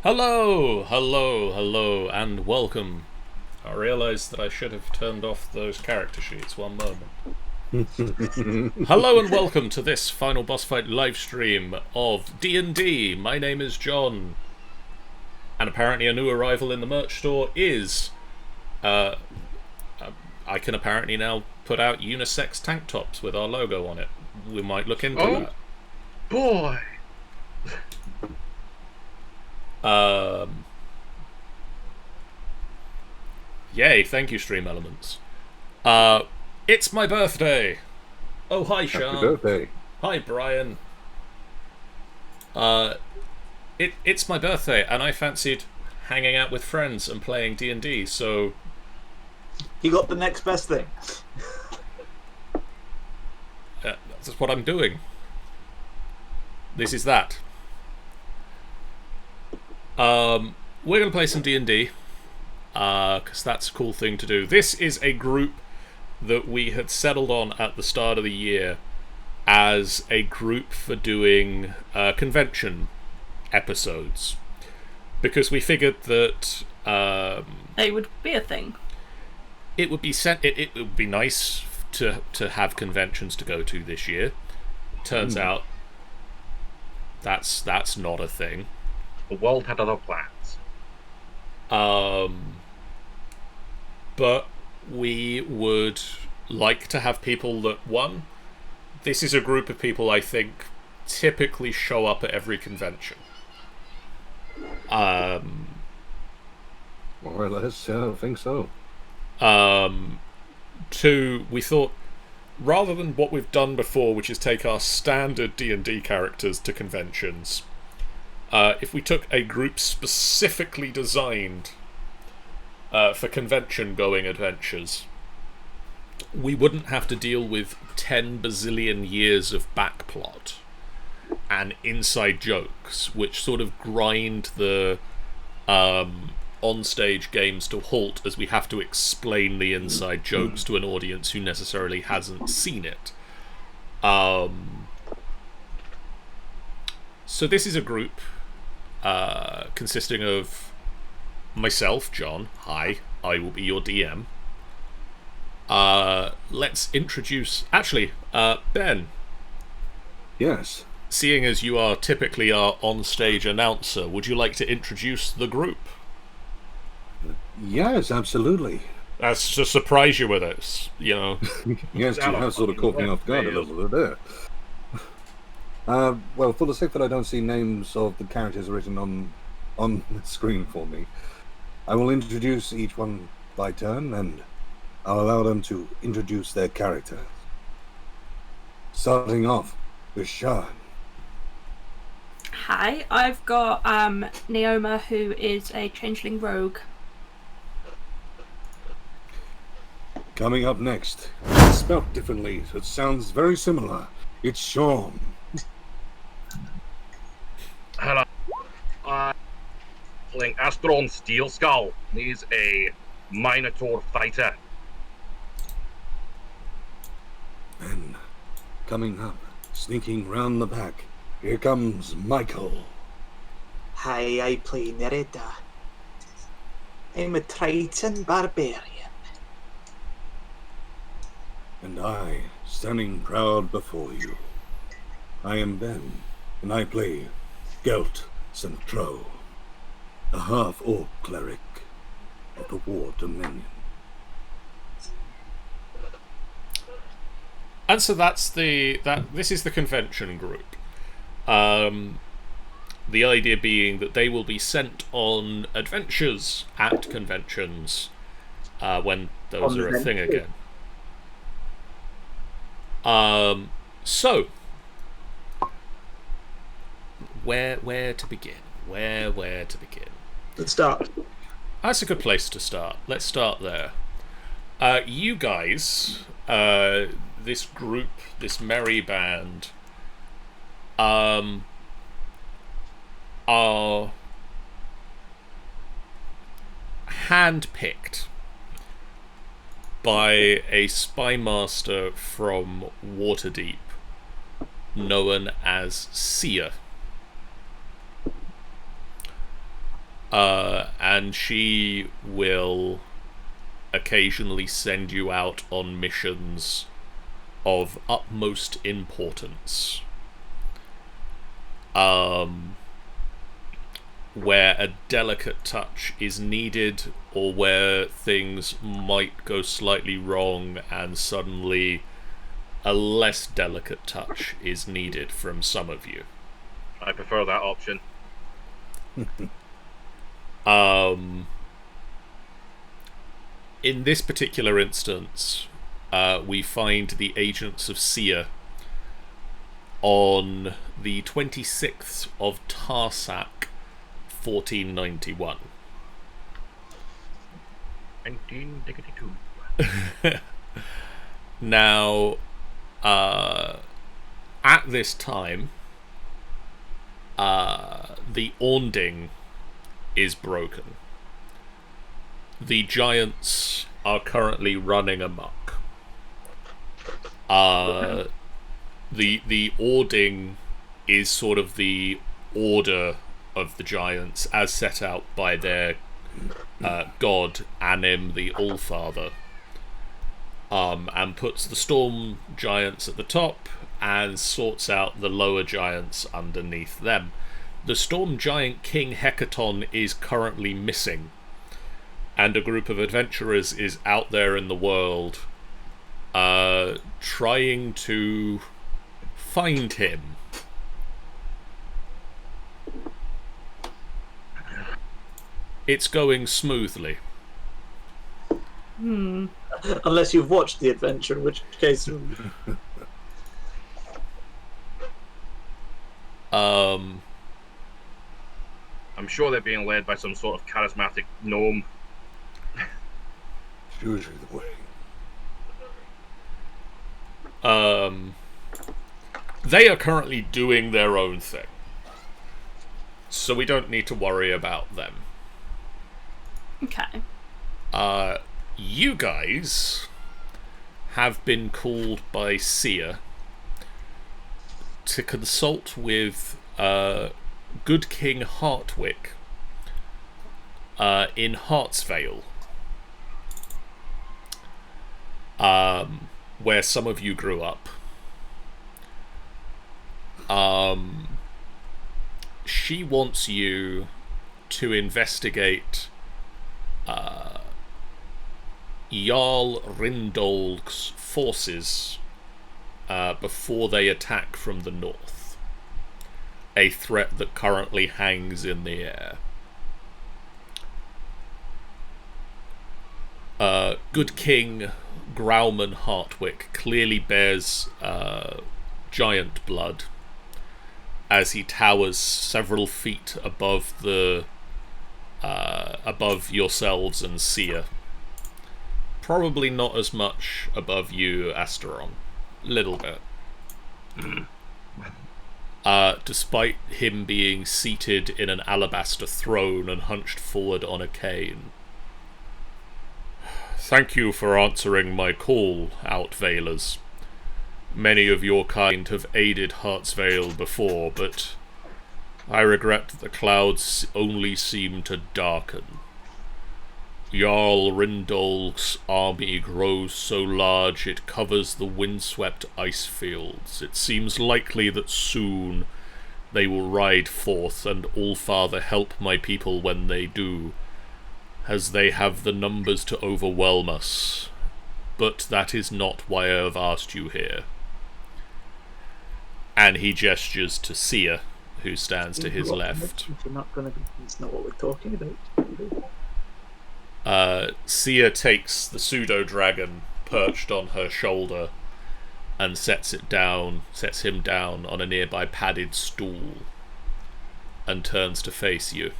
Hello, hello, hello, and welcome. I realised that I should have turned off those character sheets. One moment. Hello and welcome to this final boss fight livestream of D&D. My name is John, and apparently a new arrival in the merch store is... I can apparently now put out unisex tank tops with our logo on it. We might look into that. Boy! Yay, thank you, Stream Elements. It's my birthday! Oh, hi, Sean. Happy birthday. Hi, Brian. It's my birthday, and I fancied hanging out with friends and playing D&D, so... You got the next best thing. That's what I'm doing. This is that. We're going to play some D&D, because that's a cool thing to do. This is a group that we had settled on at the start of the year as a group for doing convention episodes, because we figured that it would be a thing. It would be it would be nice to have conventions to go to this year. Turns out that's not a thing. The world had other plans. But we would like to have people that, one, this is a group of people I think typically show up at every convention. More or less, I think so. Two, we thought, rather than what we've done before, which is take our standard D&D characters to conventions, if we took a group specifically designed for convention-going adventures, we wouldn't have to deal with 10 bazillion years of backplot and inside jokes, which sort of grind the on-stage games to a halt as we have to explain the inside jokes to an audience who necessarily hasn't seen it. So this is a group consisting of myself, John. Hi, I will be your DM. Let's introduce... Actually, Ben. Yes. Seeing as you are typically our on-stage announcer, would you like to introduce the group? Yes, absolutely. That's to surprise you with it, you know. Yes, you have sort of caught me off guard a little bit there. Well, for the sake that I don't see names of the characters written on the screen for me, I will introduce each one by turn, and I'll allow them to introduce their character. Starting off with Sean. Hi, I've got Neoma, who is a changeling rogue. Coming up next, spelled differently, so it sounds very similar. It's Sean. Hello. I'm playing Astron Steel Skull. He's a Minotaur fighter. And coming up, sneaking round the back, here comes Michael. Hi, I play Nerida. I'm a Triton barbarian. And I, standing proud before you, I am Ben, and I play Gelt Centro, a half-orc cleric of the War Dominion. And so this is the convention group. The idea being that they will be sent on adventures at conventions when those are a thing again. So where to begin? Where to begin? Let's start. That's a good place to start. Let's start there. You guys, this group, this merry band, are handpicked by a spy master from Waterdeep known as Sia. And she will occasionally send you out on missions of utmost importance. Where a delicate touch is needed, or where things might go slightly wrong and suddenly a less delicate touch is needed from some of you. I prefer that option. In this particular instance, we find the agents of Sia on the 26th of Tarsak, 1491. 1992. Now, at this time, the Aunding is broken. The giants are currently running amok. The Aunding is sort of the order of the giants as set out by their god Anim the Allfather, and puts the storm giants at the top and sorts out the lower giants underneath them. The storm giant King Hecaton is currently missing, and a group of adventurers is out there in the world trying to find him. It's going smoothly. Unless you've watched the adventure, in which case... I'm sure they're being led by some sort of charismatic gnome. It's usually the way. They are currently doing their own thing, so we don't need to worry about them. Okay. You guys have been called by Sia to consult with Good King Hartwick in Hartsvale, where some of you grew up. She wants you to investigate Jarl Rindolg's forces before they attack from the north. A threat that currently hangs in the air. Good King Grauman Hartwick clearly bears giant blood, as he towers several feet above the above yourselves and Sia. Probably not as much above you, Asteron. Little bit. Despite him being seated in an alabaster throne and hunched forward on a cane. Thank you for answering my call, Outveilers. Many of your kind have aided Hartsvale before, but I regret that the clouds only seem to darken. Jarl Rindolg's army grows so large it covers the windswept ice fields. It seems likely that soon they will ride forth, and Allfather help my people when they do, as they have the numbers to overwhelm us. But that is not why I have asked you here. And he gestures to Sia, who stands to his left. It's not what we're talking about. Sia takes the pseudo-dragon perched on her shoulder and sets him down on a nearby padded stool and turns to face you.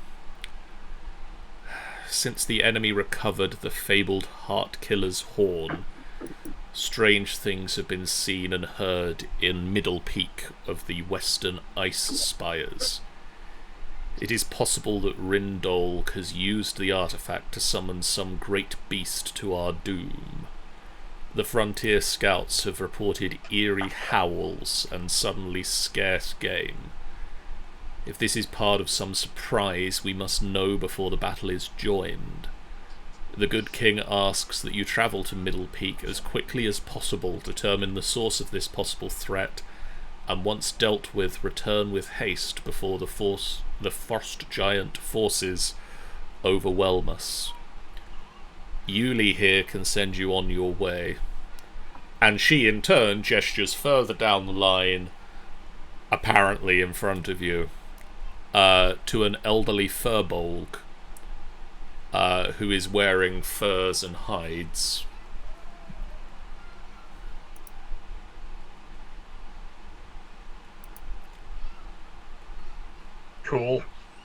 Since the enemy recovered the fabled Hartkiller's horn, strange things have been seen and heard in Middle Peak of the Western Ice Spires. It is possible that Rindolg has used the artifact to summon some great beast to our doom. The frontier scouts have reported eerie howls and suddenly scarce game. If this is part of some surprise, we must know before the battle is joined. The good king asks that you travel to Middle Peak as quickly as possible, determine the source of this possible threat, and once dealt with, return with haste before the frost giant forces overwhelm us. Yuli here can send you on your way. And she, in turn, gestures further down the line, apparently in front of you, to an elderly furbolg, who is wearing furs and hides. Cool.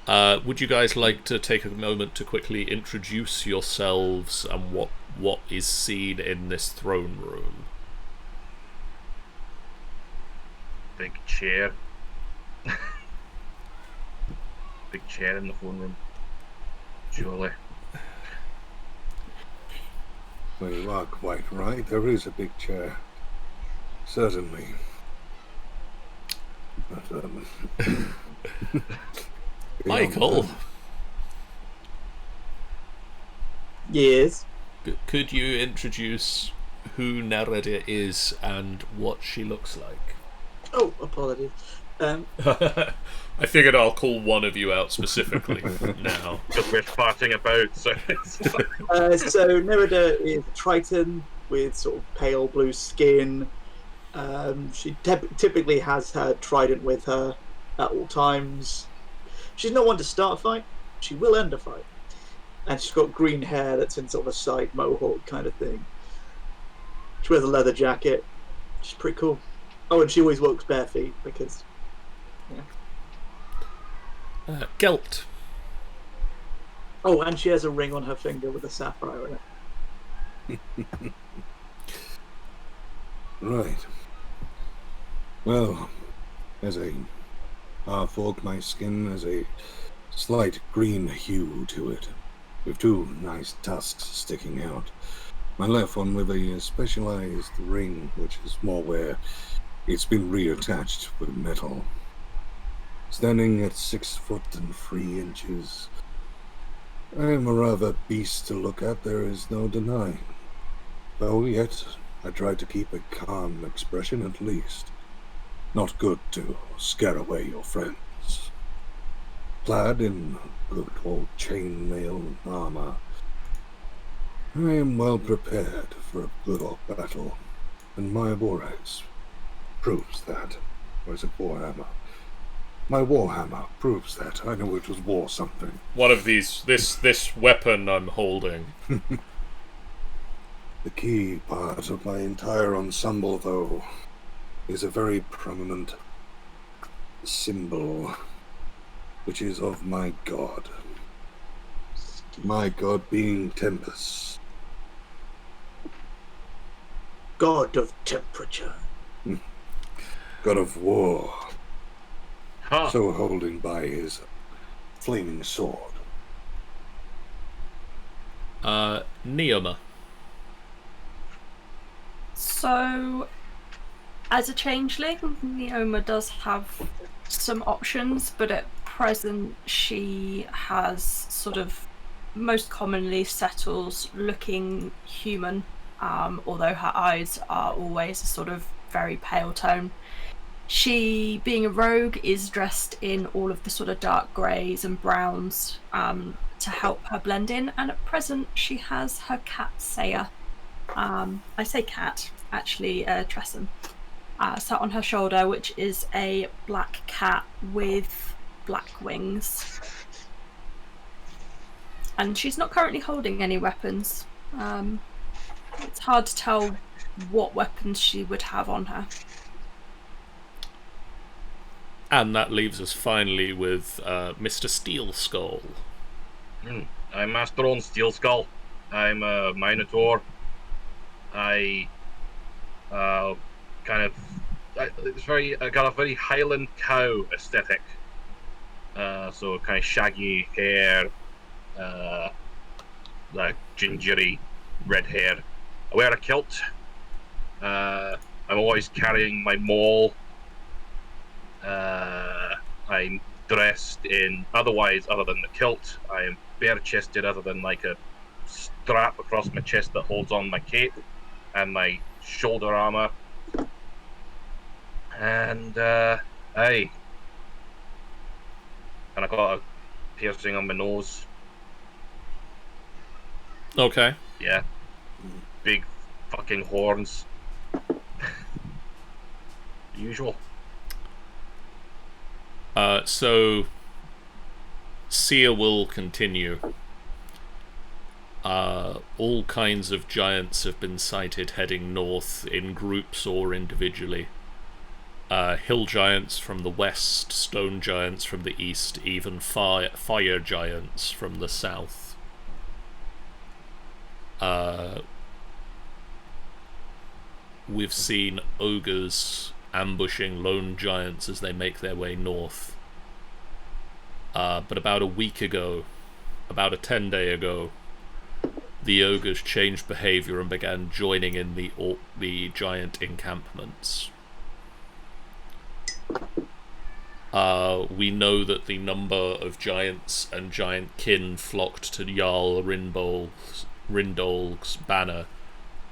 Would you guys like to take a moment to quickly introduce yourselves and what is seen in this throne room? Big chair. Big chair in the phone room. Surely. Well, you are quite right. There is a big chair. Certainly. But, Michael, Yes. could you introduce who Nerida is and what she looks like? Oh, apologies. I figured I'll call one of you out specifically now. Because we're farting about, so it's So Nerida is a Triton with sort of pale blue skin. She typically has her trident with her at all times. She's not one to start a fight. She will end a fight. And she's got green hair that's in sort of a side mohawk kind of thing. She wears a leather jacket. She's pretty cool. Oh, and she always walks bare feet because... Yeah. Gelt. Oh, and she has a ring on her finger with a sapphire in it. right. Well, as a half-orc, my skin has a slight green hue to it, with two nice tusks sticking out. My left one with a specialized ring, which is more where it's been reattached with metal. Standing at 6 foot and 3 inches, I am a rather beast to look at, there is no denying. Though yet, I try to keep a calm expression at least. Not good to scare away your friends. Clad in good old chainmail armor, I am well prepared for a good old battle, and my warheads proves that. Or is it Warhammer? My Warhammer proves that. I know it was war something. One of these, this weapon I'm holding. The key part of my entire ensemble, though, is a very prominent symbol, which is of my god. My god being Tempest. God of temperature. God of war. Huh. So holding by his flaming sword. Neoma. So, as a changeling, Neoma does have some options, but at present she has sort of most commonly settles looking human, although her eyes are always a sort of very pale tone. She, being a rogue, is dressed in all of the sort of dark greys and browns to help her blend in, and at present she has her cat Saya. I say cat, actually Tresson, sat on her shoulder, which is a black cat with black wings. And she's not currently holding any weapons. It's hard to tell what weapons she would have on her. And that leaves us finally with Mr. Steel Skull. I'm Master on Steel Skull. I'm a Minotaur. I I got a very Highland cow aesthetic. So kind of shaggy hair, like gingery red hair. I wear a kilt. I'm always carrying my maul. I'm dressed in otherwise other than the kilt. I am bare chested other than like a strap across my chest that holds on my cape and my shoulder armor. And aye. And I got a piercing on my nose. Okay. Yeah. Big fucking horns. Usual. So Sia will continue. All kinds of giants have been sighted heading north in groups or individually. Hill giants from the west, stone giants from the east, even fire giants from the south. We've seen ogres ambushing lone giants as they make their way north. But about a week ago, about a 10-day ago, the ogres changed behavior and began joining in the giant encampments. We know that the number of giants and giant kin flocked to Jarl Rindol's banner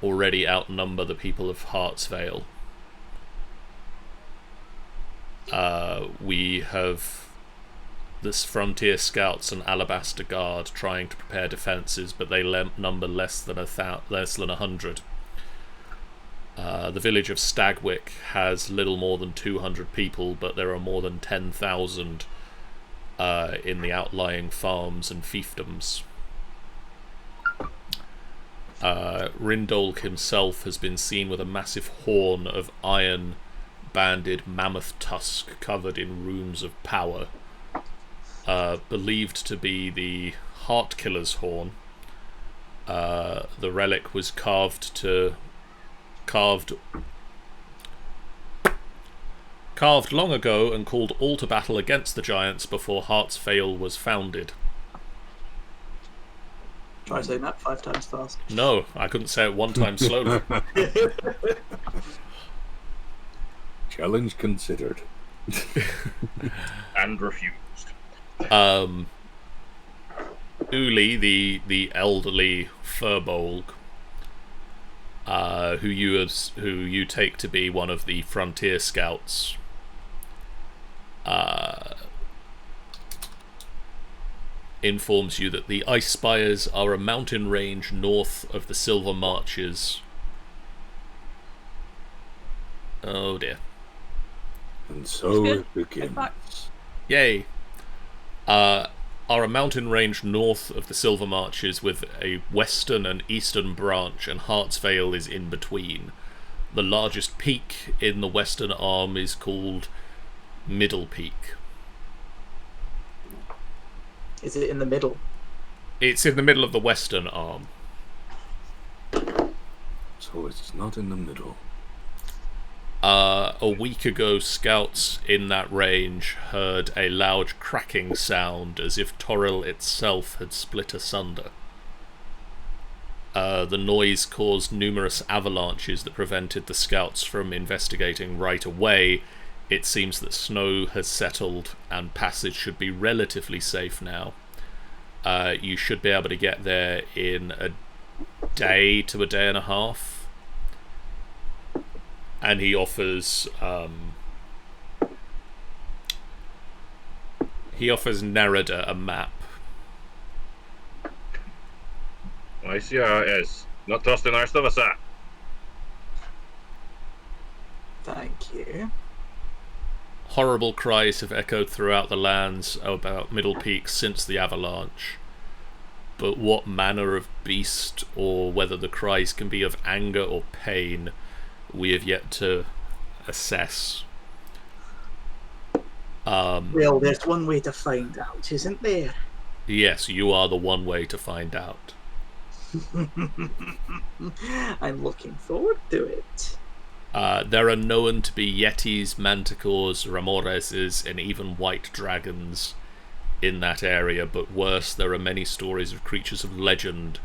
already outnumber the people of Hartsvale. We have this frontier scouts and Alabaster Guard trying to prepare defences, but they number less than 100. The village of Stagwick has little more than 200 people, but there are more than 10,000 in the outlying farms and fiefdoms. Rindolk himself has been seen with a massive horn of iron-banded mammoth tusk covered in runes of power, believed to be the Hartkiller's horn. The relic was carved long ago and called all to battle against the giants before Hartsvale was founded. Try saying that 5 times fast. No, I couldn't say it one time slowly. Challenge considered. And refused. Uli, the elderly Furbolg, who you take to be one of the frontier scouts, informs you that the Ice Spires are a mountain range north of the Silver Marches. Oh dear. And so it begins. Yay. Are a mountain range north of the Silver Marches with a western and eastern branch, and Hartsvale is in between. The largest peak in the western arm is called Middle Peak. Is it in the middle? It's in the middle of the western arm. So it's not in the middle. A week ago, scouts in that range heard a loud cracking sound as if Toril itself had split asunder. The noise caused numerous avalanches that prevented the scouts from investigating right away. It seems that snow has settled and passage should be relatively safe now. You should be able to get there in a day to a day and a half. And he offers Nerida a map. I see how it is. Not trusting the rest of us, Thank you. Horrible cries have echoed throughout the lands about Middle Peak since the avalanche. But what manner of beast, or whether the cries can be of anger or pain, we have yet to assess. Well, there's one way to find out, isn't there? Yes, you are the one way to find out. I'm looking forward to it. There are known to be yetis, manticores, ramoreses, and even white dragons in that area, but worse, there are many stories of creatures of legend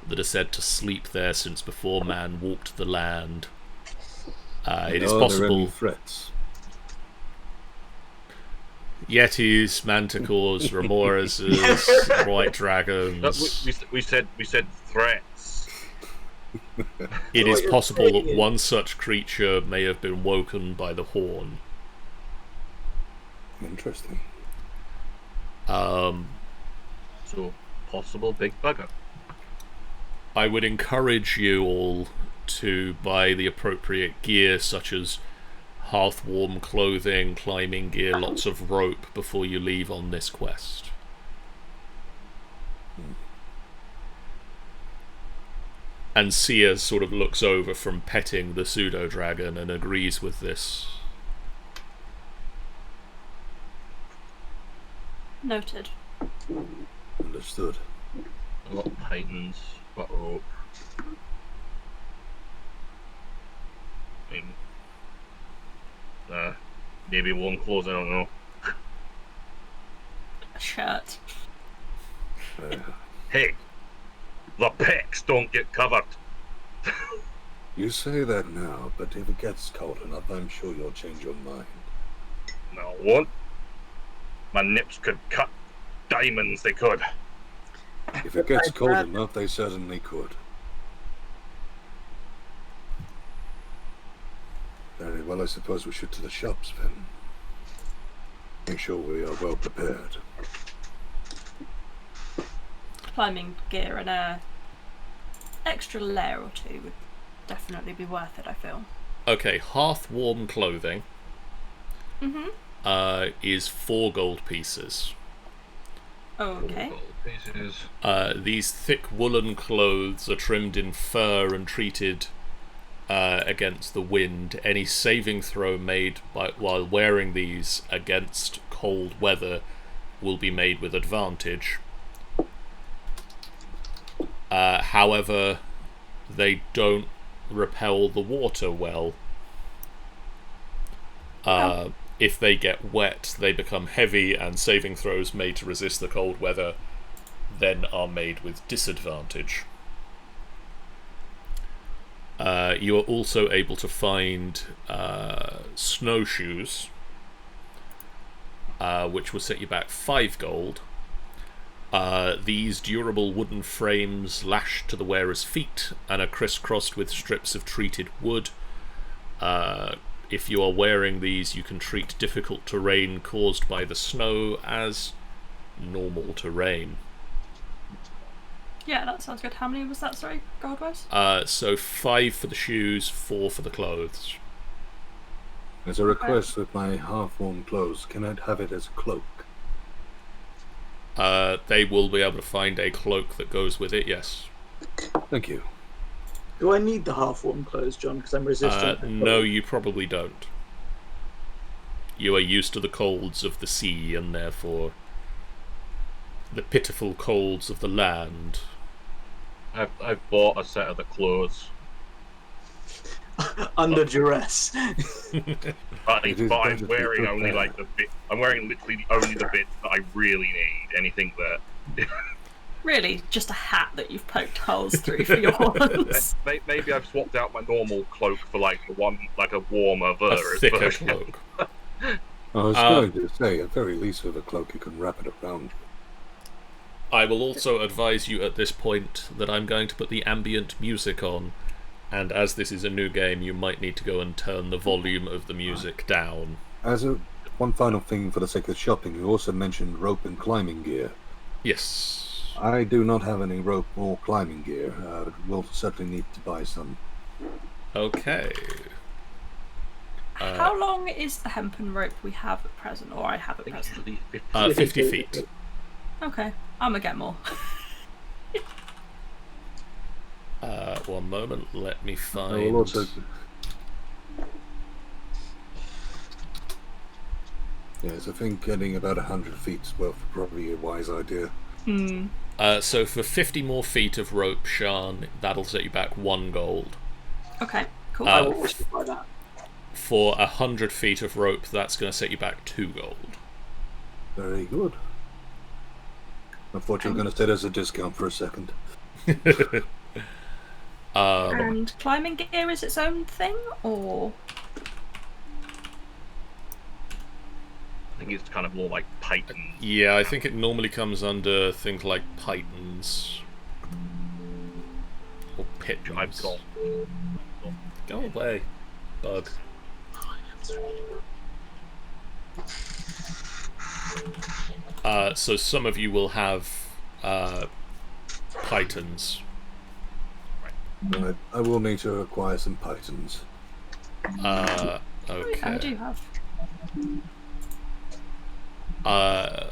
that are said to sleep there since before man walked the land. It is Are there any possible threats? Yetis, manticores, remoras, white dragons. We said threats. It So is what you're possible that saying one such creature may have been woken by the horn. Interesting. So possible big bugger. I would encourage you all to buy the appropriate gear, such as hearth-warm clothing, climbing gear, lots of rope, before you leave on this quest. And Sia sort of looks over from petting the pseudo-dragon and agrees with this. Noted. Understood. A lot of pythons, got rope. I mean, maybe warm clothes, I don't know. A shirt. Hey, the pecs don't get covered. You say that now, but if it gets cold enough, I'm sure you'll change your mind. No, it won't. My nips could cut diamonds, they could. If it gets cold enough, they certainly could. Very well, I suppose we should to the shops then. Make sure we are well prepared. Climbing gear and a extra layer or two would definitely be worth it, I feel. Okay, hearth-warm clothing is 4 gold pieces. Okay. Pieces. These thick woolen clothes are trimmed in fur and treated against the wind. Any saving throw made while wearing these against cold weather will be made with advantage. However, they don't repel the water well. If they get wet, they become heavy, and saving throws made to resist the cold weather then are made with disadvantage. You are also able to find snowshoes, which will set you back 5 gold. These durable wooden frames lash to the wearer's feet and are crisscrossed with strips of treated wood. If you are wearing these, you can treat difficult terrain caused by the snow as normal terrain. Yeah, that sounds good. How many was that, sorry, gold-wise? So 5 for the shoes, 4 for the clothes. As a request with my half-warm clothes, can I have it as a cloak? They will be able to find a cloak that goes with it, yes. Thank you. Do I need the half-warm clothes, John? Because I'm resistant. No, you probably don't. You are used to the colds of the sea, and therefore the pitiful colds of the land. I've bought a set of the clothes. Under duress. But It is I'm better to be wearing only prepared. like the bit. I'm wearing literally only the bits that I really need. Anything that Really, just a hat that you've poked holes through for your horns. maybe I've swapped out my normal cloak for like the one like a warmer A version. thicker cloak. I was going to say, at very least with a cloak, you can wrap it around you. I will also advise you at this point that I'm going to put the ambient music on, and as this is a new game, you might need to go and turn the volume of the music down. As a one final thing for the sake of shopping, you also mentioned rope and climbing gear. Yes. I do not have any rope or climbing gear. We'll certainly need to buy some. Okay. How long is the hempen rope we have at present, or I have at present? 50 feet. Okay, I'm gonna get more. One moment, let me I find... will also... Yes, I think getting about 100 feet is probably a wise idea. So for 50 more feet of rope, Sean, that'll set you back 1 gold. Okay, cool. I will justify that. For 100 feet of rope, that's going to set you back 2 gold. Very good. I thought you were going to say there's a discount for a second. And climbing gear is its own thing, or? I think it's kind of more like Python. Yeah, I think it normally comes under things like pythons. Or pitons. I've got. Go away, bug. So some of you will have pythons. Right. I will need to acquire some pythons. Okay. I do have. A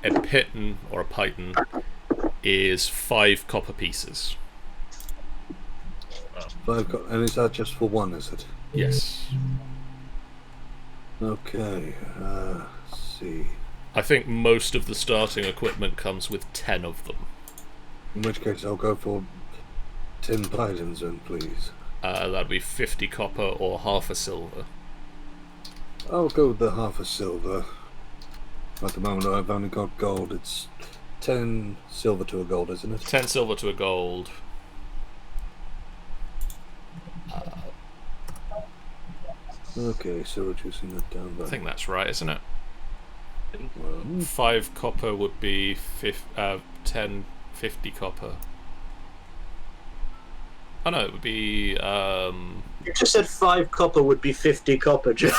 piton or a python is 5 copper pieces. And is that just for one, is it? Yes. Okay, let's see. I think most of the starting equipment comes with 10 of them. In which case I'll go for 10 pythons then, please. That'd be 50 copper or half a silver. I'll go with the half a silver. At the moment I've only got gold. It's 10 silver to a gold, isn't it? 10 silver to a gold. Okay, so reducing that down by... I think that's right, isn't it? Well, 5 copper would be 10, 50 copper. Oh no, it would be... You just said 5 copper would be 50 copper, Joe.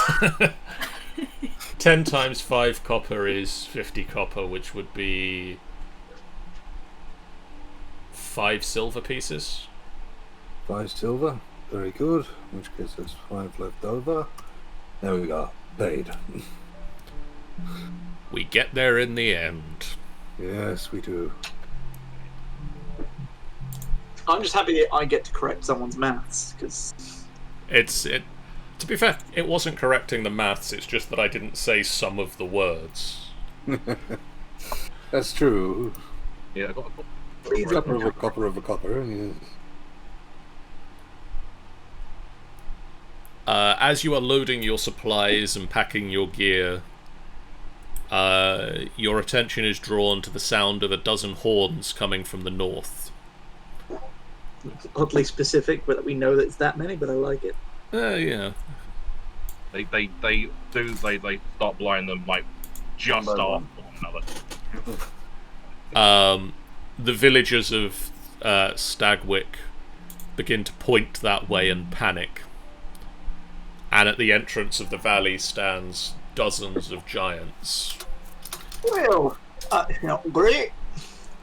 10 times 5 copper is 50 copper, which would be 5 silver pieces. 5 silver. Very good. In which case there's 5 left over. There we go. Paid. We get there in the end. Yes, we do. I'm just happy that I get to correct someone's maths, because... To be fair, it wasn't correcting the maths, it's just that I didn't say some of the words. That's true. Yeah, I got. Copper of a copper of a copper. Yes. As you are loading your supplies and packing your gear, your attention is drawn to the sound of a dozen horns coming from the north. Oddly specific, but we know that it's that many, but I like it. Yeah. They start blowing them like just One by off one. one another. The villagers of Stagwick begin to point that way and panic. And at the entrance of the valley stands dozens of giants. Well, not great.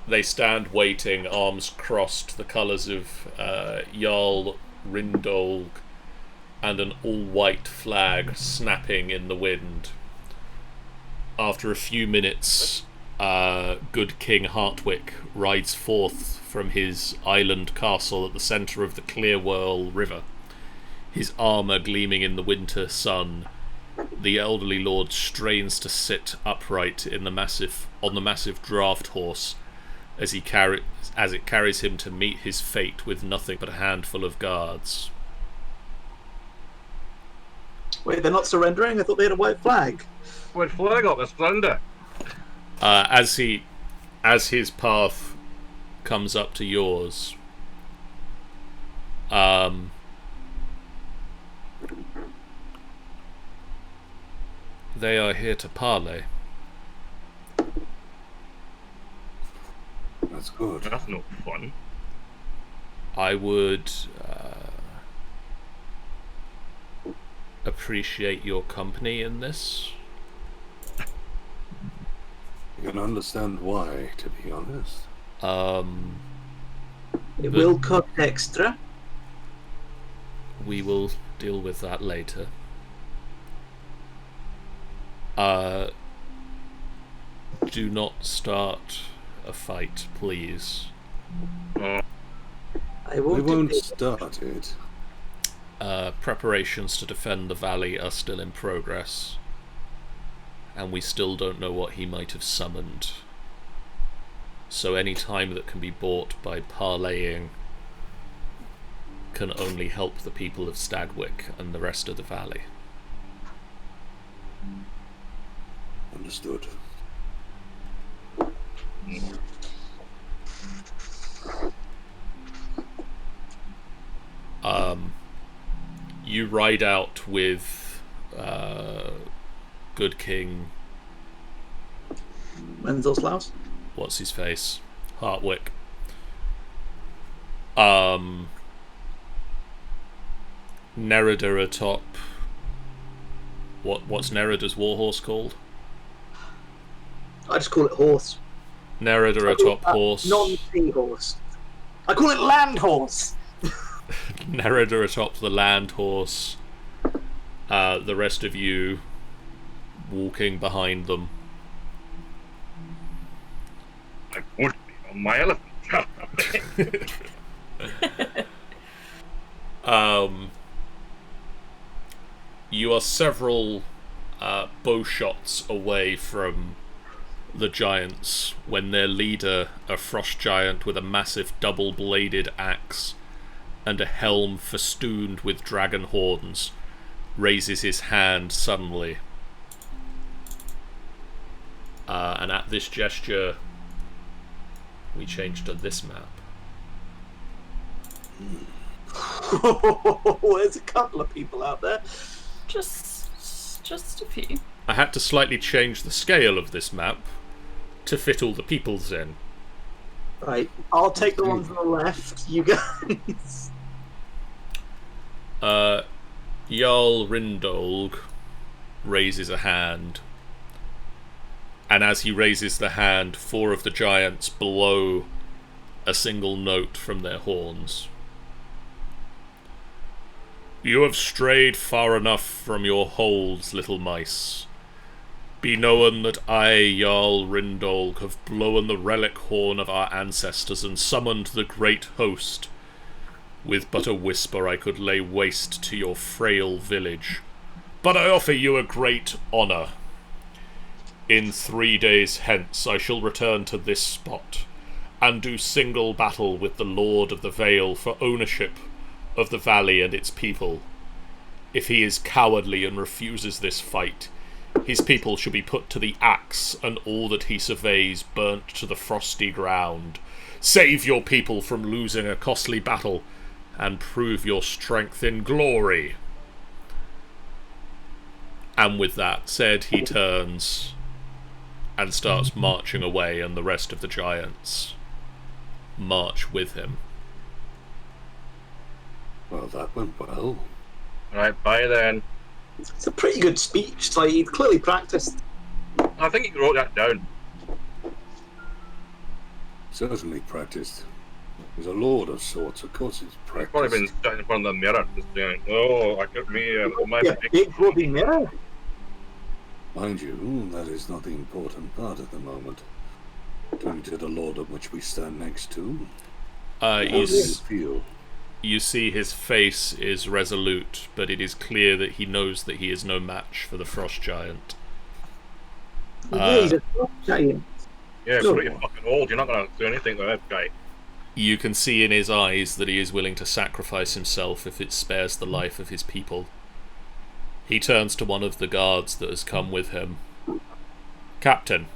They stand waiting, arms crossed, the colours of Jarl Rindolg, and an all-white flag snapping in the wind. After a few minutes, good King Hartwick rides forth from his island castle at the centre of the Clearwhirl River, his armour gleaming in the winter sun. The elderly lord strains to sit upright on the massive draft horse as it carries him to meet his fate with nothing but a handful of guards. Wait, they're not surrendering? I thought they had a white flag. White flag up, it's thunder. As his path comes up to yours, they are here to parley. That's good. That's no fun. I would appreciate your company in this. You can understand why, to be honest. It will cost extra. We will deal with that later. Do not start a fight, please. I We won't. won't start it. Preparations to defend the valley are still in progress, and we still don't know what he might have summoned. So any time that can be bought by parleying can only help the people of Stagwick and the rest of the valley. Understood. You ride out with Good King. Wenzelslaus. What's his face? Hartwick. Nerida atop. What's Nerida's warhorse called? I just call it horse. Nerida atop horse. Non-sea horse. I call it land horse. Nerida atop the land horse. The rest of you walking behind them. I would be on my elephant. You are several bow shots away from the giants when their leader, a frost giant with a massive double-bladed axe and a helm festooned with dragon horns, raises his hand suddenly. And at this gesture, we change to this map. There's a couple of people out there. Just a few. I had to slightly change the scale of this map to fit all the peoples in. Right, I'll take the ones on the left. You guys. Jarl Rindolg raises a hand, and as he raises the hand, 4 of the giants blow a single note from their horns. You have strayed far enough from your holds, little mice. Be known that I, Jarl Rindolg, have blown the relic horn of our ancestors and summoned the great host. With but a whisper I could lay waste to your frail village. But I offer you a great honour. In 3 days hence I shall return to this spot, and do single battle with the Lord of the Vale for ownership of the valley and its people. If he is cowardly and refuses this fight, his people shall be put to the axe and all that he surveys burnt to the frosty ground. Save your people from losing a costly battle, and prove your strength in glory. And with that said, he turns and starts marching away, and the rest of the giants march with him. Well, that went well. Right, bye then. It's a pretty good speech. Like, he'd clearly practiced. I think he wrote that down. Certainly practiced. He's a lord of sorts, of course he's He's probably been practiced. sitting in front of the mirror, just saying, "Oh, I got me my Yeah, big bloody mirror. Mind you, that is not the important part at the moment. Turning to the lord of which we stand next to. How do you feel? You see his face is resolute, but it is clear that he knows that he is no match for the frost giant. Yeah, he's a giant. Yeah, No. pretty fucking old. You're not gonna do anything to that guy." You can see in his eyes that he is willing to sacrifice himself if it spares the life of his people. He turns to one of the guards that has come with him. Captain.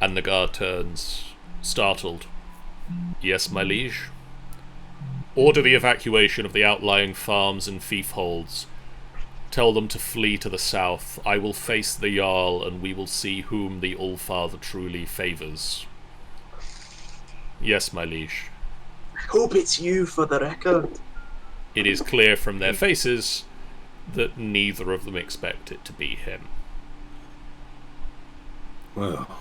And the guard turns, startled. Yes, my liege? Order the evacuation of the outlying farms and fiefholds. Tell them to flee to the south. I will face the Jarl, and we will see whom the Allfather truly favours. Yes, my liege. I hope it's you for the record. It is clear from their faces that neither of them expect it to be him. Well,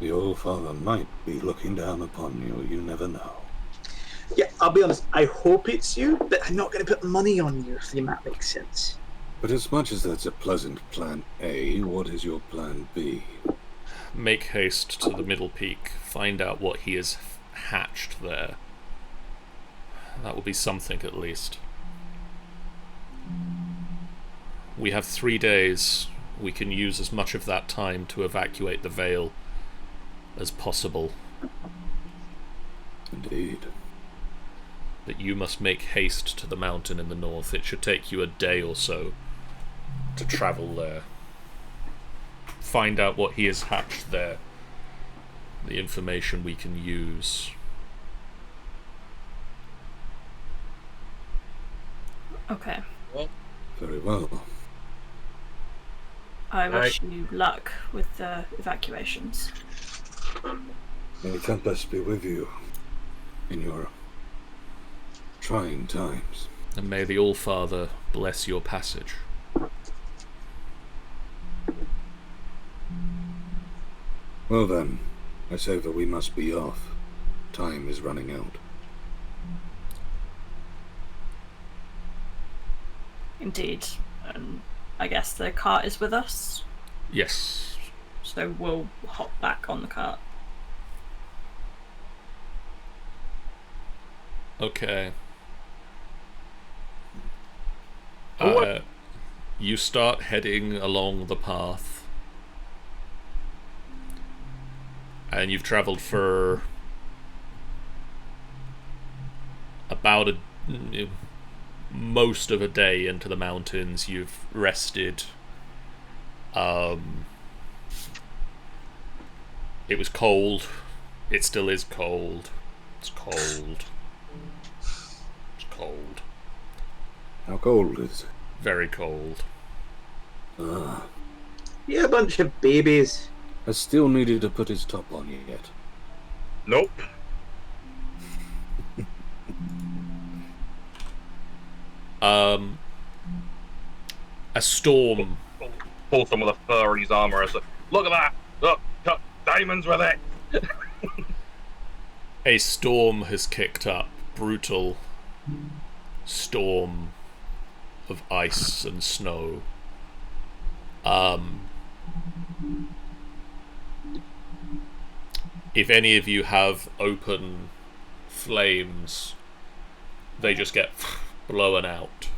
the old father might be looking down upon you, you never know. Yeah, I'll be honest. I hope it's you, but I'm not going to put money on you, if the map makes sense. But as much as that's a pleasant plan A, what is your plan B? Make haste to the middle peak. Find out what he has hatched there. That will be something at least. We have 3 days. We can use as much of that time to evacuate the Vale as possible. Indeed. But you must make haste to the mountain in the north. It should take you a day or so to travel there. find out what he has hatched there. The information we can use. Okay. Very well. I wish you luck with the evacuations. May Tempest be with you in your trying times. And may the All-Father bless your passage. Well then, I say that we must be off. Time is running out. Indeed. And I guess the cart is with us, Yes. so we'll hop back on the cart. Okay. What? You start heading along the path. And you've travelled for about most of a day into the mountains. You've rested. It was cold. It still is cold. It's cold. It's cold. How cold is it? Very cold. You're a bunch of babies. Has still needed to put his top on yet. Nope. A storm. Pull some of the fur in his armor. As look at that! Look, got diamonds with it. A storm has kicked up. Brutal storm of ice and snow. If any of you have open flames, they just get blown out.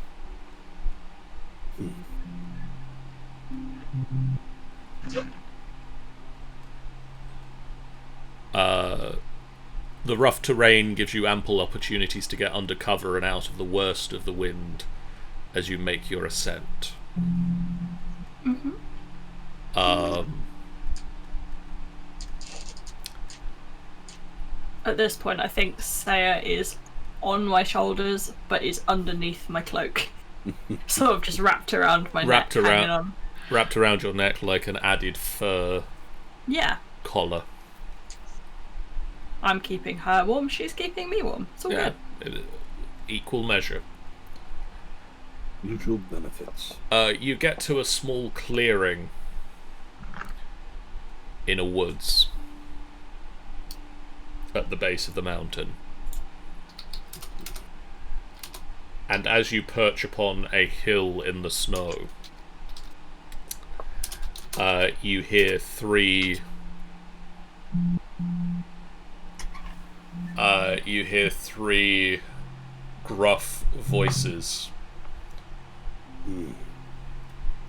The rough terrain gives you ample opportunities to get under cover and out of the worst of the wind as you make your ascent. Mm-hmm. At this point, I think Saya is on my shoulders, but is underneath my cloak. Sort of just wrapped around my neck, hanging on. Wrapped around your neck like an added fur collar. I'm keeping her warm, she's keeping me warm. It's all good. Equal measure. Mutual benefits. You get to a small clearing in a woods at the base of the mountain. And as you perch upon a hill in the snow, you hear three gruff voices.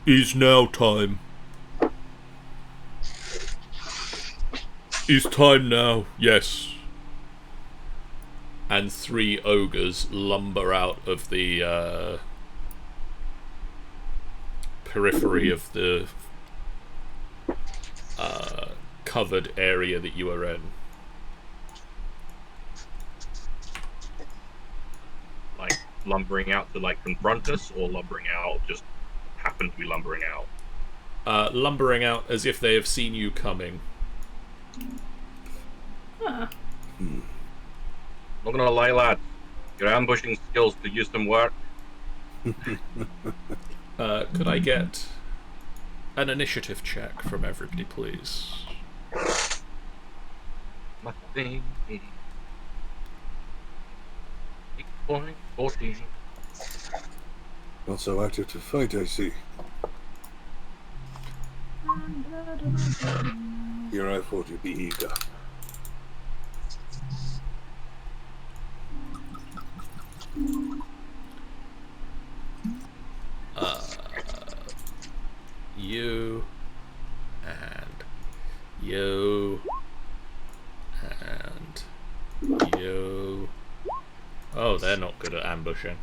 Is now time. Is time now, yes. And three ogres lumber out of the periphery of the covered area that you are in. Like lumbering out to like confront us, or lumbering out just happen to be lumbering out. Lumbering out as if they have seen you coming. Huh. Not gonna lie, lad. Your ambushing skills could use some work. Could I get an initiative check from everybody, please? Nothing. 8.14. Not so active to fight, I see. Here I thought you'd be eager. You and you and you. Oh, they're not good at ambushing.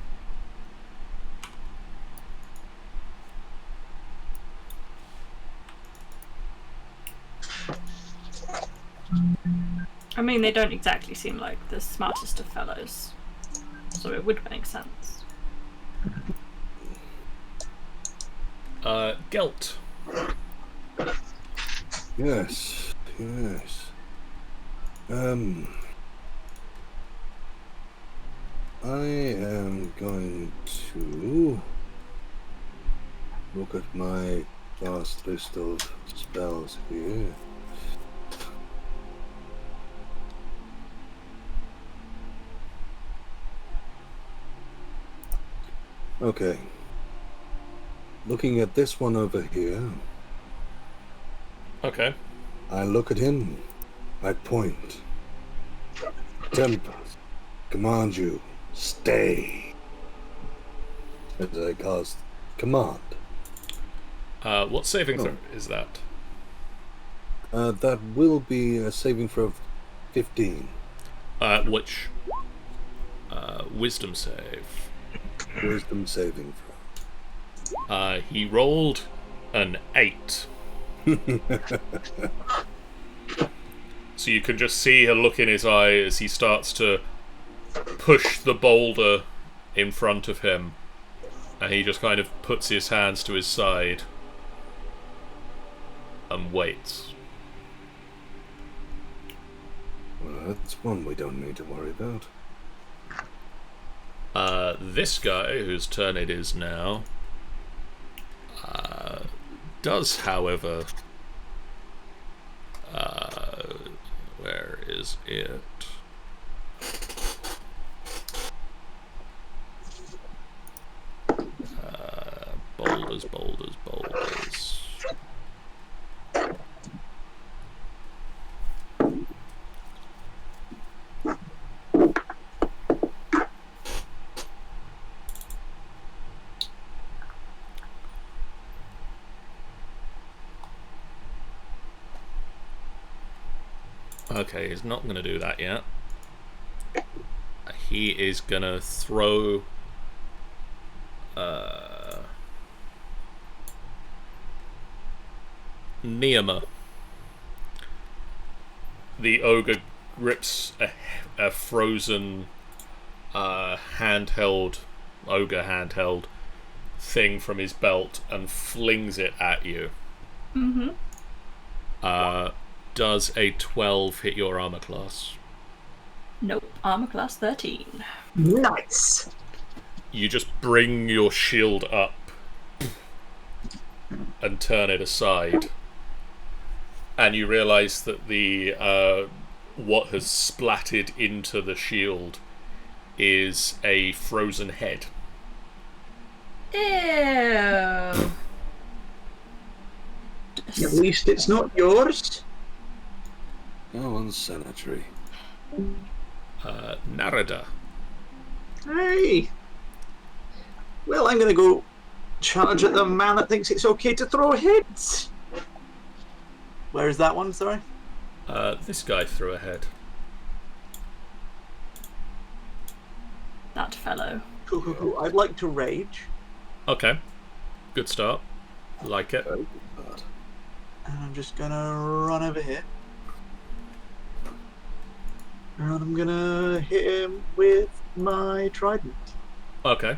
I mean, they don't exactly seem like the smartest of fellows, so it would make sense. Gelt. Yes. I am going to look at my vast list of spells here. Okay. Looking at this one over here, Okay. I look at him, I point. Temper, command you, stay. As I cast command. What saving throw is that? That will be a saving throw of 15. Which wisdom save? Wisdom saving He rolled an 8. So you can just see a look in his eye as he starts to push the boulder in front of him, and he just kind of puts his hands to his side and waits. Well, that's one we don't need to worry about. This guy, whose turn it is now, does, however... where is it? Boulders. Okay, he's not going to do that yet. He is going to throw... Niama. The ogre grips a frozen handheld thing from his belt and flings it at you. Mm-hmm. Does a 12 hit your armor class? Nope. Armor class 13. Nice. You just bring your shield up and turn it aside, and you realise that the what has splattered into the shield is a frozen head. Ew. At least it's not yours. Oh, unsanitary. Narada. Hey. Well, I'm going to go charge at the man that thinks it's okay to throw heads. Where is that one, sorry? This guy threw a head. That fellow. Cool. I'd like to rage. Okay. Good start. Like it. Very good start. And I'm just going to run over here. And I'm going to hit him with my trident. Okay.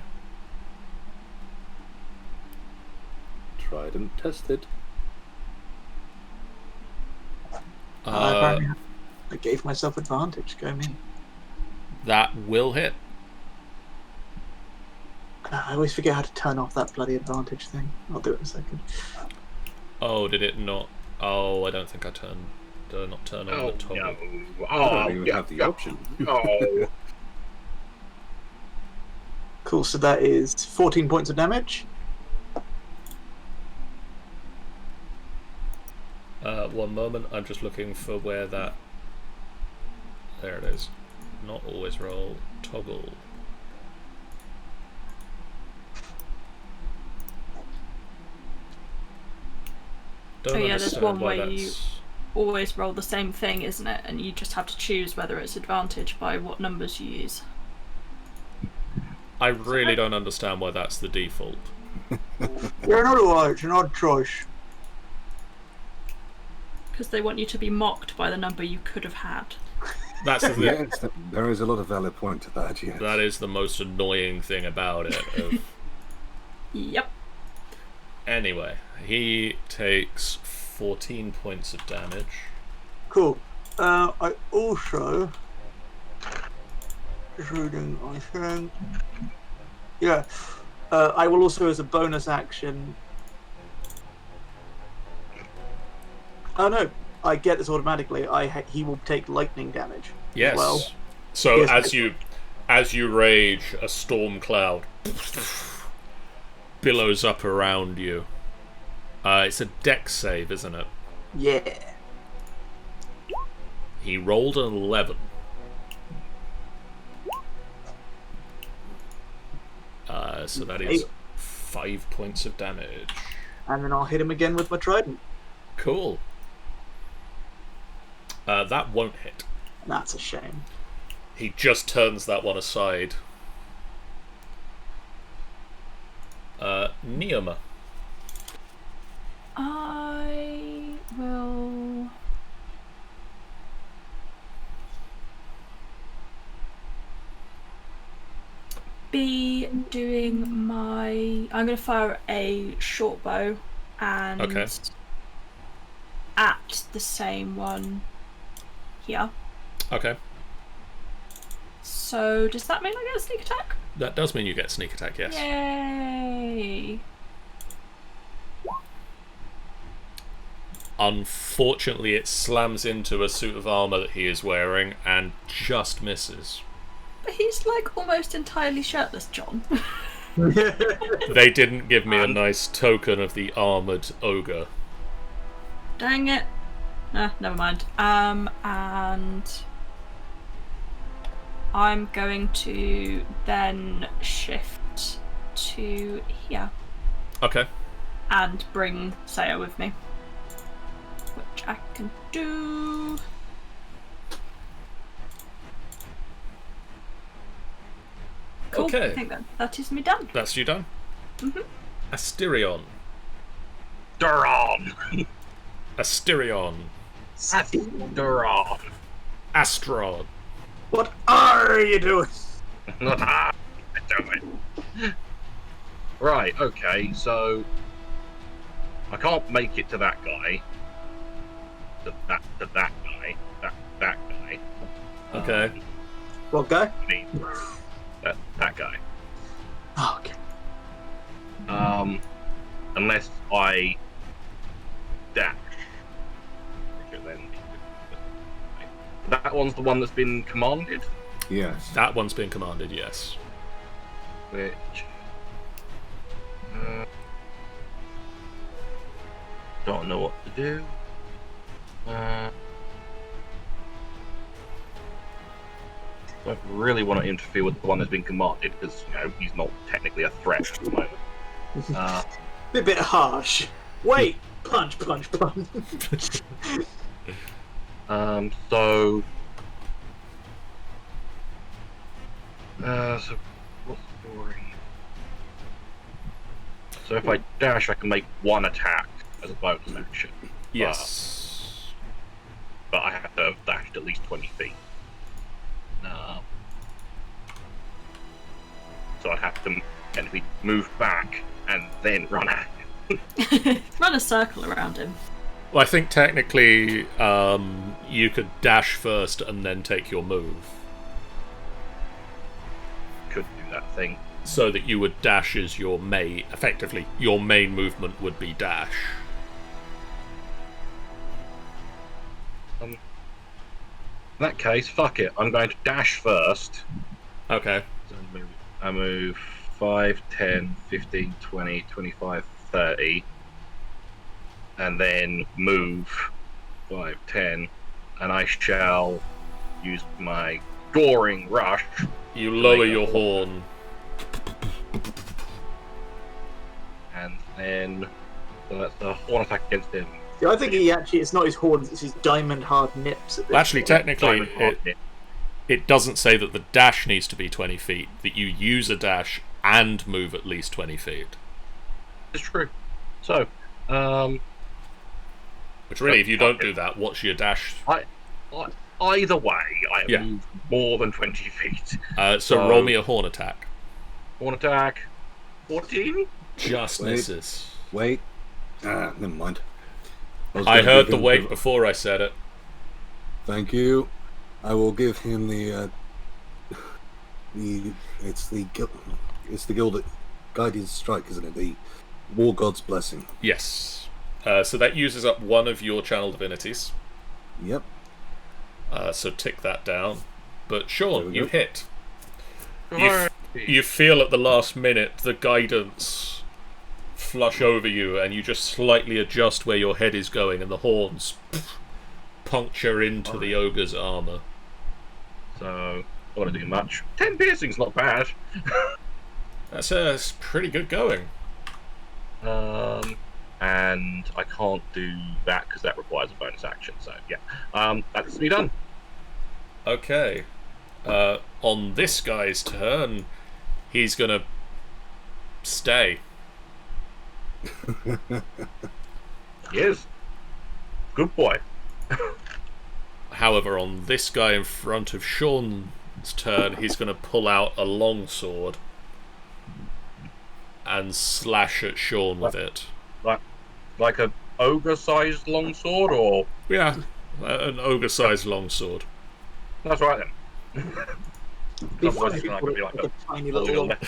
Tried and tested. I gave myself advantage. Go me. That will hit. I always forget how to turn off that bloody advantage thing. I'll do it in a second. Oh, did it not? Oh, I don't think I turned. Did I not turn on the toggle? No. I don't even have the option. Oh. Cool, so that is 14 points of damage. One moment, I'm just looking for where that... There it is. Not always roll. Toggle. Don't Oh yeah, there's understand one why where you that's... always roll the same thing, isn't it? And you just have to choose whether it's advantage by what numbers you use. I really don't understand why that's the default. You're not alright, you're not choice. Because they want you to be mocked by the number you could have had. That's the thing. Yes, there is a lot of valid point to that, yes. That is the most annoying thing about it. Yep. Anyway, he takes 14 points of damage. Cool. I also just reading. I think. Yeah. I will also, as a bonus action. Oh no! I get this automatically. He will take lightning damage. Yes. As well. So Yes. as you rage, a storm cloud billows up around you. It's a dex save, isn't it? Yeah. He rolled an 11. So that is 5 points of damage. And then I'll hit him again with my trident. Cool. That won't hit. That's a shame. He just turns that one aside. Neoma. I will. Be doing my. I'm going to fire a short bow and Okay. at the same one here. Okay. So does that mean I get a sneak attack? That does mean you get sneak attack, yes. Yay! Unfortunately, it slams into a suit of armour that he is wearing and just misses. But he's like almost entirely shirtless, John. They didn't give me a nice token of the armoured ogre. Dang it. Nah, never mind. And I'm going to then shift to here Okay. and bring Saya with me, which I can do. Cool. Okay. I think that is me done. That's you done. Mhm. Asterion. Duron! Asterion. Duron! Astrod. What are you doing? I do it. Right, okay, so I can't make it to that guy. To that guy. That guy. Okay. What guy? I mean, that guy. Oh, okay. Unless I dash. Which then that one's the one that's been commanded. Yes. That one's been commanded, yes. Which don't know what to do. Don't really want to interfere with the one that's been commanded because he's not technically a threat at the moment. A bit harsh. Wait! Punch, punch, punch. So what's the story? So if I dash, I can make one attack as a bonus action. Yes. But I have to have dashed at least 20 feet. So I'd have to technically move back and then run at him. Run a circle around him. Well, I think technically you could dash first and then take your move. Could do that thing. So that you would dash as your main... Effectively, your main movement would be dash. In that case, fuck it. I'm going to dash first. Okay. So I move 5, 10, 15, 20, 25, 30. And then move 5, 10. And I shall use my goring rush. You lower your horn. And then... So that's a horn attack against him. See, I think it's not his horns, it's his diamond hard nips. At this Actually, point. technically, Diamond Heart Nip. it doesn't say that the dash needs to be 20 feet, that you use a dash and move at least 20 feet. It's true. So, Which really, if you don't do that, what's your dash? Either way, I have Yeah. moved more than 20 feet. So roll me a horn attack. Horn attack, 14? Just Wait. misses. Wait. Never mind. was I gonna heard give the him wait before I said it. Thank you. I will give him it's the Gilded Guided Strike, isn't it? The War God's Blessing. Yes. So that uses up one of your channel divinities. Yep. So tick that down. But There Sean, we you go. hit. Hooray. You feel at the last minute the guidance flush over you, and you just slightly adjust where your head is going, and the horns puncture into the ogre's armor. So, I don't want to do much. 10 piercing's not bad. That's pretty good going. And I can't do that because that requires a bonus action. So yeah, that's me done. Okay. On this guy's turn, he's gonna stay. Yes, good boy. However, on this guy in front of Sean's turn, he's gonna pull out a long sword and slash at Sean with it. Like a ogre-sized longsword, or Yeah, an ogre-sized longsword. that's right then. Be Otherwise funny it's if you not put gonna be it like like a tiny little one.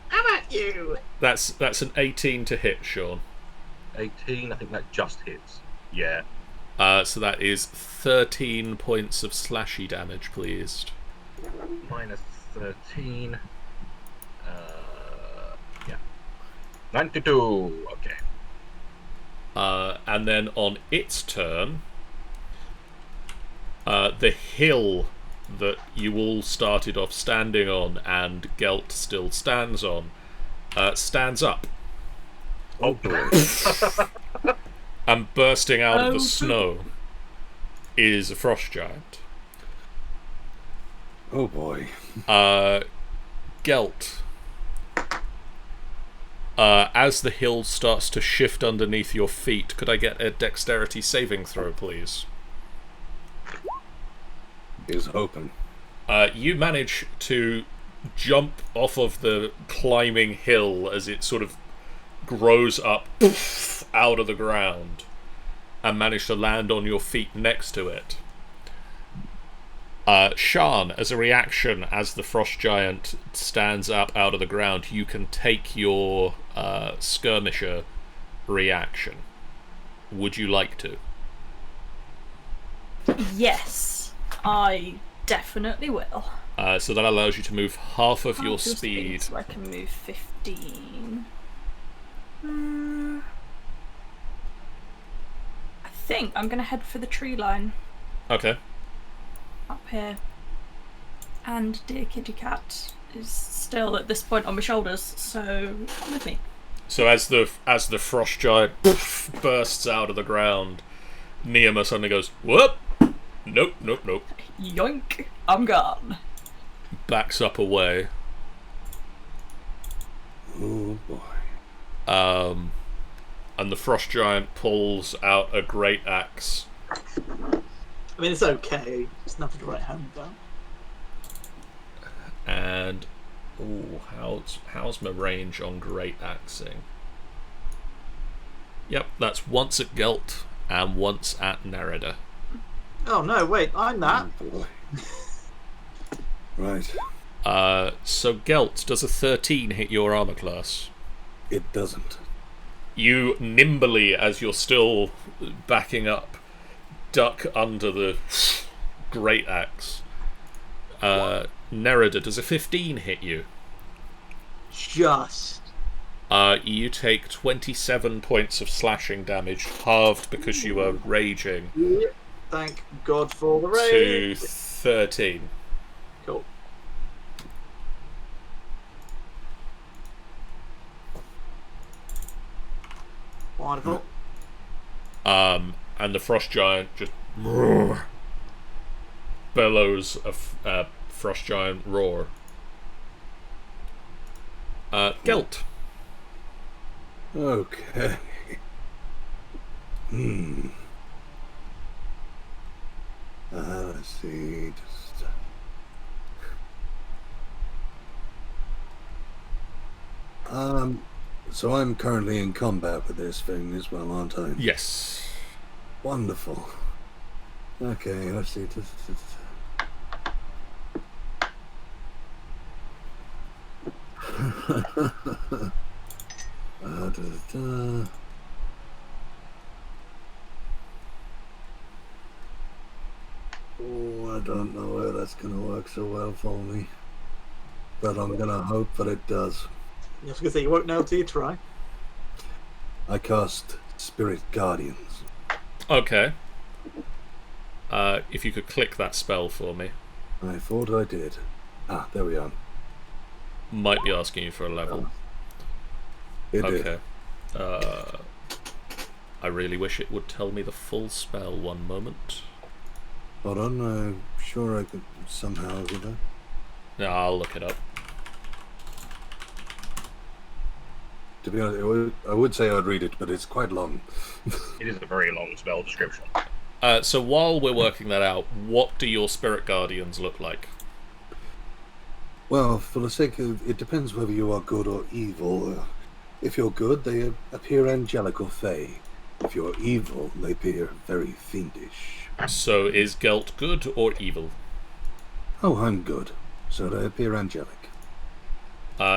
How about you? That's an 18 to hit, Sean. 18. I think that just hits. Yeah. So that is 13 points of slashy damage, please. Minus 13. Yeah. 92. Okay. And then on its turn, the hill that you all started off standing on and Gelt still stands on, stands up. Oh boy. And bursting out of Oh, the snow is a frost giant. Oh boy. Gelt. As the hill starts to shift underneath your feet, could I get a dexterity saving throw, please? Is hoping. You manage to jump off of the climbing hill as it sort of grows up out of the ground and manage to land on your feet next to it. Shan, as a reaction, as the frost giant stands up out of the ground, you can take your skirmisher reaction. Would you like to? Yes, I definitely will. So that allows you to move half of your Half speed. so I can move 15. I think I'm going to head for the tree line Okay. up here. And dear kitty cat is still at this point on my shoulders, so come with me. So as the frost giant bursts out of the ground, Neema suddenly goes, "Whoop! Nope, nope, nope." Yoink! I'm gone. Backs up away. Oh boy. And the frost giant pulls out a great axe. I mean, it's okay. It's nothing to write home about. And how's my range on great axing? Yep, that's once at Gelt and once at Nerida. Oh no, wait, I'm that. Oh boy. Right. So Gelt, does a 13 hit your armor class? It doesn't. You nimbly, as you're still backing up, duck under the great axe. Nerida, does a 15 hit you? Just. You take 27 points of slashing damage, halved because you are raging, Yep. Thank God for the to rain. 13. Cool. Wonderful. And the frost giant just bellows a frost giant roar. Gelt. Okay. Let's see. So I'm currently in combat with this thing as well, aren't I? Yes. Wonderful. Okay, let's see. Oh, I don't know whether that's going to work so well for me, but I'm going to hope that it does. I was going to say, you won't know till you try. I cast Spirit Guardians. Okay. If you could click that spell for me. I thought I did. Ah, there we are. Might be asking you for a level. It did. Okay. I really wish it would tell me the full spell. One moment. Hold on, I'm sure I could somehow do that. No, I'll look it up. To be honest, I would say I'd read it, but it's quite long. It is a very long spell description. So while we're working that out, what do your spirit guardians look like? Well, for the sake of it, depends whether you are good or evil. If you're good, they appear angelic or fey. If you're evil, they appear very fiendish. So is Gelt good or evil? Oh, I'm good. So they appear angelic.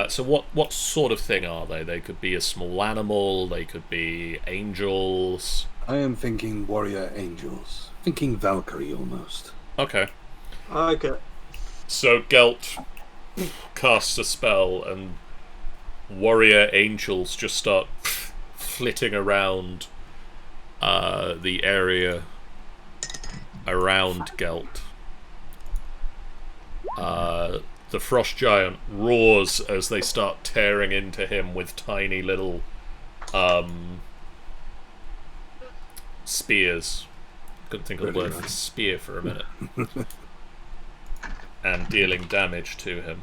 So what sort of thing are they? They could be a small animal, they could be angels. I am thinking warrior angels. Thinking Valkyrie almost. Okay. Okay. So Gelt casts a spell and warrior angels just start flitting around the area around Gelt. The frost giant roars as they start tearing into him with tiny little spears. Couldn't think of the word for spear for a minute. And dealing damage to him.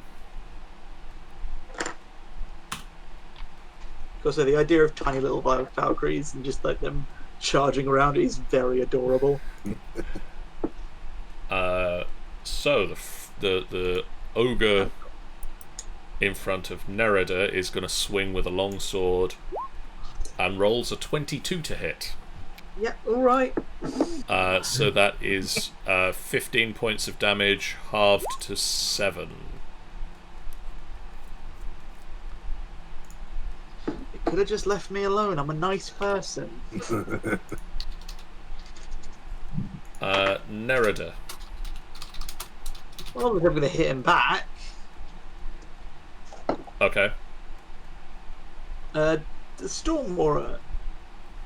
Because the idea of tiny little Valkyries and just like them charging around is very adorable. So the ogre in front of Nerida is going to swing with a longsword and rolls a 22 to hit. Yeah, alright. So that is 15 points of damage, halved to 7. You could have just left me alone. I'm a nice person. Nerida. Well, I'm going to hit him back. Okay. The Stormwater.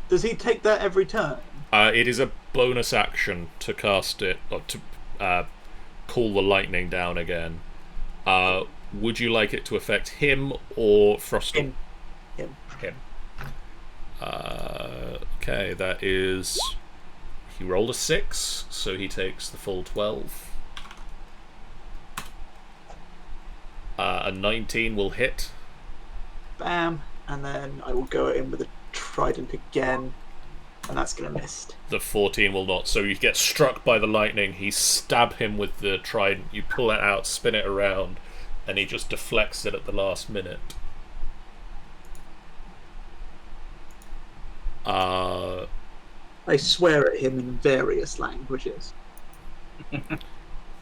Does he take that every turn? It is a bonus action to cast it, or to call the lightning down again. Would you like it to affect him or Frosty? Him. Okay, that is... He rolled a 6, so he takes the full 12. A 19 will hit. Bam. And then I will go in with a trident again. And that's going to miss. The 14 will not. So you get struck by the lightning, he stab him with the trident, you pull it out, spin it around, and he just deflects it at the last minute. I swear at him in various languages. Do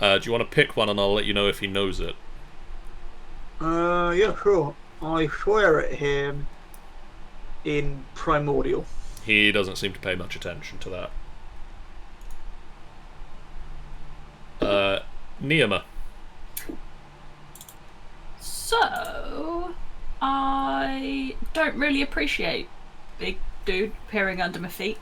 you want to pick one and I'll let you know if he knows it? Yeah, sure. I swear at him in Primordial. He doesn't seem to pay much attention to that. Neema. So, I don't really appreciate big dude peering under my feet.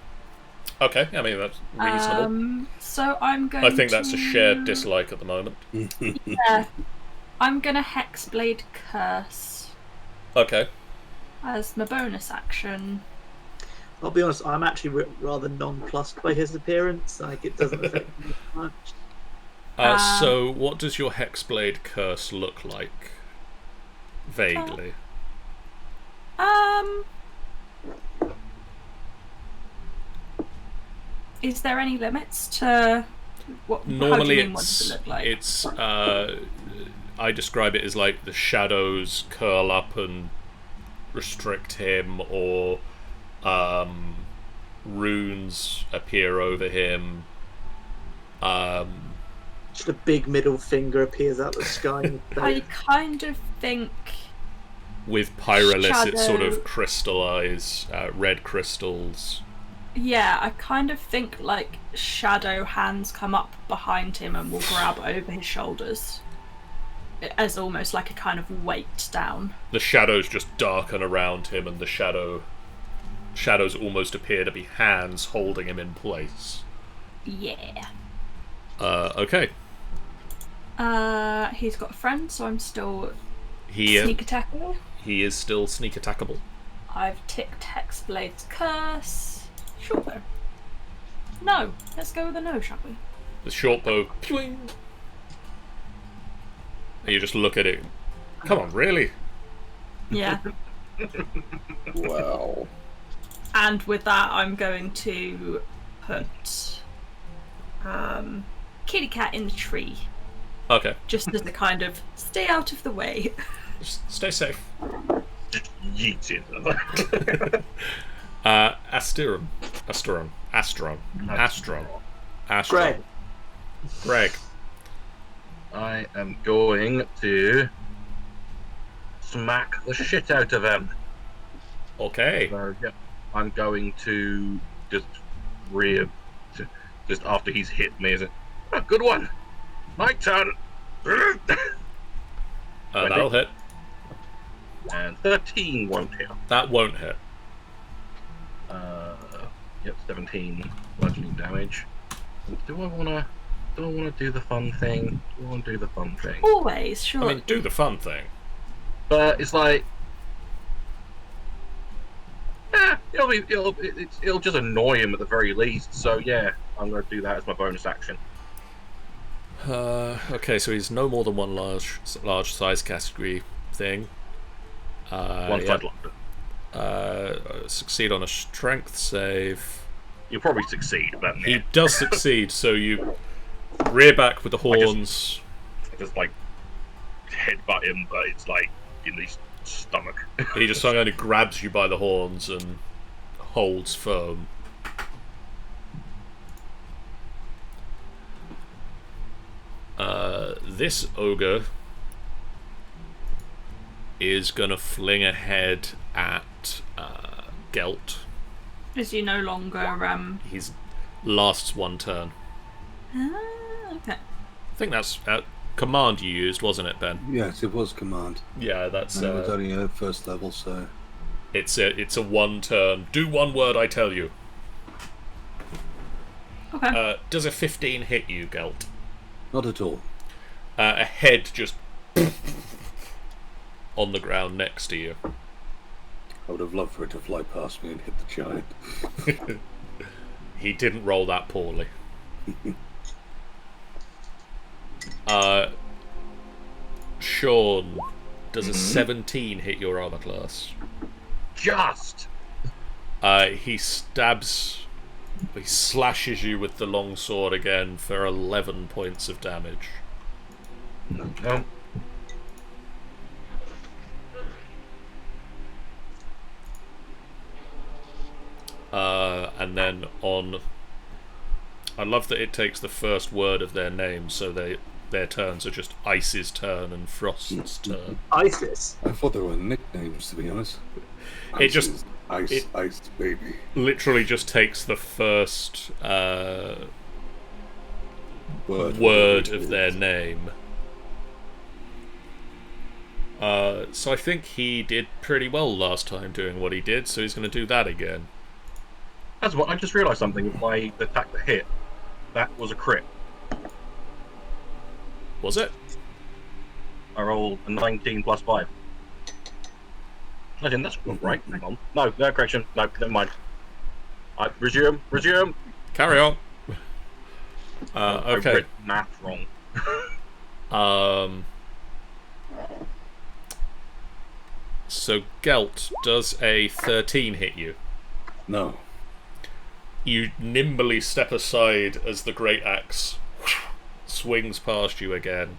Okay, I mean, that's reasonable. So I'm going I think that's a shared dislike at the moment. Yeah. I'm going to Hexblade Curse Okay. as my bonus action. I'll be honest, I'm actually rather nonplussed by his appearance. Like, it doesn't affect me much. So, what does your Hexblade Curse look like? Vaguely. Is there any limits to What, Normally how do you mean, what does it look like? it's I describe it as like the shadows curl up and restrict him, or runes appear over him. Just a big middle finger appears out the sky. I kind of think With Pyrolith, it's sort Shadow- of crystallize, red crystals. Yeah, I kind of think like shadow hands come up behind him and will grab over his shoulders as almost like a kind of weight down. The shadows just darken around him, and the shadows almost appear to be hands holding him in place. Yeah. Okay. He's got a friend, so I'm still He sneak attackable. he is still sneak attackable. I've ticked Hexblade's Curse. Sure though. No. Let's go with a no, shall we? The short bow, pwing! And you just look at it. Come on, really? Yeah. Wow. And with that, I'm going to put Kitty Cat in the tree, Okay. just as a kind of stay out of the way. Just stay safe. Just yeet it. Astron. Greg. I am going to smack the shit out of him. Okay. So, yeah, I'm going to just just after he's hit me, is it? A good one. My turn. That'll hit. And 13 won't hit. That won't hit. Yep, 17 bludgeoning damage. Do I wanna do the fun thing? Do I wanna do the fun thing? Always, sure. I mean, do the fun thing. But it's like, it'll just annoy him at the very least. So yeah, I'm gonna do that as my bonus action. Okay, so he's no more than one large size category thing. One Yeah. side longer. Succeed on a strength save. You'll probably succeed, but He does succeed, so you rear back with the horns. I just like headbutt him, but it's like in his stomach. He just kind of grabs you by the horns and holds firm. This ogre is gonna fling ahead at Gelt. Is he no longer He's lasts one turn. okay. I think that's command you used, wasn't it, Ben? Yes, it was command. Yeah, that's And it was only at first level, so... it's a one turn. Do one word I tell you. Okay. Does a 15 hit you, Gelt? Not at all. A head just on the ground next to you. I would have loved for it to fly past me and hit the giant. He didn't roll that poorly. Sean, does a 17 hit your armor class? Just. He slashes you with the long sword again for 11 points of damage. No. And then on... I love that it takes the first word of their name, so their turns are just Ice's turn and Frost's turn. ISIS. I thought they were nicknames, to be honest. It just... Ice, baby. literally just takes the first Word of their name. So I think he did pretty well last time doing what he did, so he's going to do that again. That's what I just realised something with my attack that hit. That was a crit. Was it? I rolled a 19 plus 5. I didn't. That's not right. Hang on. No, correction. No, never mind. Resume. Carry on. I Okay. read math wrong. So Gelt, does a 13 hit you? No. You nimbly step aside as the great axe swings past you again,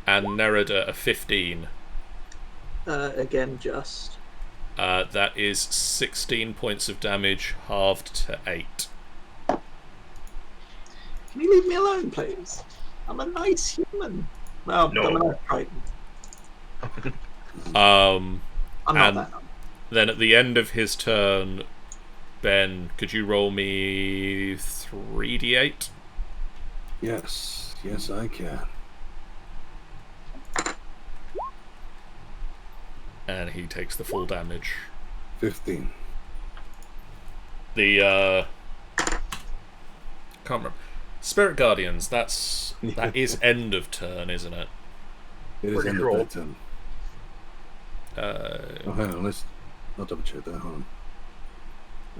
and Nerida a 15. Again, just. That is 16 points of damage, halved to 8. Can you leave me alone, please? I'm a nice human. Well, No. I'm a Triton. Um, I'm not and that. then at the end of his turn, Ben, could you roll me 3d8? Yes, yes, I can. And he takes the full damage. 15. The can't remember. Spirit Guardians. That is end of turn, isn't it? It is Pretty end cool. of that turn. Oh, hang on, I'll double check that. Hold on.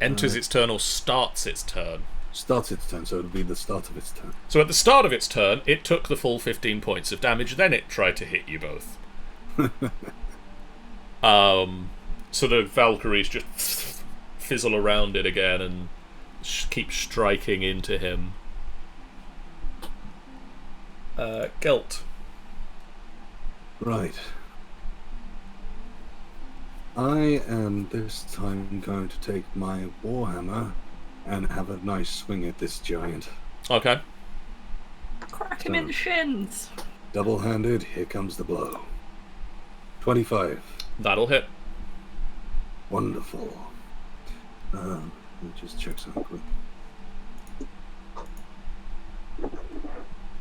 Enters its turn or starts its turn. Starts its turn, so it'll be the start of its turn. So at the start of its turn, it took the full 15 points of damage. Then it tried to hit you both. So the Valkyries just fizzle around it again and keep striking into him. Gelt. Right. I am this time going to take my Warhammer and have a nice swing at this giant. Okay. Crack him in the shins. Double-handed, here comes the blow. 25. That'll hit. Wonderful. Let me just check something quick.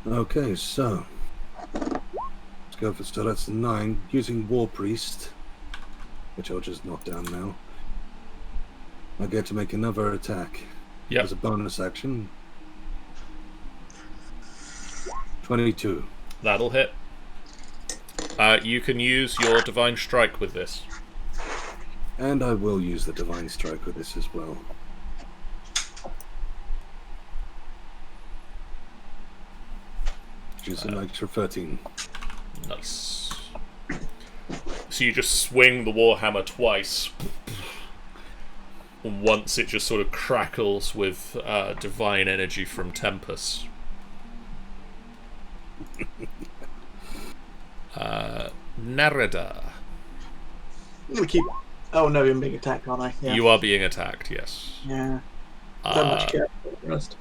Okay, so let's go for, so that's 9. Using War Priest, which I'll just knock down now. I get to make another attack. Yep. As a bonus action. 22. That'll hit. You can use your Divine Strike with this. And I will use the Divine Strike with this as well. Which is an extra 13. Nice. So you just swing the Warhammer twice. Once it just sort of crackles with divine energy from Tempest. Nerida. I'm gonna keep. Oh no, I'm being attacked, aren't I? Yeah. You are being attacked, yes. Yeah. Don't much care. Honest.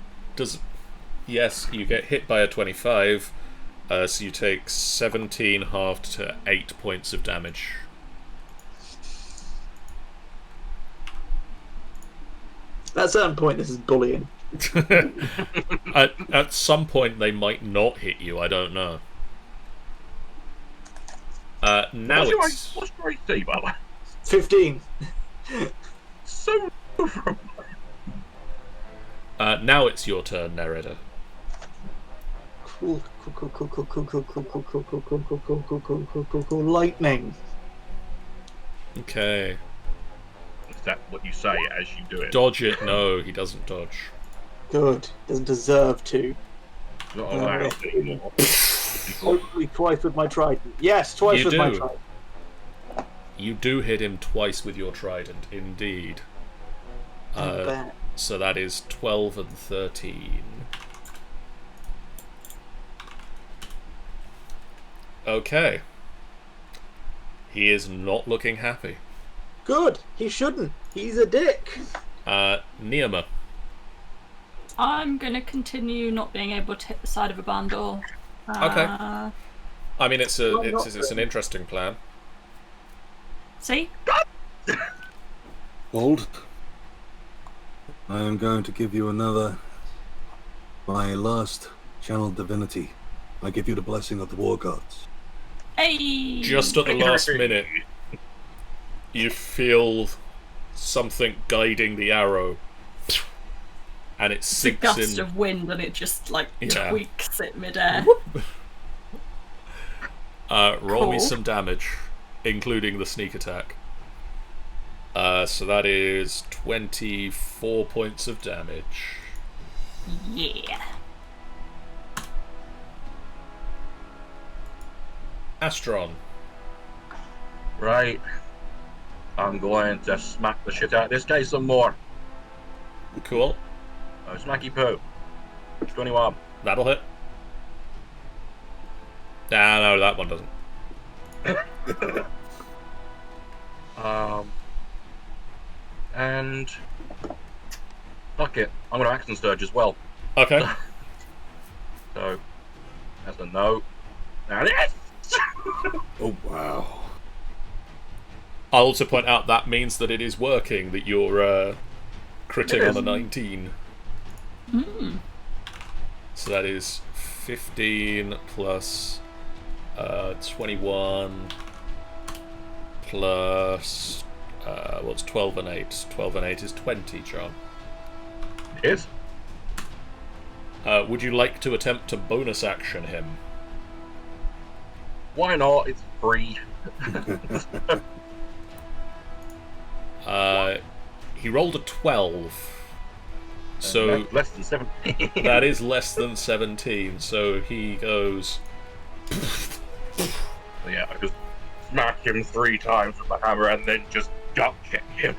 Yes, you get hit by a 25, so you take 17 halved to 8 points of damage. At a certain point, this is bullying. At some point, they might not hit you. I don't know. Now it's What's your AC, by the way? 15. So. now it's your turn, Nerida. Cool. Lightning. Okay. Is that what you say as you do it? Dodge it? No, he doesn't dodge. Good. Doesn't deserve to. Not allowed anymore. Hopefully twice with my trident. Yes, twice You with my do. trident. You do hit him twice with your trident, indeed. Not bad. So that is 12 and 13. Okay. He is not looking happy. Good. He shouldn't. He's a dick. Niama. I'm gonna continue not being able to hit the side of a barn door. Okay. I mean, it's an interesting plan. See? Hold. I am going to give you my last channeled divinity. I give you the blessing of the war gods. Hey! Just at the last minute, you feel something guiding the arrow, and it It's a sinks gust in. of wind and it just Yeah. tweaks it midair. Roll me Cool. some damage, including the sneak attack. So that is 24 points of damage. Yeah. Astron. Right. I'm going to smack the shit out of this guy some more. Cool. Smacky poo. 21. That'll hit. Ah, no, that one doesn't. And fuck it, I'm gonna action surge as well. Okay. So that's a no. And yes! Oh, wow. I'll also point out that means that it is working, that you're critting It on a is. 19. So that is 15 plus 21 plus what's 12 and 8? 12 and 8 is 20, John. Yes. Would you like to attempt to bonus action him? Why not? It's free. He rolled a 12. So That's less than 17. that is less than 17. So he goes. Yeah, I just smack him 3 times with the hammer and then just gut kick him.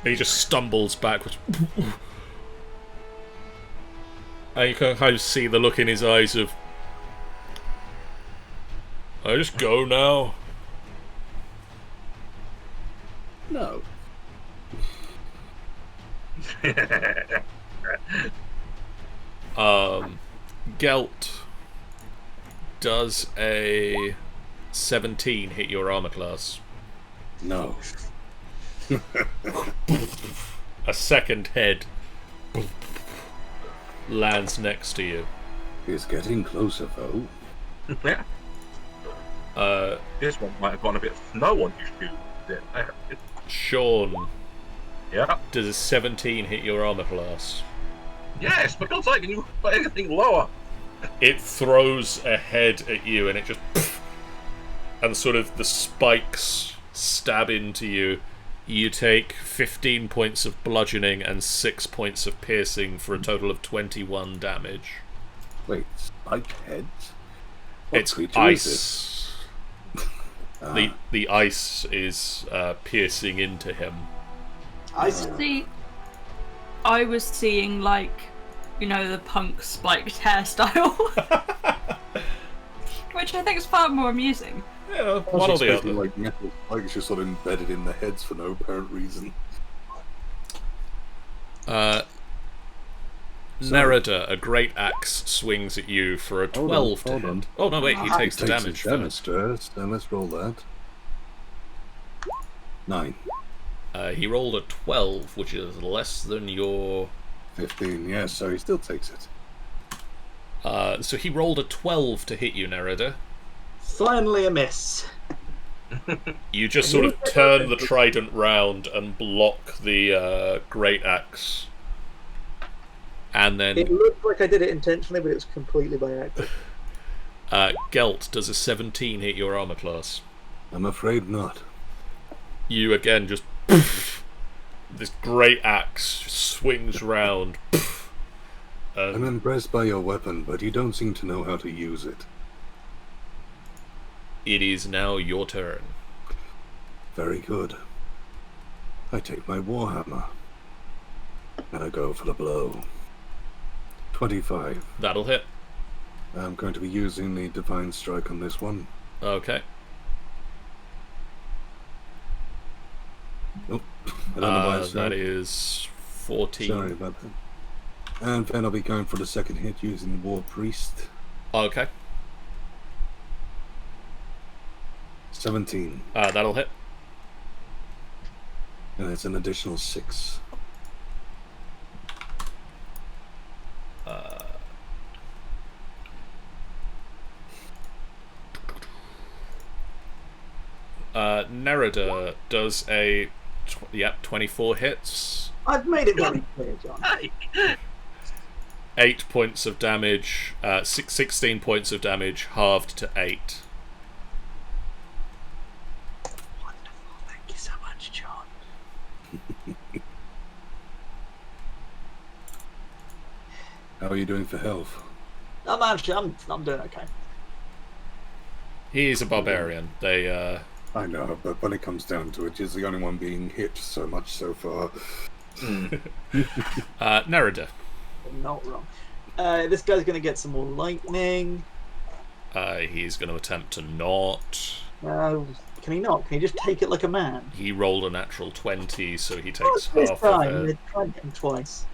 He just stumbles backwards. And you can kind of see the look in his eyes of, I just go now. No. Gelt, does a 17 hit your armor class? No. A second head lands next to you. He's getting closer, though. Yeah. This one might have gone a bit snow on your shoe. Sean, Yeah. does a 17 hit your armor class? Yes, for God's sake, can you put anything lower? It throws a head at you and it just... And sort of the spikes stab into you. You take 15 points of bludgeoning and 6 points of piercing for a total of 21 damage. Wait, spiked heads? What It's creature is ice. it? The ice is piercing into him. I see. See, I was seeing, like, you know, the punk spiked hairstyle. Which I think is far more amusing. Yeah, I was one or the expecting, other. like, metal spikes just sort of embedded in the heads for no apparent reason. Nerida, a great axe swings at you for a 12 to hold hit. on. Oh no, wait, he takes the damage his damage first. first, then let's roll that. 9. He rolled a 12, which is less than your... 15, yes, so he still takes it. So he rolled a 12 to hit you, Nerida. Finally a miss. You just sort of turn the trident round and block the great axe. And It then looked like I did it intentionally, but it was completely by accident. Gelt, does a 17 hit your armor class? I'm afraid not. You again just... This great axe swings round. I'm impressed by your weapon, but you don't seem to know how to use it. It is now your turn. Very good. I take my warhammer. And I go for the blow. 25. That'll hit. I'm going to be using the Divine Strike on this one. Okay. Oh, I don't know why it's That is 14. Sorry about that. And then I'll be going for the second hit using War Priest. Okay. 17. That'll hit. And it's an additional 6. Nerida does a 24 hits, I've made it very clear, John. 8 points of damage, 16 points of damage, halved to 8. Wonderful. Thank you so much, John. How are you doing for health? I'm doing okay. He is a barbarian. They, I know, but when it comes down to it, he's the only one being hit so much so far. Nerida. I'm not wrong. This guy's going to get some more lightning. He's going to attempt to not. Can he not? Can he just take it like a man? He rolled a natural 20, so he Not takes this half time. of They it. tried him twice.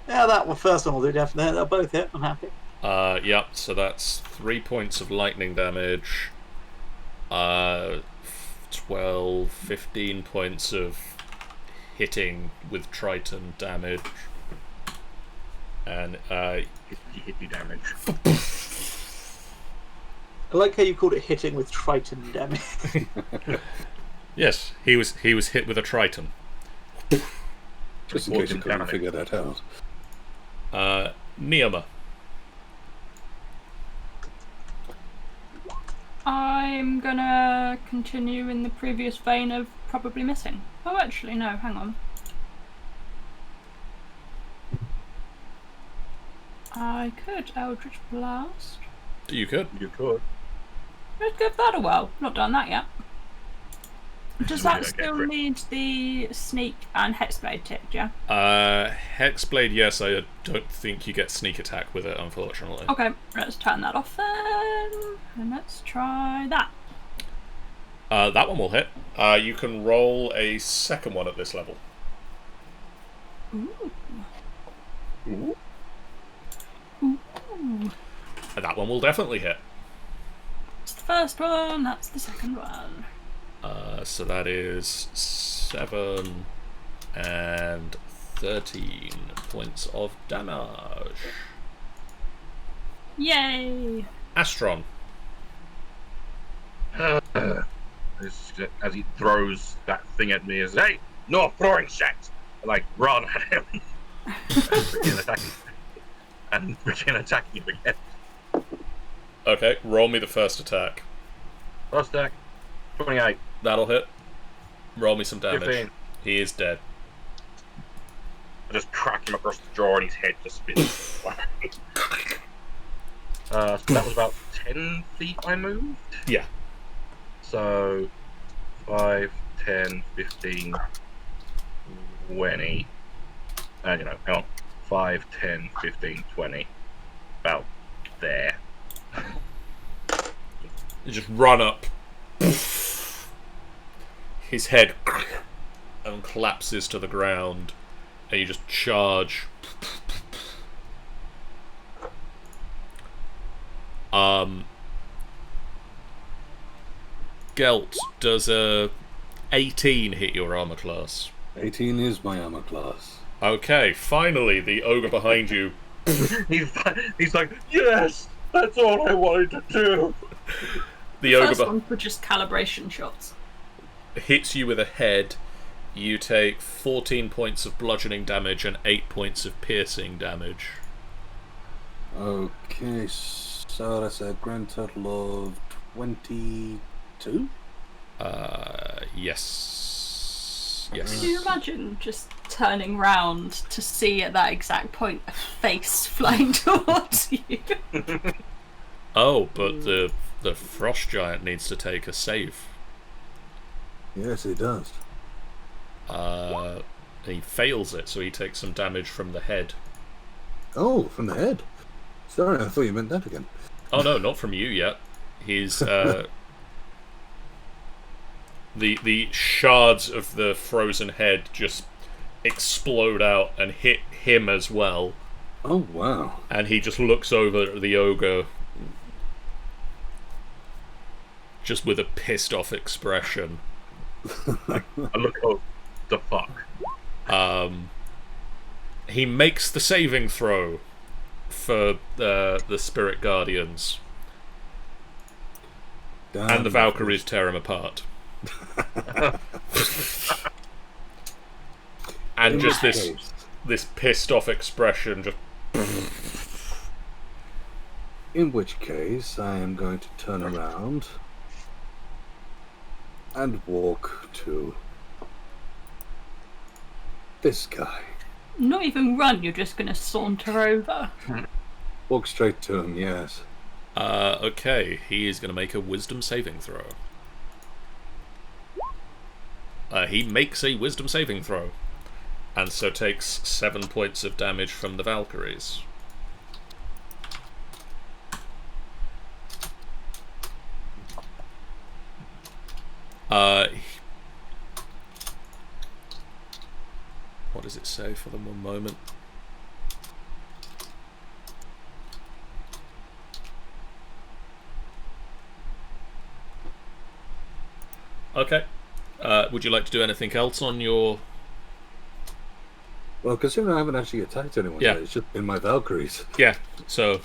Yeah, that one first one will do definitely. They'll both hit. I'm happy. Yep, so that's 3 points of lightning damage. 12, 15 points of hitting with Triton damage. And, Hit damage. I like how you called it hitting with Triton damage. yes, he was hit with a Triton. Just in case you couldn't figure that out. Neoma. I'm gonna continue in the previous vein of probably missing. Oh, actually, no, hang on. I could Eldritch Blast. You could. You could. Let's give that a whirl. Not done that yet. Does that Okay, still great. need the sneak and hexblade ticked, yeah? Hexblade, yes, I don't think you get sneak attack with it, unfortunately. Okay, let's turn that off then. And let's try that. That one will hit. You can roll a second one at this level. Ooh. Ooh. Ooh. And that one will definitely hit. That's the first one, that's the second one. So that is 7 and 13 points of damage. Yay! Astron. As he throws that thing at me, is hey, no throwing shit! And like run at him and begin attacking him again. Okay, roll me the first attack. First attack, 28. That'll hit. Roll me some damage. 15. He is dead. I just crack him across the jaw and his head just spins. So that was about 10 feet I moved. Yeah. So 5, 10, 15, 20. And hang on. 5, 10, 15, 20. About there. You just run up. His head and collapses to the ground, and you just charge. Gelt, does a 18 hit your armor class? 18 is my armor class. Okay, finally, the ogre behind you He's like, yes, that's all I wanted to do. the ogre First one were just calibration shots. hits you with a head. You take 14 points of bludgeoning damage and 8 points of piercing damage. Okay, so that's a grand total of 22? Yes. Yes. Can you imagine just turning round to see at that exact point a face flying towards you? Oh, but the frost giant needs to take a save. Yes, it does. He fails it, so he takes some damage from the head. Oh, from the head. Sorry, I thought you meant that again. Oh no, not from you yet. He's the shards of the frozen head just explode out and hit him as well. Oh, wow. And he just looks over at the ogre just with a pissed off expression. I look, oh, the fuck. He makes the saving throw for the Spirit Guardians. Damn. And the Valkyries tear him apart. And In just which this case- this pissed off expression just In which case, I am going to turn around and walk to this guy. Not even run, you're just gonna saunter over. Walk straight to him, yes. okay, he is going to make a wisdom saving throw. He makes a wisdom saving throw, and so takes 7 points of damage from the Valkyries. What does it say for them? One moment. Okay. Would you like to do anything else on your... Well, considering I haven't actually attacked anyone Yeah. yet, it's just been my Valkyries. Yeah, so...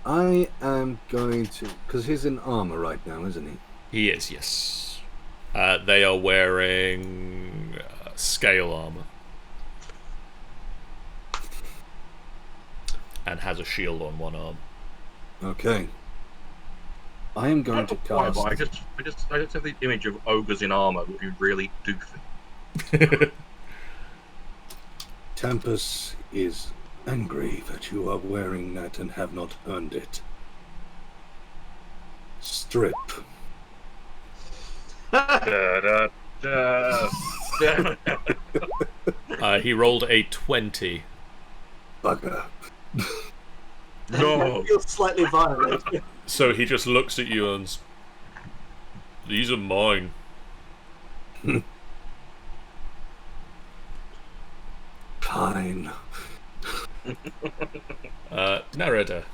I am going to... Because he's in armor right now, isn't he? He is, yes. They are wearing scale armor. And has a shield on one arm. Okay. I am going to Why, cast... but I just have the image of ogres in armor looking really doofy. Tempest is angry that you are wearing that and have not earned it. Strip. Da, da, da. He rolled a 20. Bugger. No. I feel slightly violent. So he just looks at you and... These are mine. Fine. Nerida.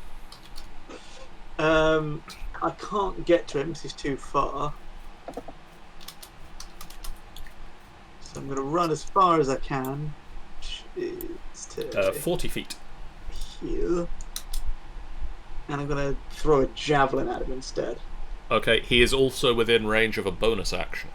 I can't get to him because he's too far. So I'm going to run as far as I can. Which is to 40 feet. here. And I'm going to throw a javelin at him instead. Okay, he is also within range of a bonus action.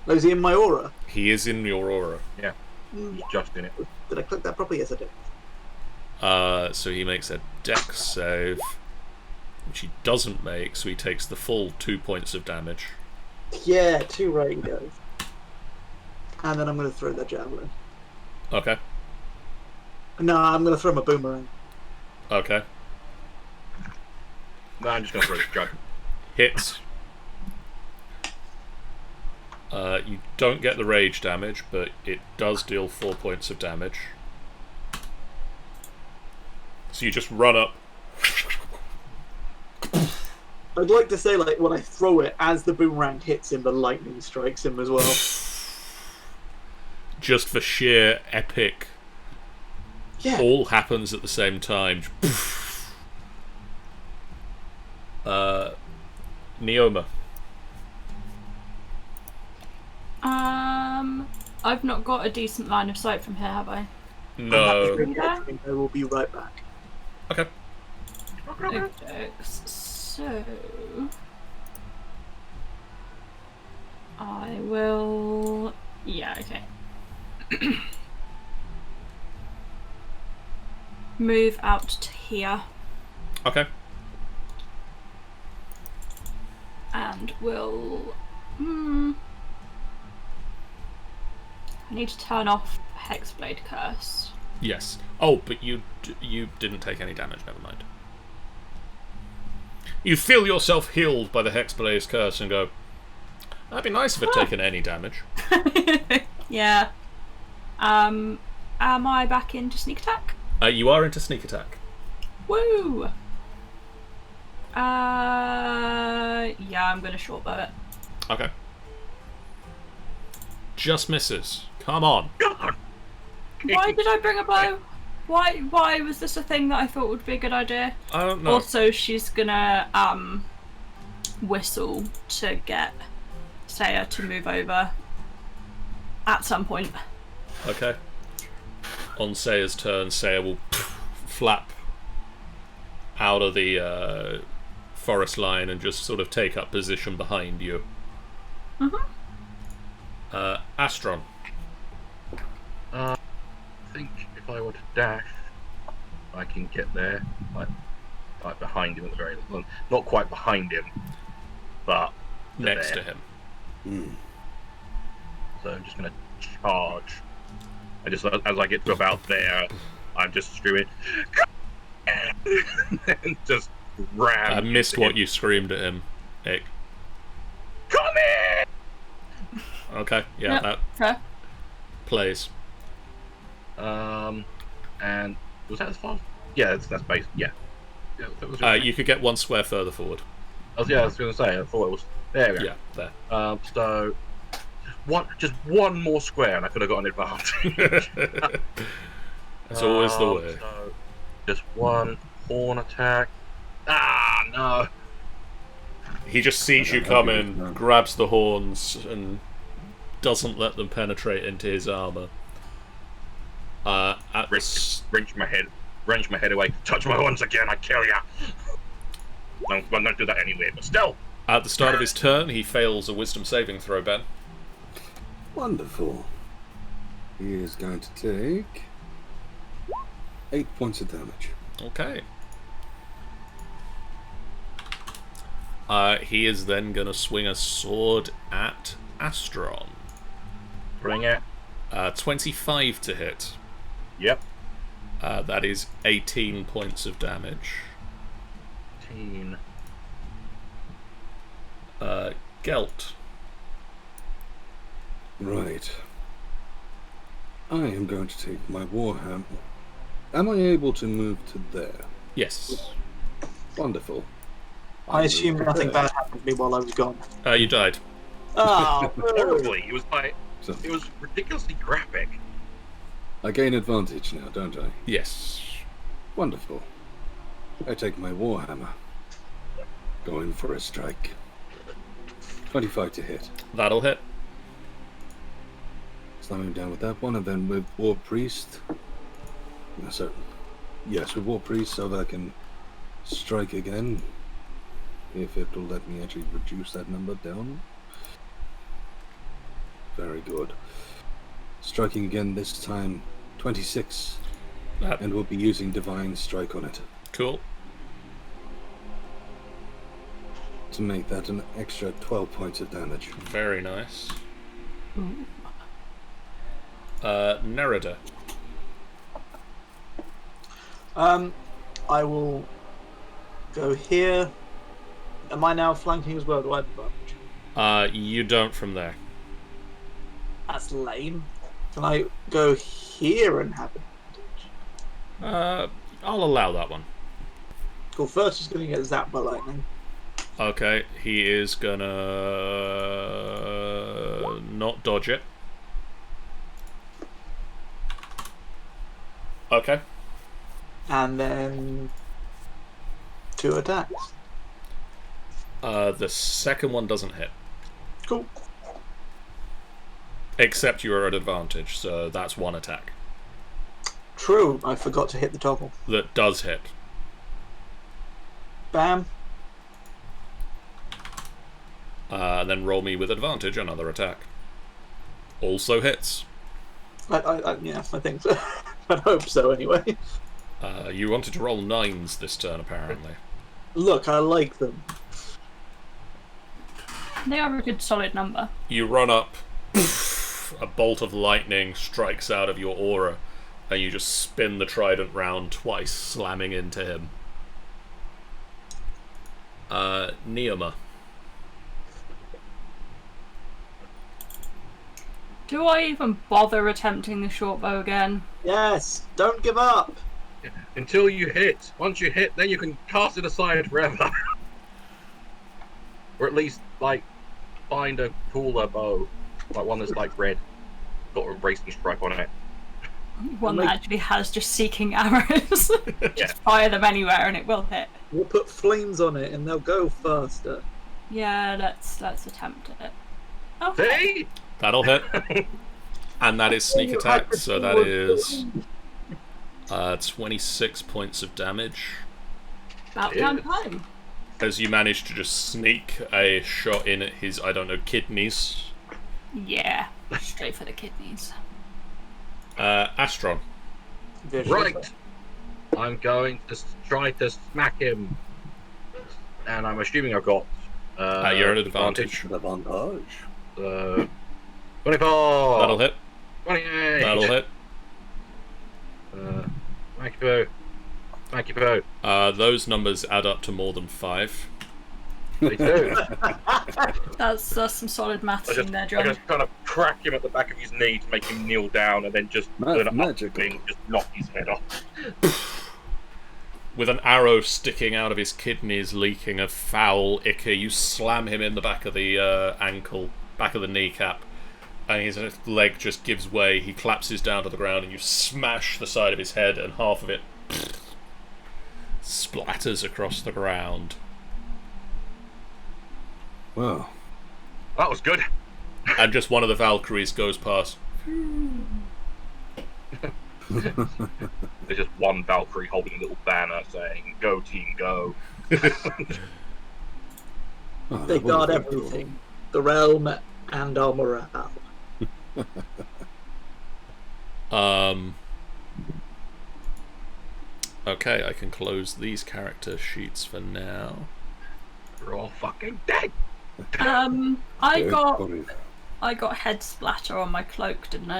Oh, is he in my aura? He is in your aura. Yeah, he's just in it. Did I click that properly? Yes, I did. So he makes a dex save, which he doesn't make, so he takes the full 2 points of damage. Yeah, 2 radios. And then I'm going to throw the javelin. Okay. No, I'm going to throw my boomerang. Okay. No, I'm just going to throw this jug. Hits. You don't get the rage damage, but it does deal 4 points of damage. So you just run up. I'd like to say, like, when I throw it, as the boomerang hits him, the lightning strikes him as well. Just for sheer epic. Yeah. All happens at the same time. Neoma. I've not got a decent line of sight from here, have I? No. I will be right back. Okay. Okay, so I will. Yeah, okay. Move out to here Okay. and will. I need to turn off Hexblade Curse. Yes. Oh, but you didn't take any damage. Never mind. You feel yourself healed by the Hexblade's curse and go, that'd be nice if it taken any damage. Yeah. Am I back into sneak attack? You are into sneak attack. Woo! Yeah, I'm gonna short bow it. Okay. Just misses. Come on. God! Why did I bring a bow? Why was this a thing that I thought would be a good idea? I don't know. Also, she's gonna whistle to get Saya to move over at some point. Okay. On Saya's turn, Saya will flap out of the forest line and just sort of take up position behind you. Astron. I think if I were to dash, I can get there, like behind him at the very least. Well, not quite behind him, but Next there. to him. So I'm just going to charge. As I get to about there, I'm just screaming, and just ram. I missed into what him. you screamed at him, Ick. Come in! Okay, yeah, Yep, that fair. plays. And was that as far? Yeah, that's base. Yeah. Yeah, that was You could get one square further forward. I was going to say. I thought it was. There we go. Yeah, there. So just one more square, and I could have got an advantage. That's always the way. So just one horn attack. Ah, no. He just sees you come in, grabs the horns, and doesn't let them penetrate into his armor. Wrench my head away. Touch my horns again, I kill ya. I'm not do that anyway, but still. At the start of his turn, he fails a wisdom saving throw, Ben. Wonderful. He is going to take 8 points of damage. Okay. He is then going to swing a sword at Astron. Bring it. 25 to hit. Yep. That is 18 points of damage. 18. Gelt. Right. I am going to take my warhammer. Am I able to move to there? Yes. Wonderful. I assume nothing bad happened to me while I was gone. You died. Oh, Horribly. It was So it was ridiculously graphic. I gain advantage now, don't I? Yes. Wonderful. I take my warhammer. Going for a strike. 25 to hit. That'll hit. Slamming down with that one, and then with War Priest. Yes, with War Priest, so that I can strike again. If it will let me actually reduce that number down. Very good. Striking again this time, 26. And we'll be using Divine Strike on it. Cool. To make that an extra 12 points of damage. Very nice. Nerida. I will go here. Am I now flanking as well? Do I have advantage? You don't from there. That's lame. Can I go here and have advantage? I'll allow that one. Cool. First, he's going to get zapped by lightning. Okay, he is gonna not dodge it. Okay. And then 2 attacks. The second one doesn't hit. Cool. Except you are at advantage, so that's 1 attack. True, I forgot to hit the toggle. That does hit. Bam. And then roll me with advantage another attack. Also hits. Yeah, I think so. I hope so, anyway. You wanted to roll 9s this turn, apparently. Look, I like them. They are a good solid number. You run up, a bolt of lightning strikes out of your aura, and you just spin the trident round twice, slamming into him. Neoma. Do I even bother attempting the short bow again? Yes, don't give up. Until you hit. Once you hit, then you can cast it aside forever. Or at least, like, find a cooler bow. Like one that's, like, red. Got a racing stripe on it. One that actually has just seeking arrows. Just fire them anywhere and it will hit. We'll put flames on it and they'll go faster. Yeah, let's attempt it. Okay. See? That'll hit. And that is sneak attack, so that is 26 points of damage. About damn time. As you manage to just sneak a shot in at his, I don't know, kidneys. Yeah, straight for the kidneys. Astron. Right. I'm going to try to smack him. And I'm assuming I've got... you're at advantage. Advantage. 24! That'll hit. 28! That'll hit. Thank you, Thank you, Pooh. Those numbers add up to more than 5. They do. That's some solid maths in there, I John. just kind of crack him at the back of his knee to make him kneel down and then just Magical. just knock his head off. with an arrow sticking out of his kidneys, leaking a foul ichor, you slam him in the back of the ankle, back of the kneecap, and his leg just gives way. He collapses down to the ground, and you smash the side of his head, and half of it splatters across the ground. Well, That was good. And just one of the Valkyries goes past. There's just one Valkyrie holding a little banner saying, "Go team, go." oh, They that was guard very cool. everything. The realm and our morale. Okay, I can close these character sheets for now. We're all fucking dead. I Very got sorry. head splatter on my cloak, didn't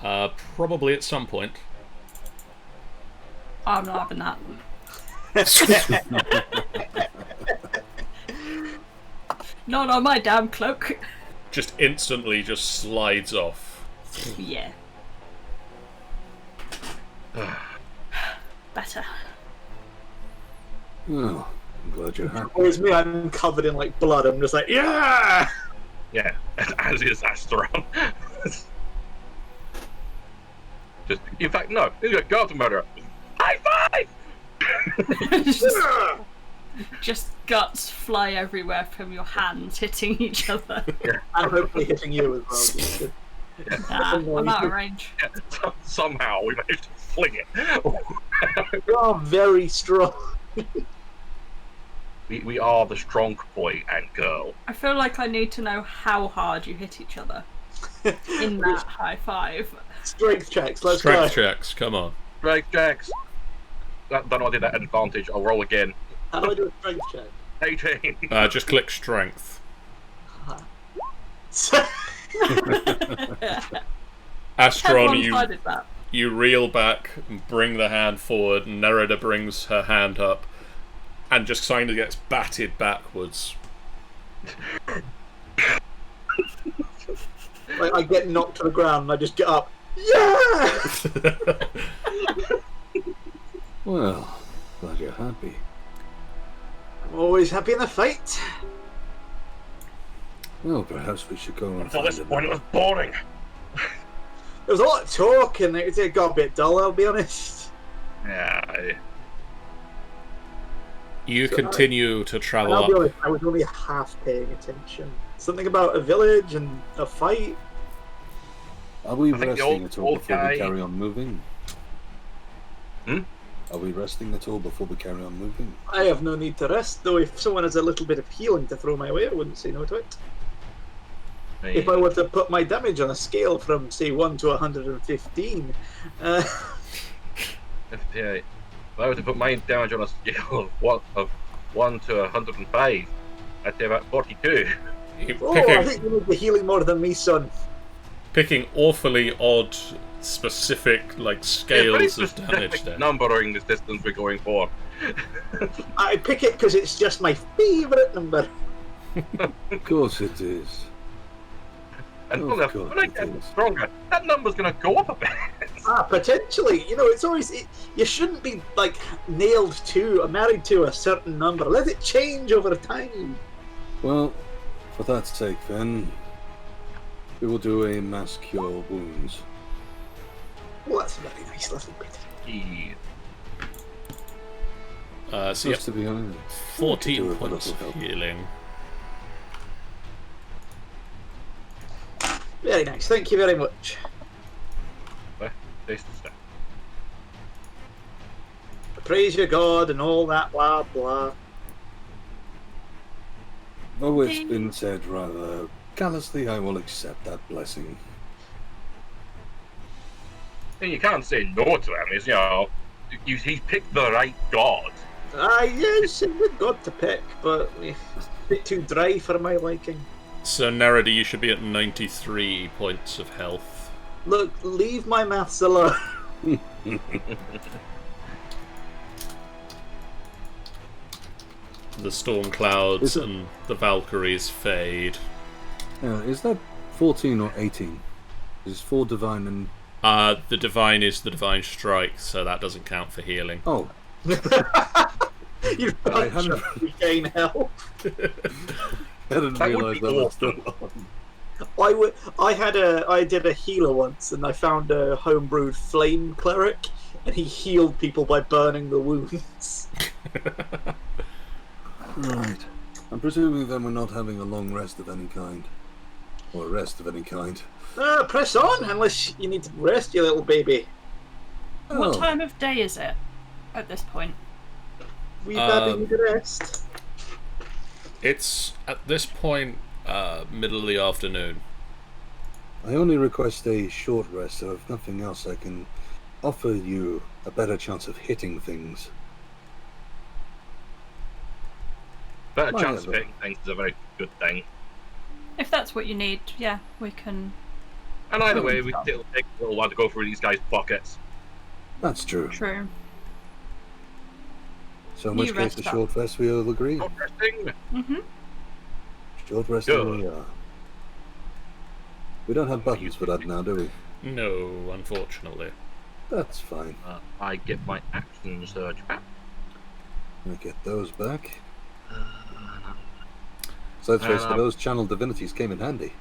I? Probably at some point. I'm not having that. Not on my damn cloak. Just instantly just slides off. Yeah. Better. Well, I'm glad you're happy. Whereas me, I'm covered in like blood. I'm just like, yeah. Yeah, as is Asteron. Just, in fact, no. He's a guard murderer. High five! Just guts fly everywhere from your hands, hitting each other. And hopefully hitting you as well. I'm out of range. Yeah, somehow we managed to fling it. You are very strong. We are the strong boy and girl. I feel like I need to know how hard you hit each other in that high five. Strength checks. Let's Strength go. checks, come on. Strength checks. Don't know I did that at advantage. I'll roll again. How do I do a strength check? 18. Just click strength. Astron, Everyone's decided that. you reel back and bring the hand forward, and Nerida brings her hand up and just kind of gets batted backwards. Like, I get knocked to the ground and I just get up. Yeah! Well, glad you're happy. I'm always happy in a fight. Well, perhaps we should go and Until find this point, it was another. boring. There was a lot of talk and it got a bit dull, I'll be honest. Yeah. You So continue to And travel I'll be up. honest, I was only half paying attention. Something about a village and a fight. Are we I think the resting at all old before guy- we carry on moving? Hmm? Are we resting at all before we carry on moving? I have no need to rest, though if someone has a little bit of healing to throw my way, I wouldn't say no to it. If I were to put my damage on a scale from, say, 1 to 115, If I were to put my damage on a scale of 1 to 105, I'd say about 42. You're oh, I think you need the healing more than me, son. picking awfully odd, specific, like, scales of damage there. Numbering this distance we're going for. I pick it because it's just my favourite number. Of course it is. And Of when course I it get is. stronger, that number's going to go up a bit. Potentially. You know, it's always... you shouldn't be, like, nailed to or married to a certain number. Let it change over time. Well, for that sake then, we will do a mass cure wounds. Well, that's a very nice little bit. So yeah, Just to be honest. 14 do a points little of help. healing. Very nice. Thank you very much. Taste the stuff. Praise your God and all that blah blah. Though it's been said rather callously, I will accept that blessing. And you can't say no to him. He's, he's picked the right god. Yes, it's a good God to pick, but a bit too dry for my liking. So Nerida, you should be at 93 points of health. Look, leave my maths alone. The storm clouds Is it- and the Valkyries fade. Is that 14 or 18? Is 4 divine and... The divine is the divine strike, so that doesn't count for healing. Oh, You I punch hadn't- up, you gain health. I didn't That would realise be that was awesome. still on. I did a healer once, and I found a homebrewed flame cleric, and he healed people by burning the wounds. Right. I'm presuming then we're not having a long rest of any kind. Or a rest of any kind. Press on, unless you need to rest, you little baby. What Oh, time of day is it at this point? We better need to rest. It's, at this point, middle of the afternoon. I only request a short rest, so if nothing else, I can offer you a better chance of hitting things. Better Why chance of ever? hitting things is a very good thing. If that's what you need, yeah, we can. And either way, it'll take a little while to go through these guys' pockets. That's true. True. So in You which case, rest a up. short rest we all agree. Not resting. Mm-hmm. Short rest Good. we are. We don't have buttons for that now, do we? No, unfortunately. That's fine. I get my action surge back. I get those back. So let's face it, those channel divinities came in handy.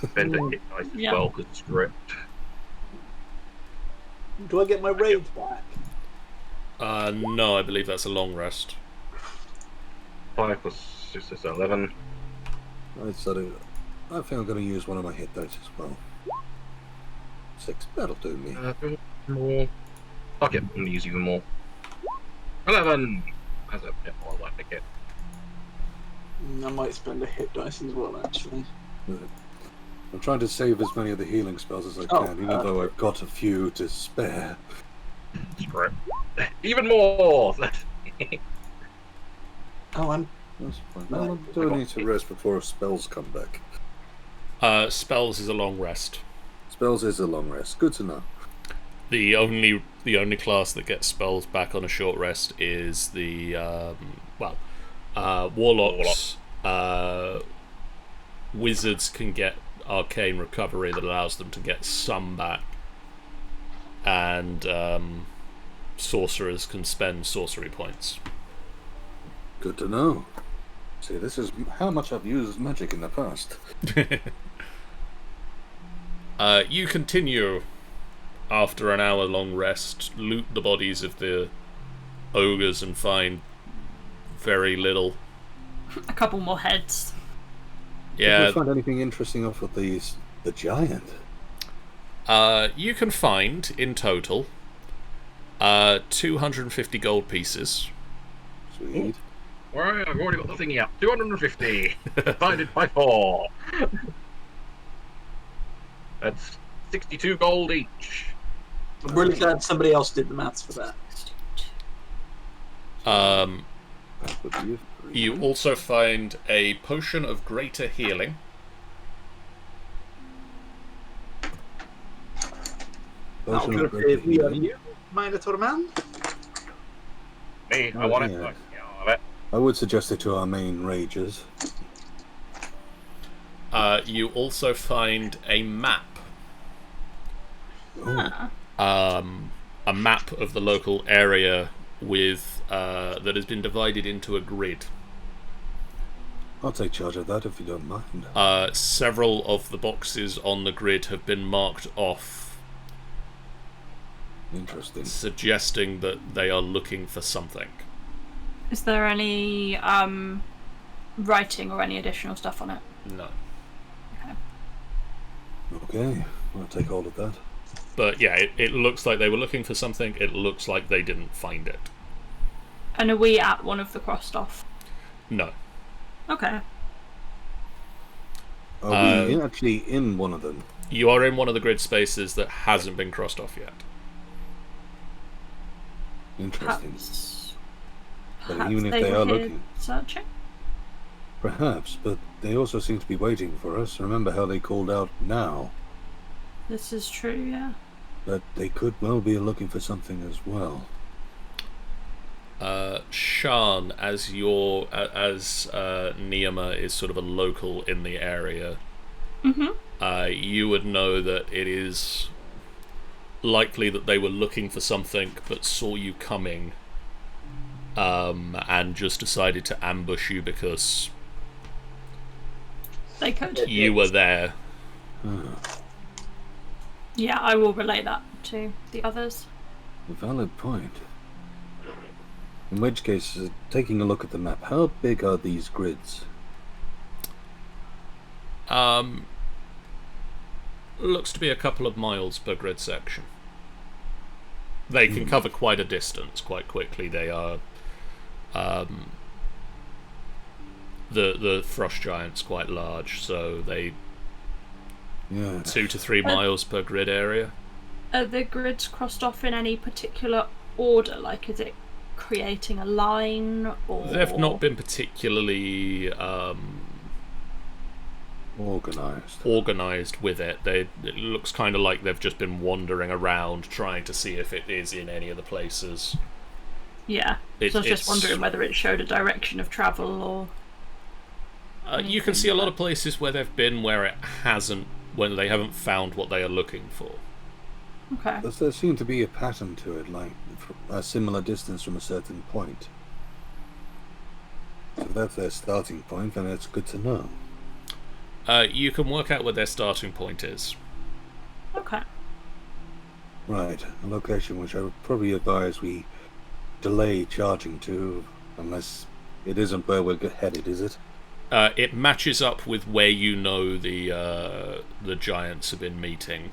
Spend a hit dice as Yeah. well because it's gripped. Do I get my rage back? No, I believe that's a long rest. 5 plus 6 is 11. I think I'm going to use one of my hit dice as well. 6, that'll do me. More. Fuck it, I'm gonna use even more. 11! That's a bit more like it. I might spend a hit dice as well, actually. I'm trying to save as many of the healing spells as I Oh, can, even though I've got a few to spare. Screw it. Even more! Oh, I'm That's fine. Now, do I need to rest before spells come back? Spells is a long rest. Spells is a long rest. Good to know. The only class that gets spells back on a short rest is the warlocks. Wizards can get arcane recovery that allows them to get some back, and sorcerers can spend sorcery points. Good to know. See, this is how much I've used magic in the past. You continue after an hour-long rest, loot the bodies of the ogres and find very little. A couple more heads. Did Yeah, we find anything interesting off of the giant? you can find, in total, 250 gold pieces. Sweet. Alright, I've already got the thingy up. 250 divided by 4. That's 62 gold each. I'm really glad somebody else did the maths for that. That would be You also find a potion of greater healing. That'll Potion go of for great we are healing. you, Minotaur man. Me, I Oh, want it. yeah. Like, yeah, I'll have it. I would suggest it to our main rages. You also find a map. Oh, A map of the local area with that has been divided into a grid. I'll take charge of that if you don't mind. Several of the boxes on the grid have been marked off, Interesting. suggesting that they are looking for something. Is there any writing or any additional stuff on it? No. Okay, I'll take hold of that. But yeah, it looks like they were looking for something. It looks like they didn't find it. And are we at one of the crossed off? No. Okay. Are we actually in one of them? You are in one of the grid spaces that hasn't been crossed off yet. Interesting. Perhaps, But perhaps even if they they were are here looking. searching? Perhaps, but they also seem to be waiting for us. Remember how they called out now? This is true, yeah. But they could well be looking for something as well. Shan, as Niyama is sort of a local in the area, you would know that it is likely that they were looking for something but saw you coming and just decided to ambush you because They could. you were there. Yeah, I will relay that to the others. A valid point. In which case, taking a look at the map, how big are these grids? Looks to be a couple of miles per grid section. They can cover quite a distance quite quickly. They are the frost giant's quite large, so they 2 to 3 miles per grid area. Are the grids crossed off in any particular order? Like, is it creating a line, or They've not been particularly organised with it. It looks kind of like they've just been wandering around trying to see if it is in any of the places. Yeah, so I was just wondering whether it showed a direction of travel or... you can see a lot of places where they've been where it hasn't, when they haven't found what they are looking for. Okay. Does there seem to be a pattern to it, like a similar distance from a certain point? So if that's their starting point, then it's good to know. You can work out what their starting point is. Okay. Right, a location which I would probably advise we delay charging to, unless it isn't where we're headed, is it? It matches up with where you know the giants have been meeting,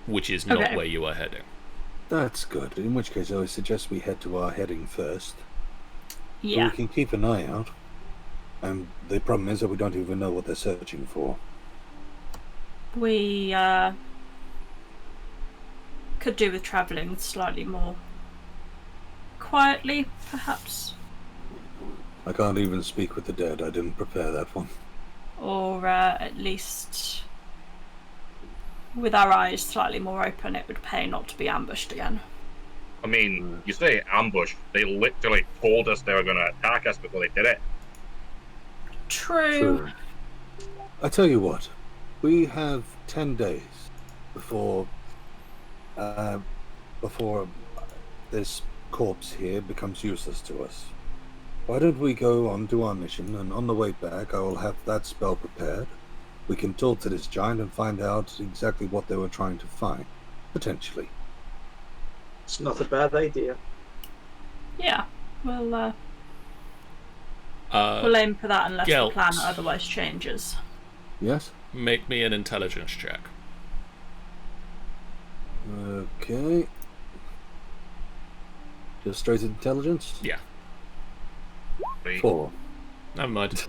which is not where you are heading. That's good. In which case, I would suggest we head to our heading first. Yeah. So we can keep an eye out. And the problem is that we don't even know what they're searching for. We could do with travelling slightly more quietly, perhaps. I can't even speak with the dead. I didn't prepare that one. Or at least with our eyes slightly more open. It would pay not to be ambushed again. I mean, you say ambush. They literally told us they were going to attack us before they did it. True. I tell you what, we have 10 days before this corpse here becomes useless to us. Why don't we go on to our mission, and on the way back I will have that spell prepared. We can talk to this giant and find out exactly what they were trying to find, potentially. It's not a bad idea. Yeah, we'll aim for that unless the plan otherwise changes. Yes? Make me an intelligence check. Okay. Just straight intelligence? Yeah. 4. Never mind.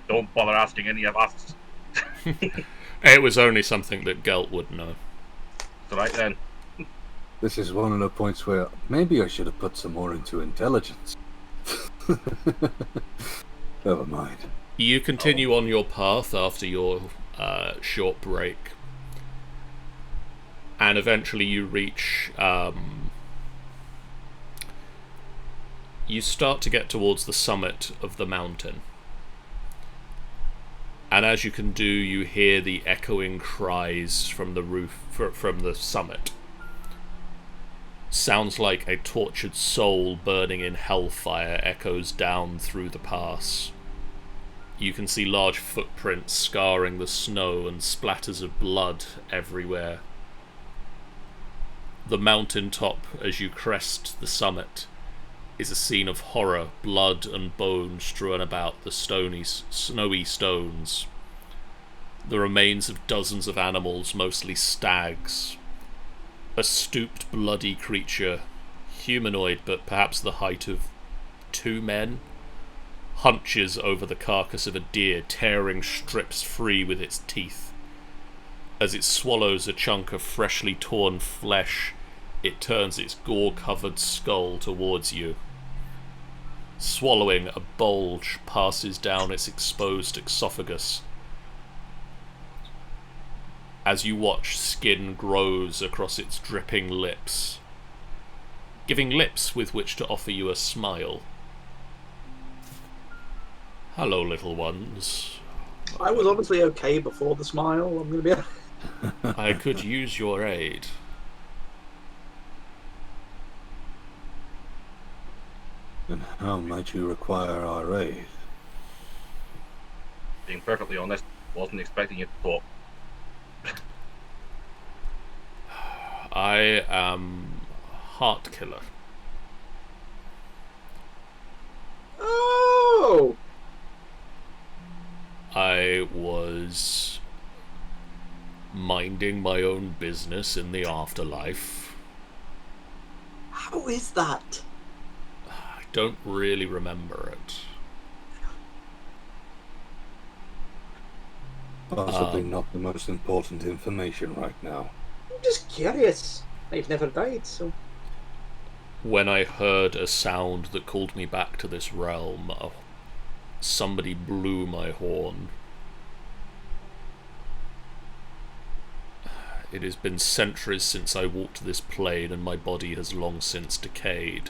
Don't bother asking any of us. It was only something that Gelt would know. It's right then. This is one of the points where maybe I should have put some more into intelligence. Never mind. You continue on your path after your short break, and eventually you reach. You start to get towards the summit of the mountain, and as you can do, you hear the echoing cries from the roof, from the summit. Sounds like a tortured soul burning in hellfire echoes down through the pass. You can see large footprints scarring the snow and splatters of blood everywhere. The mountain top, as you crest the summit, is a scene of horror, blood and bone strewn about the snowy stones. The remains of dozens of animals, mostly stags. A stooped, bloody creature, humanoid but perhaps the height of 2 men, hunches over the carcass of a deer, tearing strips free with its teeth. As it swallows a chunk of freshly torn flesh, it turns its gore-covered skull towards you. Swallowing, a bulge passes down its exposed esophagus. As you watch, skin grows across its dripping lips, giving lips with which to offer you a smile. Hello, little ones. I was honestly okay before the smile. I'm going to be. I could use your aid. And how might you require our aid? Being perfectly honest, wasn't expecting you to talk. I am Hartkiller. Oh! I was minding my own business in the afterlife. How is that? I don't really remember it. Possibly not the most important information right now. I'm just curious. I've never died, so. When I heard a sound that called me back to this realm, somebody blew my horn. It has been centuries since I walked this plane, and my body has long since decayed.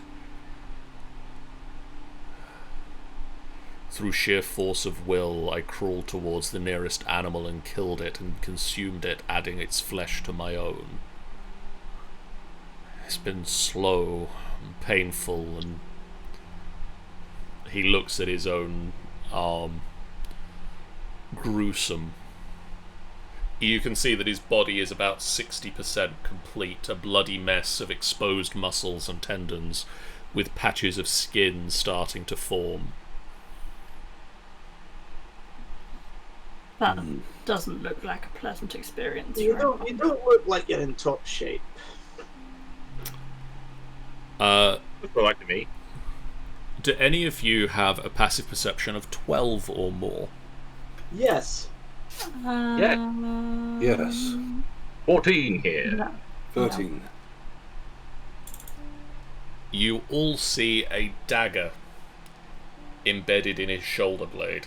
Through sheer force of will, I crawled towards the nearest animal and killed it and consumed it, adding its flesh to my own. It's been slow and painful, and he looks at his own arm. Gruesome. You can see that his body is about 60% complete, a bloody mess of exposed muscles and tendons, with patches of skin starting to form. That doesn't look like a pleasant experience. You right? don't look like you're in top shape. Looks like to me. Do any of you have a passive perception of 12 or more? Yes. Yes. 14 here. No. 13. You all see a dagger embedded in his shoulder blade.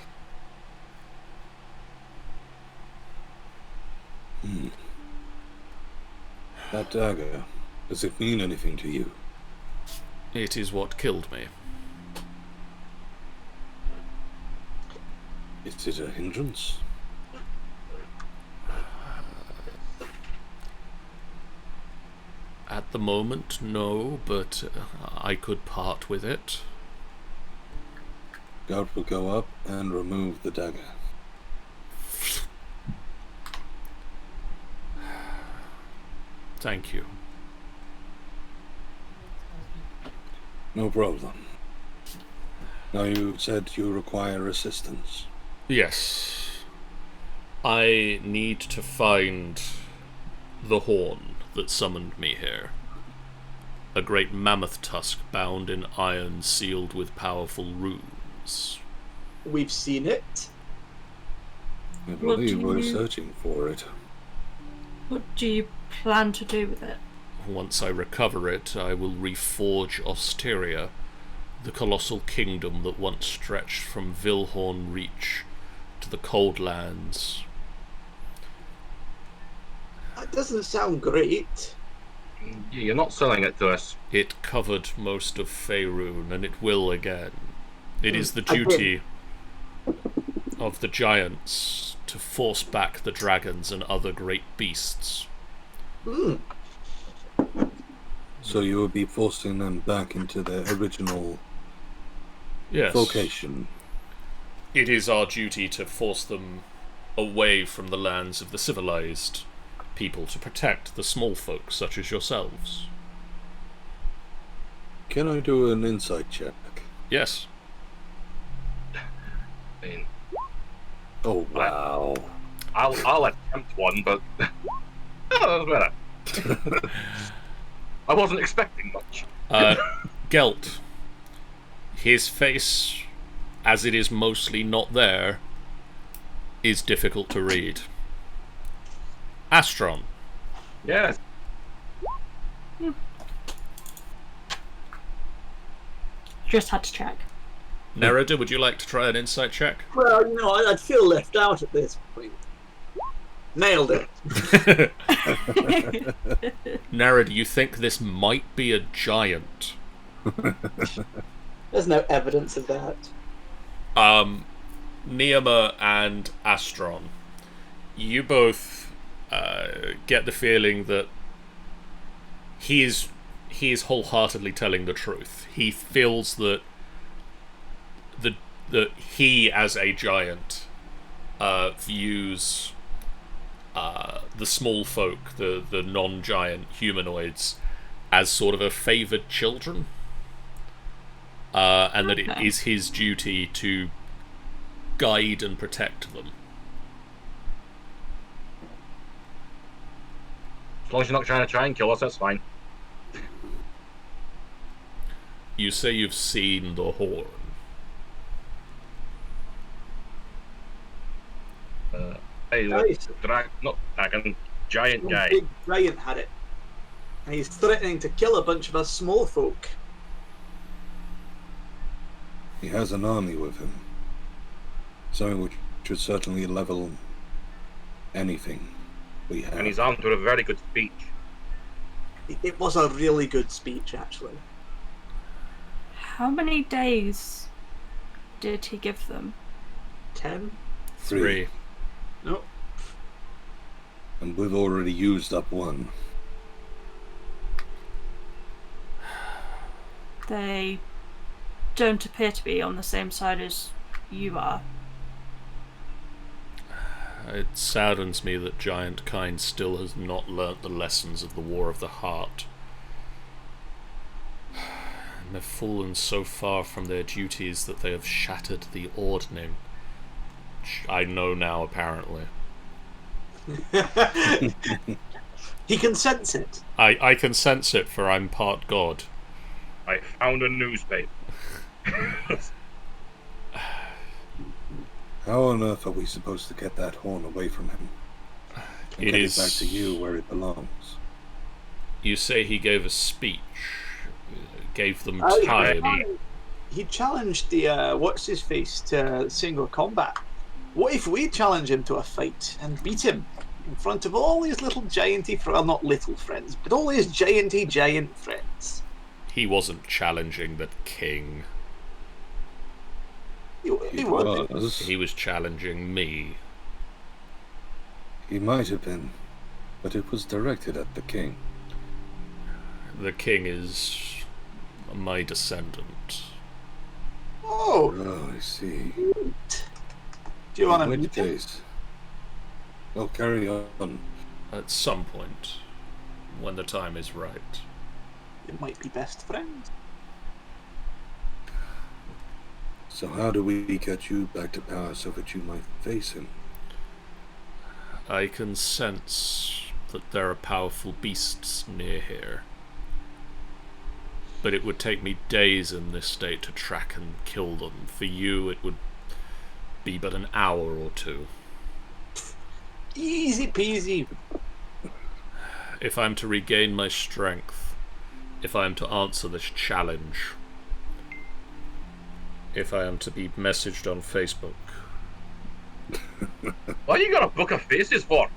That dagger, does it mean anything to you? It is what killed me. Is it a hindrance? At the moment, no, but I could part with it. Gout will go up and remove the dagger. Thank you. No problem. Now you said you require assistance. Yes. I need to find the horn that summoned me here. A great mammoth tusk bound in iron, sealed with powerful runes. We've seen it. I What believe do we're you- searching for it. What do you plan to do with it? Once I recover it, I will reforge Osteria, the colossal kingdom that once stretched from Vilhorn Reach to the Cold Lands. That doesn't sound great. Yeah, you're not selling it to us. It covered most of Faerun, and it will again. It is the Again. duty of the giants to force back the dragons and other great beasts. Hmm. So you will be forcing them back into their original Yes. vocation. It is our duty to force them away from the lands of the civilized people to protect the small folk such as yourselves. Can I do an insight check? Yes. I mean, Oh, wow. I'll attempt one, but oh, that was better. I wasn't expecting much. Gelt. His face, as it is mostly not there, is difficult to read. Astron. Yes. Just had to check. Nerida, would you like to try an insight check? Well, you know, I'd feel left out at this point. Nailed it. Nerida, you think this might be a giant. There's no evidence of that. Niama and Astron, you both get the feeling that he is wholeheartedly telling the truth. He feels that he as a giant views the small folk, the non-giant humanoids, as sort of a favoured children, and that it is his duty to guide and protect them. As long as you're not trying and kill us, that's fine. You say you've seen the horn. Hey, Nice. not dragon, giant Some guy. big giant had it. And he's threatening to kill a bunch of us small folk. He has an army with him. Something which should certainly level anything we have. And he's armed with a very good speech. It was a really good speech, actually. How many days did he give them? 10? 3. No. And we've already used up one. They don't appear to be on the same side as you are. It saddens me that giant kind still has not learnt the lessons of the War of the Heart. And they've fallen so far from their duties that they have shattered the ordning. Which I know now, apparently. He can sense it. I can sense it, for I'm part god. I found a newspaper. How on earth are we supposed to get that horn away from him? And It get is- it back to you where it belongs. You say he gave a speech, gave them Oh, time. He challenged the what's his face to single combat. What if we challenge him to a fight and beat him in front of all his little gianty, well, not little friends, but all his gianty giant friends? He wasn't challenging the king. He He was. was. He was challenging me. He might have been, but it was directed at the king. The king is my descendant. Oh, Oh, I see. do you want to In which meet him? case? Well, carry on. At some point, when the time is right. It might be best friends. So how do we get you back to power so that you might face him? I can sense that there are powerful beasts near here. But it would take me days in this state to track and kill them. For you, it would be but an hour or two. Easy peasy. If I'm to regain my strength, if I am to answer this challenge, if I am to be messaged on Facebook, What you got a book of faces for?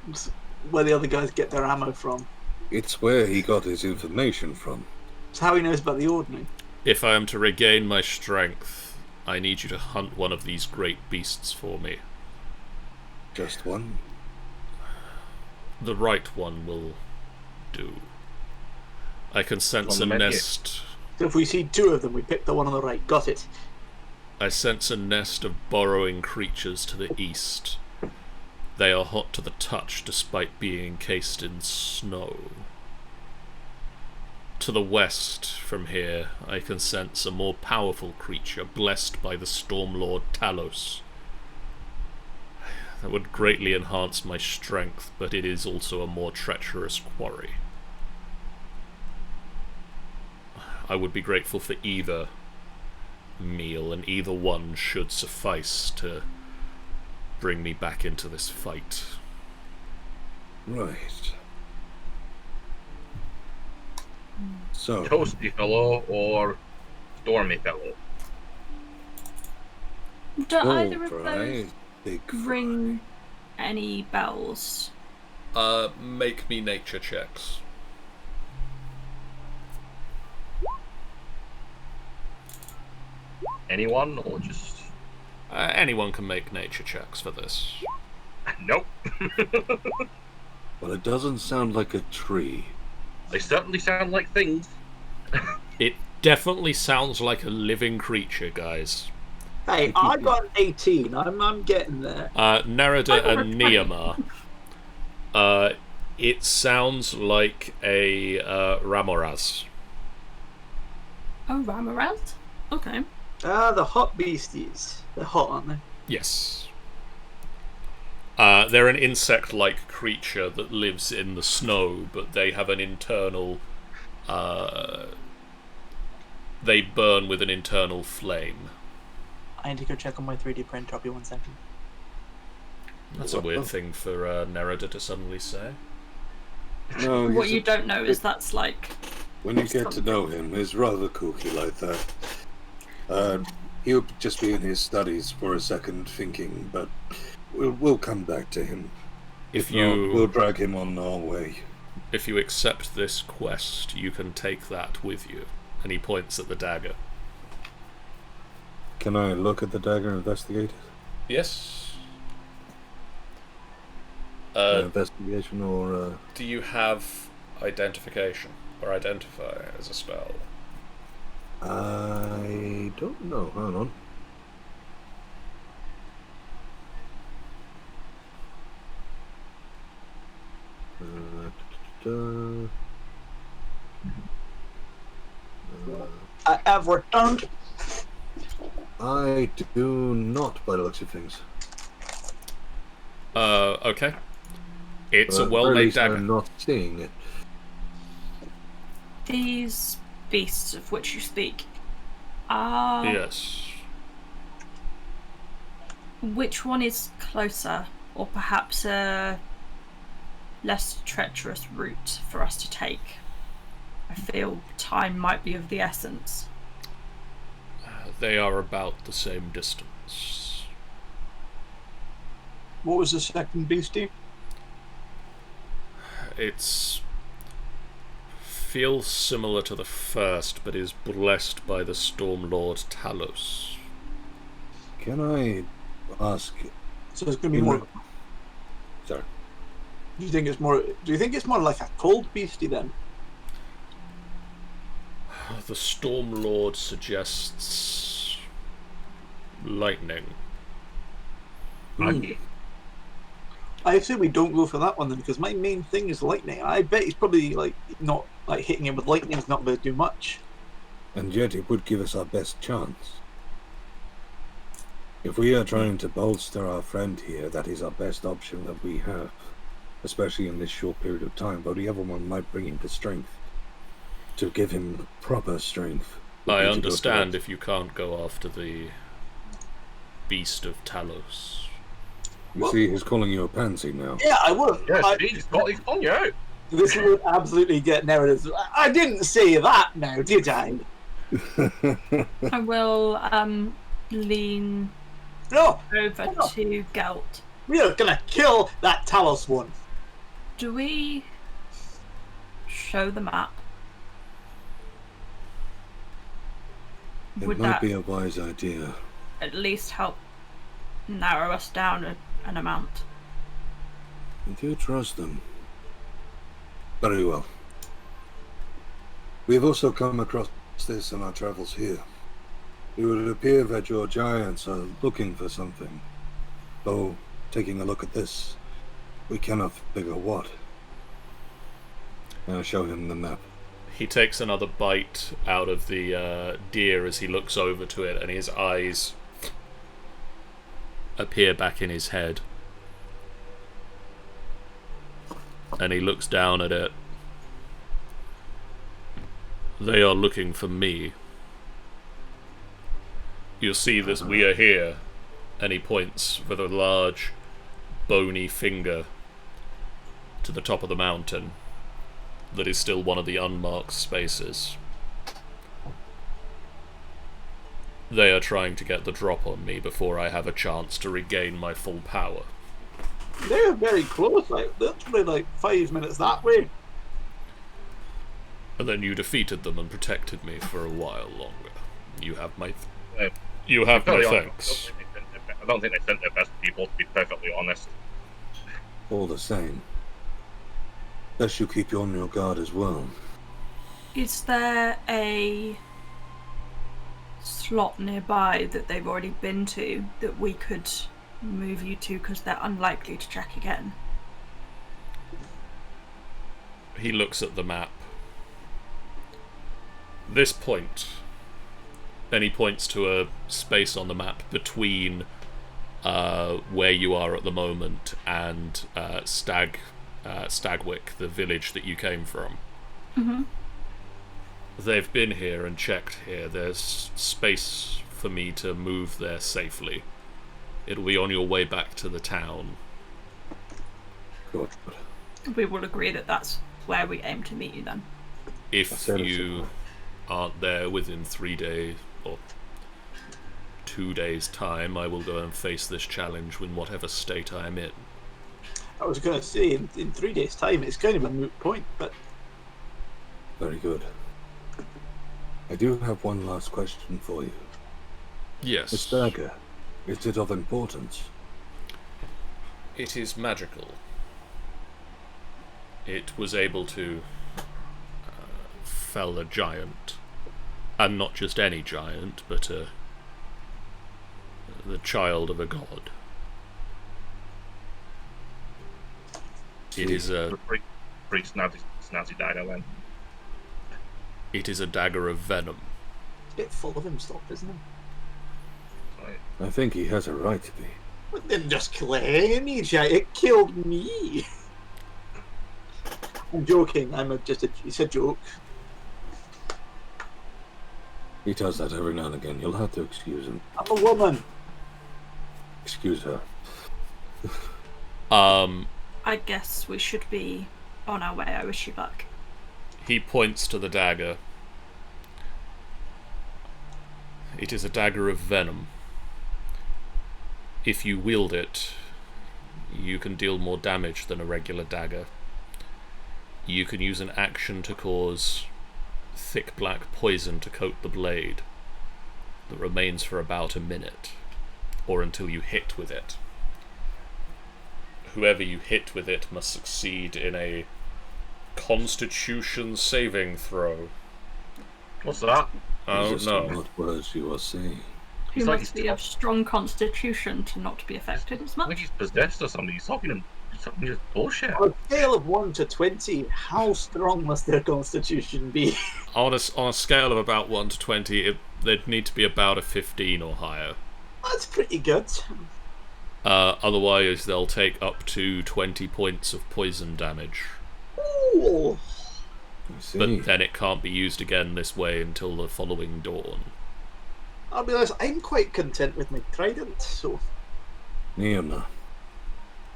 It's where the other guys get their ammo from. It's where he got his information from. It's how he knows about the ordnance. if I am to regain my strength, I need you to hunt one of these great beasts for me. Just one? The right one will do. I can sense a On the menu. nest. So if we see two of them, we pick the one on the right. Got it. I sense a nest of burrowing creatures to the east. They are hot to the touch despite being encased in snow. To the west from here, I can sense a more powerful creature blessed by the Stormlord Talos. That would greatly enhance my strength, but it is also a more treacherous quarry. I would be grateful for either meal, and either one should suffice to bring me back into this fight. Right. So, Toasty fellow or stormy fellow? Do full either of fry, those big ring any bells? Make me nature checks. Anyone or just Anyone can make nature checks for this. nope? Well, it doesn't sound like a tree. They certainly sound like things. It definitely sounds like a living creature, guys. Hey, I got an 18. I'm getting there. Nerida I got a and 20. Niamar, it sounds like a Ramoraz. Oh, Ramarant? Okay. The hot beasties. They're hot, aren't they? Yes. They're an insect-like creature that lives in the snow, but they have an internal... they burn with an internal flame. I need to go check on my 3D printer. I'll be 1 second. That's a weird thing for Nerida to suddenly say. No, What you don't know is that's like... when you get to know him, he's rather kooky like that. He'll just be in his studies for a second thinking, but we'll come back to him. If We'll drag him on our way. If you accept this quest, you can take that with you. And he points at the dagger. Can I look at the dagger and investigate it? Yes. Investigation or... Do you have identification? Or identify as a spell? I don't know. Hang on. I have returned. I do not, by the looks of things. Okay. It's But a at well-made least dagger. I'm not seeing it. These beasts of which you speak are... Yes. Which one is closer? Or perhaps a less treacherous route for us to take? I feel time might be of the essence. They are about the same distance. What was the second beastie? It's... feels similar to the first, but is blessed by the Storm Lord Talos. Can I ask... So it's going to be more. Sorry. Do you think it's more? Do you think it's more like a cold beastie then? The Storm Lord suggests... lightning. I say we don't go for that one then, because my main thing is lightning. I bet he's probably like not like hitting him with lightning is not going to do much. And yet it would give us our best chance. If we are trying to bolster our friend here, that is our best option that we have. Especially in this short period of time, but the other one might bring him to strength. To give him proper strength. I understand if you can't go after the Beast of Talos. You see, he's calling you a pansy now. Yeah, I would. Yes, he's calling you out. This would absolutely get narratives. I didn't say that now, did I? I will lean No, over no. to Gelt. We are gonna kill that Talos one. Do we show the map? It Would might that be a wise idea. at least help narrow us down an amount? I do trust them. Very well. We have also come across this in our travels here. It would appear that your giants are looking for something. Though, taking a look at this, we cannot figure what. I'll show him the map. He takes another bite out of the deer as he looks over to it, and his eyes appear back in his head. And he looks down at it. They are looking for me. You'll see this, we are here. And he points with a large, bony finger to the top of the mountain. That is still one of the unmarked spaces. They are trying to get the drop on me before I have a chance to regain my full power. They're very close, like literally like 5 minutes that way. And then you defeated them and protected me for a while longer. You have my Uh, you have my Fairly honest, thanks. I don't think they sent their best people, to be perfectly honest. All the same. Best you keep you on your guard as well. Is there a slot nearby that they've already been to that we could move you to because they're unlikely to check again? He looks at the map. This point. Then he points to a space on the map between where you are at the moment and Stagwick, the village that you came from. Mm-hmm. They've been here and checked here. There's space for me to move there safely. It'll be on your way back to the town. Good. We will agree that that's where we aim to meet you then. If you aren't there within 3 days or 2 days' time, I will go and face this challenge in whatever state I am in. I was going to say, in 3 days' time, it's kind of a moot point, but... Very good. I do have one last question for you. Yes. This dagger, is it of importance? It is magical. It was able to fell a giant. And not just any giant, but the child of a god. It is a... Pretty snazzy dagger then. It is a dagger of venom. It's a bit full of himself, isn't it? I think he has a right to be. Well, then just kill any giant. It killed me. I'm joking. It's a joke. He does that every now and again. You'll have to excuse him. I'm a woman. Excuse her. I guess we should be on our way. I wish you luck. He points to the dagger. It is a dagger of venom. If you wield it, you can deal more damage than a regular dagger. You can use an action to cause thick black poison to coat the blade that remains for about a minute, or until you hit with it. Whoever you hit with it must succeed in a Constitution saving throw. What's that? I don't know. What words you are saying? You He's like must he's be of strong constitution to not be affected as I think much. he's possessed or something. He's talking just bullshit. On a scale of 1 to 20, how strong must their constitution be? On a scale of about 1 to 20, they'd need to be about a 15 or higher. That's pretty good. Otherwise, they'll take up to 20 points of poison damage. Ooh. I see. But then it can't be used again this way until the following dawn. I'll be honest, I'm quite content with my trident, so... Niamna,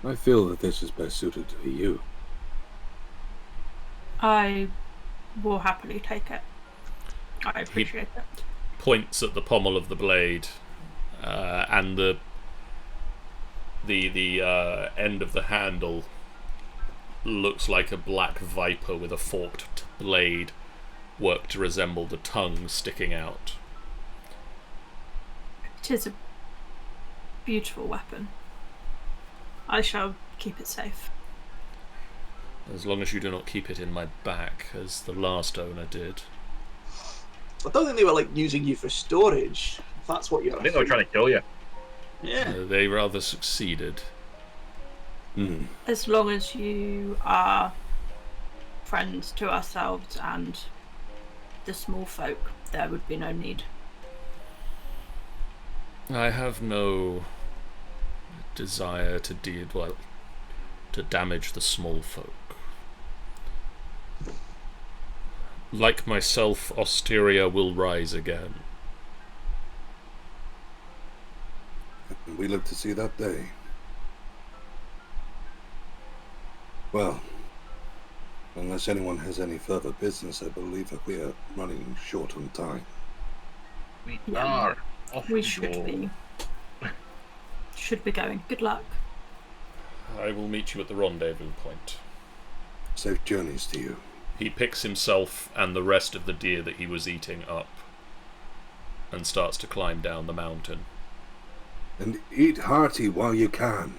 I feel that this is best suited to you. I will happily take it. I appreciate it. Points at the pommel of the blade, and the end of the handle looks like a black viper with a forked blade, worked to resemble the tongue sticking out. It is a beautiful weapon. I shall keep it safe. As long as you do not keep it in my back, as the last owner did. I don't think they were like using you for storage. If that's what you're I think they were trying to kill you. Yeah. They rather succeeded. As long as you are friends to ourselves and the small folk, there would be no need. I have no desire to to damage the small folk. Like myself, Osteria will rise again. And we live to see that day. Well, unless anyone has any further business, I believe that we are running short on time. We Yeah. are. Off We should go. be. Should be going. Good luck. I will meet you at the rendezvous point. Safe journeys to you. He picks himself and the rest of the deer that he was eating up and starts to climb down the mountain. And eat hearty while you can.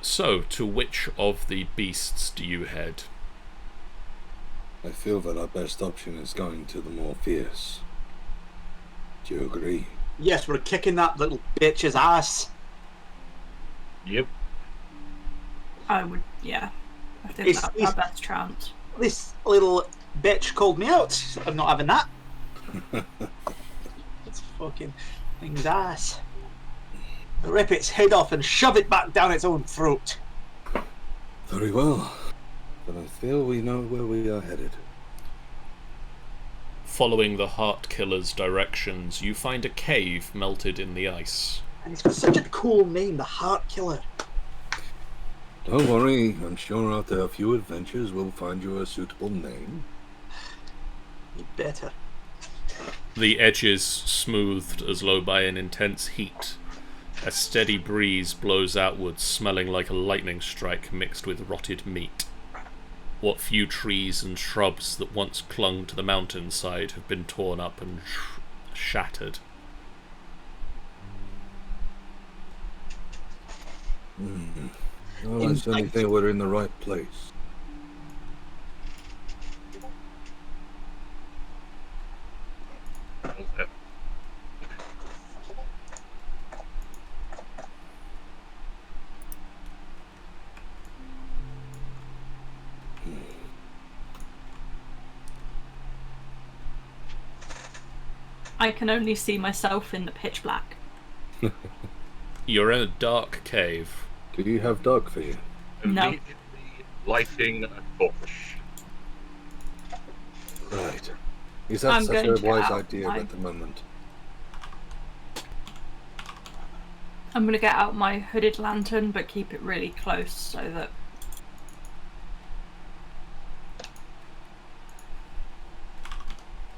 So, to which of the beasts do you head? I feel that our best option is going to the more fierce. Do you agree? Yes, we're kicking that little bitch's ass. Yep. I would, yeah. I think It's- that's our best chance. This little bitch called me out. I'm not having that. It's fucking thing's ass. Rip its head off and shove it back down its own throat. Very well. But I feel we know where we are headed. Following the Hartkiller's directions, you find a cave melted in the ice. And it's got such a cool name, the Hartkiller. Don't worry, I'm sure after a few adventures we'll find you a suitable name. You better. The edges smoothed as though by an intense heat. A steady breeze blows outwards, smelling like a lightning strike mixed with rotted meat. What few trees and shrubs that once clung to the mountainside have been torn up and shattered. Well, I certainly think we're in the right place. I can only see myself in the pitch black. You're in a dark cave. Do you have dark vision? No. Immediately lighting a torch. Right. Is that I'm such going a to wise out idea my- at the moment? I'm going to get out my hooded lantern, but keep it really close so that...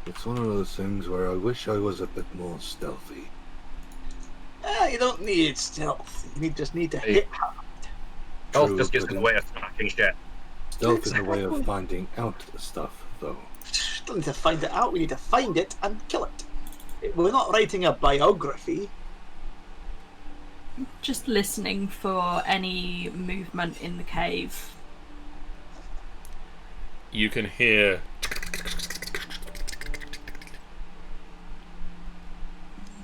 It's one of those things where I wish I was a bit more stealthy. You don't need stealth. You just need to Hey. hit. Health True, just gets but in the way of smacking shit. Stealth in the way of finding out the stuff, though. Don't need to find it out. We need to find it and kill it. We're not writing a biography. Just listening for any movement in the cave. You can hear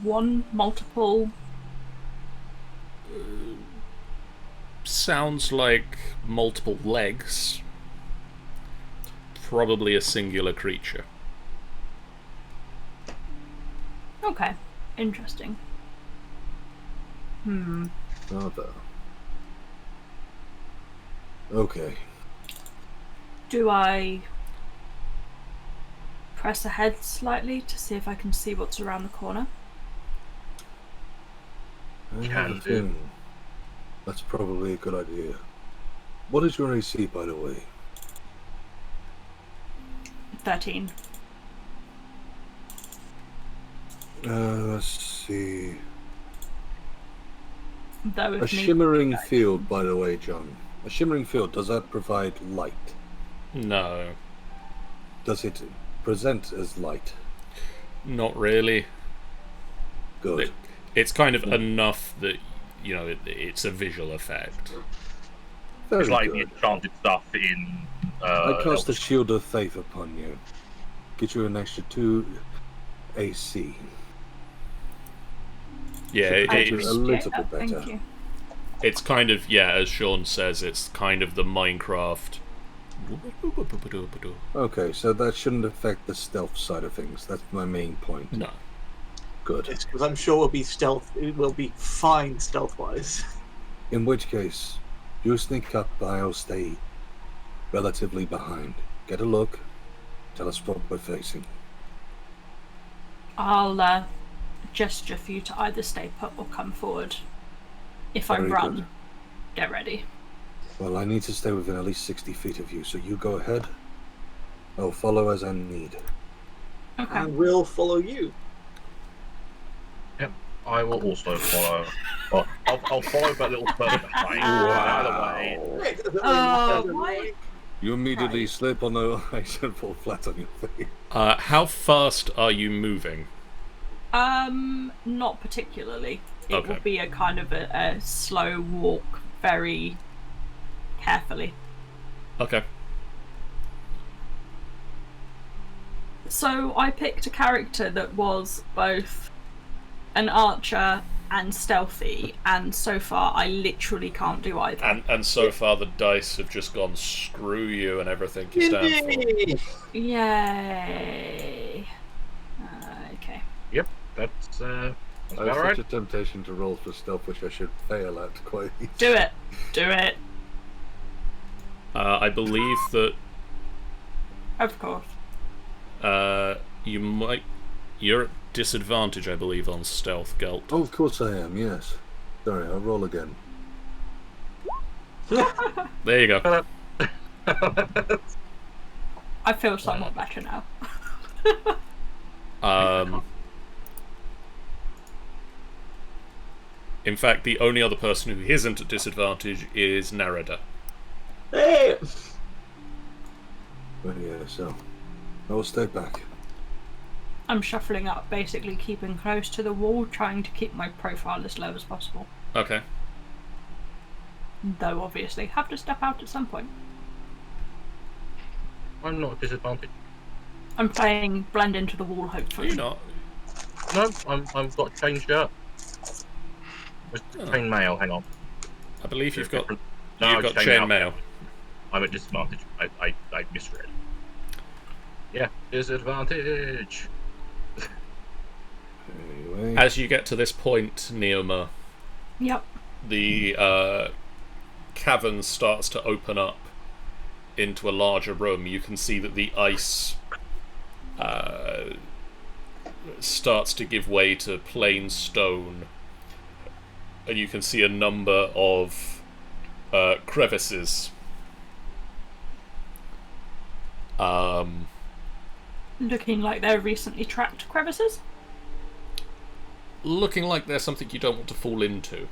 One, multiple... sounds like multiple legs. Probably a singular creature. Okay, interesting. Rather. Okay. Do I press ahead slightly to see if I can see what's around the corner? I Can have a do. feeling that's probably a good idea. What is your AC, by the way? 13. Let's see. Though A if need- shimmering field, by the way, John. A shimmering field, does that provide light? No, Does it present as light? not really. Good. It's kind of enough that, you know, it's a visual effect. Very It's like the good. enchanted stuff in. I cast a Elf- shield of faith upon you. Get you an extra 2 AC. Yeah, Should it, I it's, do a little bit Thank better. you. it's kind of, yeah, as Sean says, it's kind of the Minecraft. Okay, so that shouldn't affect the stealth side of things. That's my main point. No. Good. It's because I'm sure it'll be stealth. It will be fine stealth-wise. In which case, you sneak up, I'll stay relatively behind. Get a look. Tell us what we're facing. I'll gesture for you to either stay put or come forward. If I Very run, good. get ready. Well, I need to stay within at least 60 feet of you, so you go ahead. I'll follow as I need. Okay. And we'll follow you. I will also follow. Well, I'll follow, but a little further behind. Either way. Why? You immediately slip on the ice and fall flat on your face. How fast are you moving? Not particularly. It Okay. will be a kind of a slow walk, very carefully. Okay. So I picked a character that was both an archer and stealthy, and so far I literally can't do either. And so far the dice have just gone screw you and everything you stand for. Yay! Okay. Yep, that's I about have right. such a temptation to roll for stealth, which I should fail at quite easily. Do it. Do it. I believe that Of course. you're at disadvantage, I believe, on stealth, Gelt. Oh, of course I am, yes. Sorry, I'll roll again. There you go. I feel somewhat better now. In fact, the only other person who isn't at disadvantage is Narada. Hey! But yeah, so I will stay back. I'm shuffling up, basically keeping close to the wall, trying to keep my profile as low as possible. Okay. Though obviously have to step out at some point. I'm not at disadvantage. I'm playing blend into the wall, hopefully. You're not. No, I've got chain shirt. Chain mail, hang on. I believe you've got No, you've got chain mail. I'm at disadvantage. I misread. Yeah, disadvantage. Anyway, As you get to this point, Neoma, Yep. the cavern starts to open up into a larger room. You can see that the ice starts to give way to plain stone, and you can see a number of crevices. Looking like they're recently tracked crevices. Looking like there's something you don't want to fall into.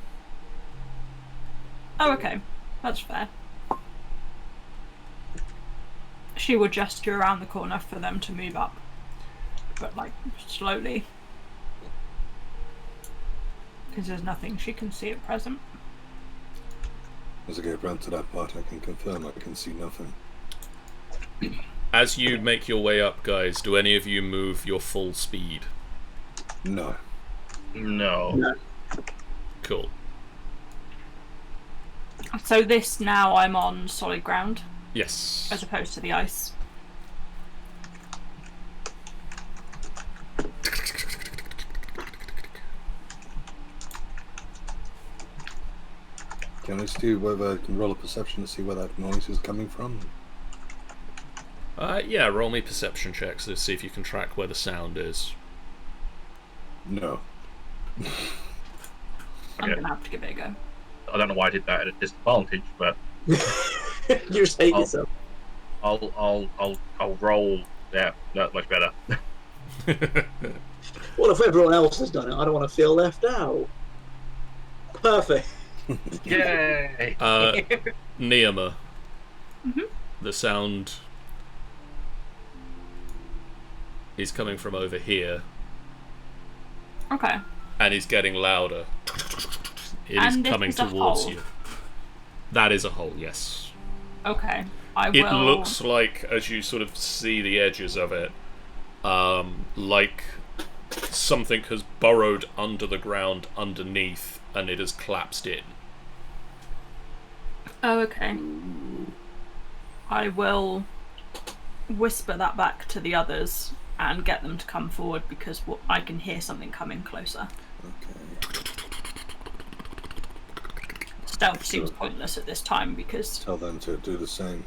Oh, okay. That's fair. She would gesture around the corner for them to move up. But, like, slowly. Because there's nothing she can see at present. as I get round to that part, I can confirm I can see nothing. As you make your way up, guys, do any of you move your full speed? No. No. Cool. So this now I'm on solid ground, Yes. as opposed to the ice. Can I see whether I can roll a perception to see where that noise is coming from? Yeah, roll me perception checks to see if you can track where the sound is. No. I'm Okay. gonna have to give it a go. I don't know why I did that at a disadvantage, but You just hate yourself. I'll roll. Yeah, not much better. Well, if everyone else has done it, I don't want to feel left out. Perfect. Yay! Neoma. Mhm. The sound is coming from over here, Okay. and is getting louder. It is And this coming is a towards hole? you. That is a hole, yes. Okay. I It will. looks like, as you sort of see the edges of it, like something has burrowed under the ground underneath, and it has collapsed in. Oh, okay. I will whisper that back to the others and get them to come forward because I can hear something coming closer. Okay. Stealth seems pointless at this time because Tell them to do the same.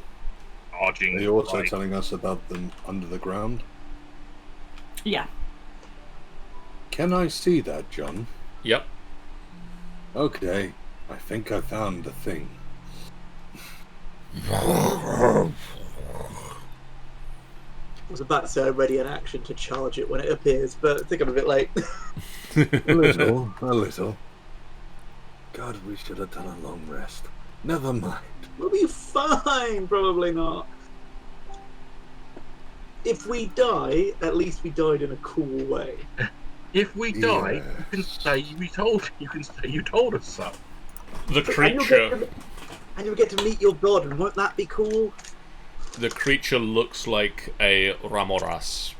Arging. Are you also like, telling us about them under the ground? yeah. Can I see that, John? Yep. Okay. I think I found the thing. I was about to say ready in action to charge it when it appears, but I think I'm a bit late. A little, a little. God, we should have done a long rest. Never mind. We'll be fine. Probably not. If we die, at least we died in a cool way. If we die, you can Yes. say we told. You can say you told us so. The And creature, you'll get to meet your god, and won't that be cool? the creature looks like a Ramoras.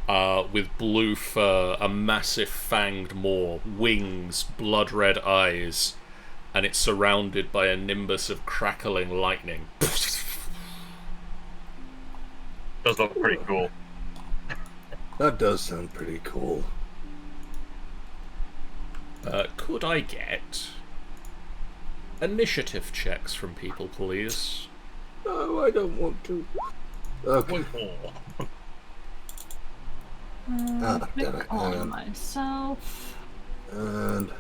with blue fur, a massive fanged maw, wings, blood-red eyes, and it's surrounded by a nimbus of crackling lightning. Does look pretty cool. That does sound pretty cool. Could I get initiative checks from people, please? No, I don't want to. Okay. Damn it. Click on myself. And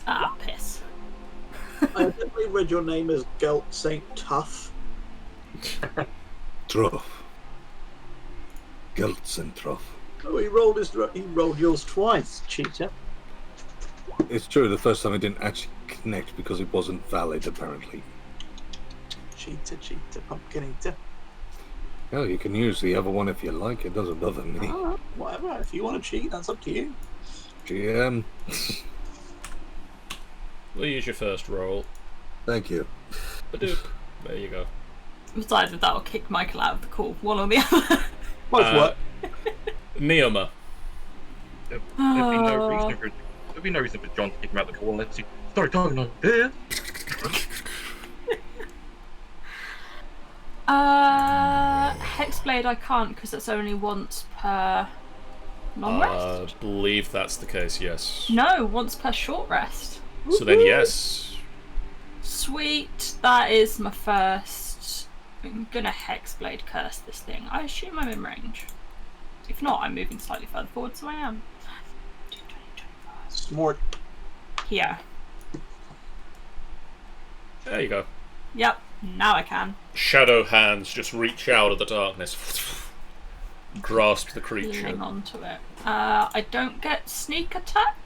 Ah, piss. I definitely read your name as Gelt Saint Tough. Truff. Geltz and Truff. Oh, he rolled yours twice, cheater. It's true, the first time I didn't actually connect because it wasn't valid, apparently. Cheater, pumpkin eater. Oh, you can use the other one if you like, it doesn't bother me. Oh, whatever. If you want to cheat, that's up to you. GM. We'll use your first roll. Thank you. Badoop. There you go. It's either that or kick Michael out of the call. One or the other. Both work. Neoma. There'd be no reason for John to kick him out of the call unless he started talking like this. Hexblade I can't because it's only once per long rest. I believe that's the case, yes. No, once per short rest. So then, yes. Sweet, that is my first. I'm gonna Hexblade curse this thing. I assume I'm in range. If not, I'm moving slightly further forward, so I am. Smart. Here. There you go. Yep, now I can. Shadow hands just reach out of the darkness. Grasp the Cling creature. onto it. I don't get sneak attack.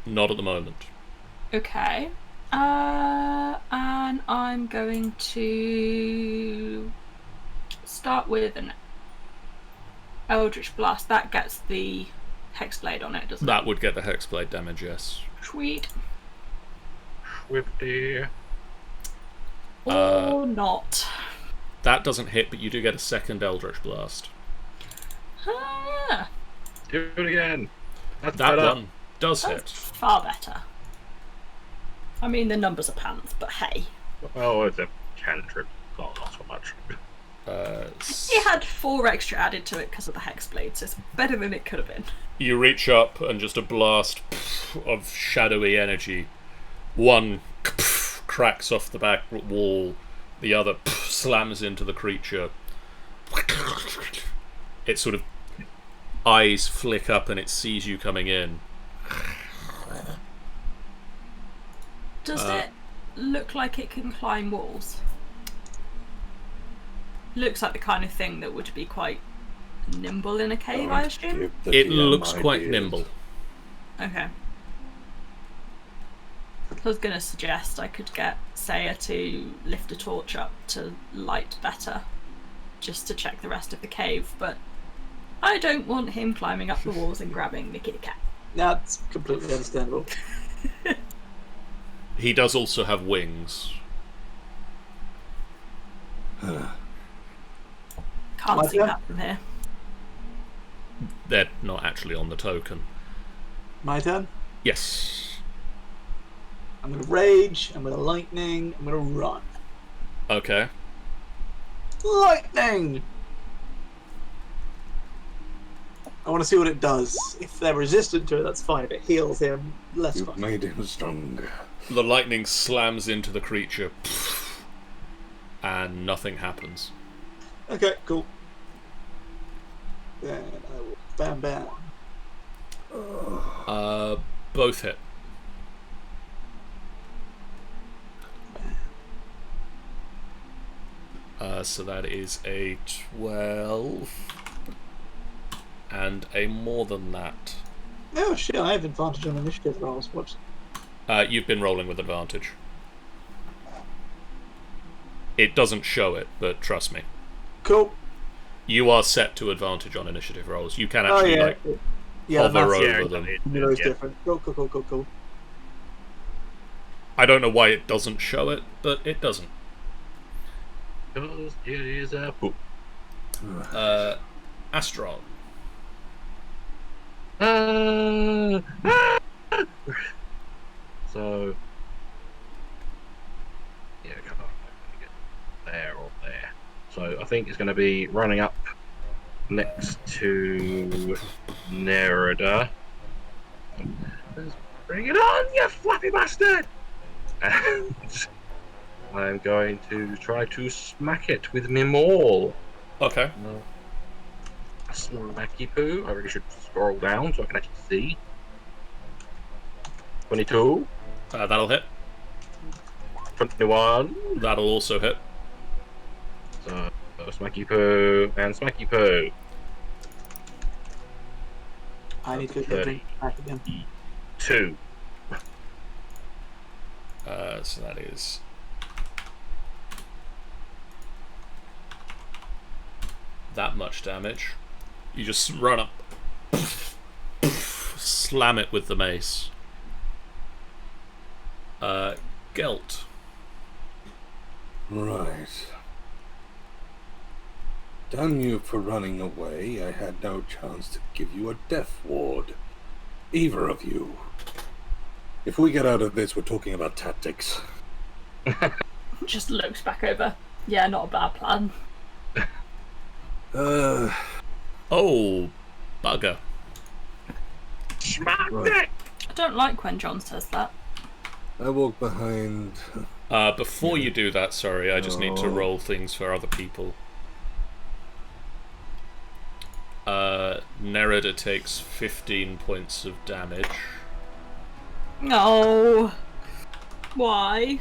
Not at the moment. Okay. And I'm going to start with an Eldritch Blast. That gets the Hexblade on it, doesn't That it? would get the Hexblade damage, yes. Sweet. Swifty. Or not. That doesn't hit, but you do get a second Eldritch Blast. Ah, Do it again. That's That better. one does that's hit. far better. I mean, the numbers are pants, but hey. Oh, it's a cantrip. Oh, not so much. It had 4 extra added to it because of the Hexblade, so it's better than it could have been. You reach up and just a blast of shadowy energy. One cracks off the back wall, the other slams into the creature. Its sort of eyes flick up and it sees you coming in. Does it look like it can climb walls? Looks like the kind of thing that would be quite nimble in a cave, I assume? Give the It DM looks quite ideas. nimble. Okay. I was going to suggest I could get Saya to lift a torch up to light better, just to check the rest of the cave, but I don't want him climbing up the walls and grabbing the kitty cat. That's completely understandable. He does also have wings. Can't My see turn? that from here. They're not actually on the token. My turn. Yes. I'm going to rage. I'm going to lightning. I'm going to run. Okay. Lightning! I want to see what it does. If they're resistant to it, that's fine. If it heals him, less You've fun. made him stronger. The lightning slams into the creature, and nothing happens. Okay, cool. Then I will bam bam. Both hit. So that is a 12 and a more than that. Oh shit, I have advantage on initiative rolls. Whoops. You've been rolling with advantage. It doesn't show it, but trust me. Cool. You are set to advantage on initiative rolls. You can Oh actually yeah. like Yeah, hover that's over them. Nero's different. Cool. I don't know why it doesn't show it, but it doesn't. Because it is a poop. Astron. So, yeah, come on, get there or there. So I think it's going to be running up next to Nerida. Bring it on, you flappy bastard! And I'm going to try to smack it with my maul. Okay. Smacky poo. I really should scroll down so I can actually see. 22. That'll hit. 21. That'll also hit. So, smacky poo and smacky poo. I need to get the drink back again. 2. So that is that much damage. You just run up, slam it with the mace. Gelt. Right. Damn you for running away. I had no chance to give you a death ward. Either of you. If we get out of this, we're talking about tactics. Just looks back over. Yeah, not a bad plan. Oh, bugger. Smack Right. it! I don't like when John says that. I walk behind. Before you do that, sorry, I just need to roll things for other people. Nerida takes 15 points of damage. No. Why?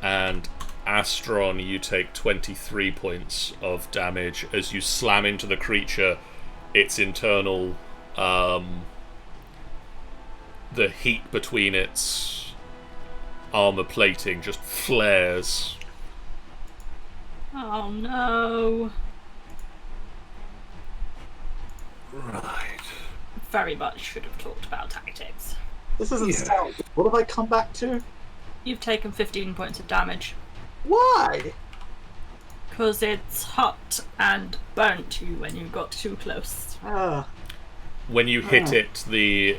And Astron, you take 23 points of damage as you slam into the creature. Its internal, the heat between its armor plating just flares. Oh no. Right. Very much should have talked about tactics. This isn't Yeah. stealth. What have I come back to? You've taken 15 points of damage. Why? Because it's hot and burnt you when you got too close. Ah, When you hit it, the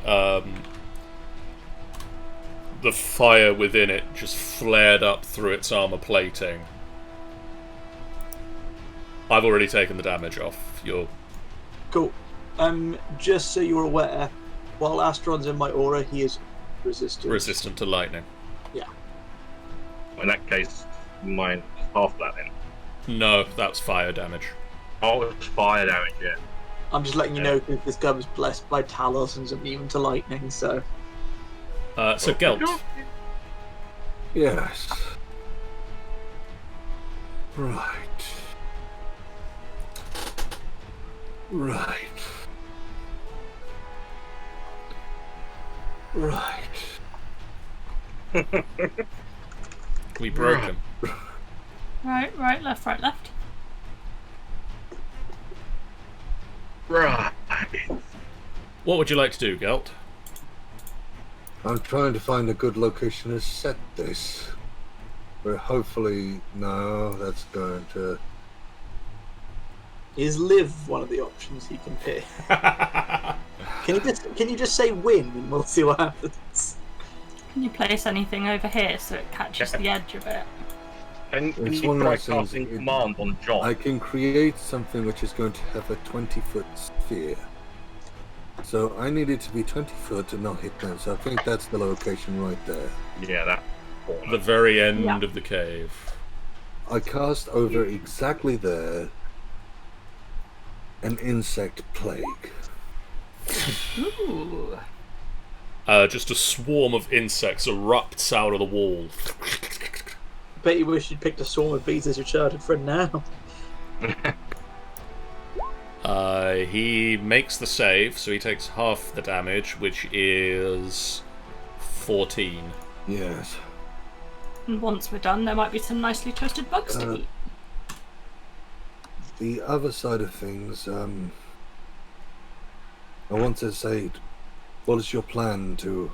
fire within it just flared up through its armor plating. I've already taken the damage off. You're cool. Just so you're aware, while Astron's in my aura, he is resistant. resistant to lightning. Yeah. In that case, mine half that then. No, that's fire damage. Oh, it's fire damage, yeah. I'm just letting you know because this gun's blessed by Talos and is immune to lightning, so. So Gelt. Yes. Right. Right. Right. We broke him. Right, left, right, left. Right. What would you like to do, Gelt? I'm trying to find a good location to set this. But hopefully, no, that's going to. Is live one of the options he can pick? Can you just say win and we'll see what happens? Can you place anything over here so it catches the edge of it? Can It's you one of try those things, casting it- command on John? I can create something which is going to have a 20-foot sphere. So I need it to be 20 foot and not hit them. So I think that's the location right there. Yeah, that corner. The very end Yeah. of the cave. I cast over exactly there an insect plague. Ooh. Just a swarm of insects erupts out of the wall. Bet you wish you'd picked a swarm of bees as your childhood friend now. He makes the save, so he takes half the damage, which is 14. Yes. And once we're done, there might be some nicely toasted bugs to eat. The other side of things, I want to say, what is your plan to,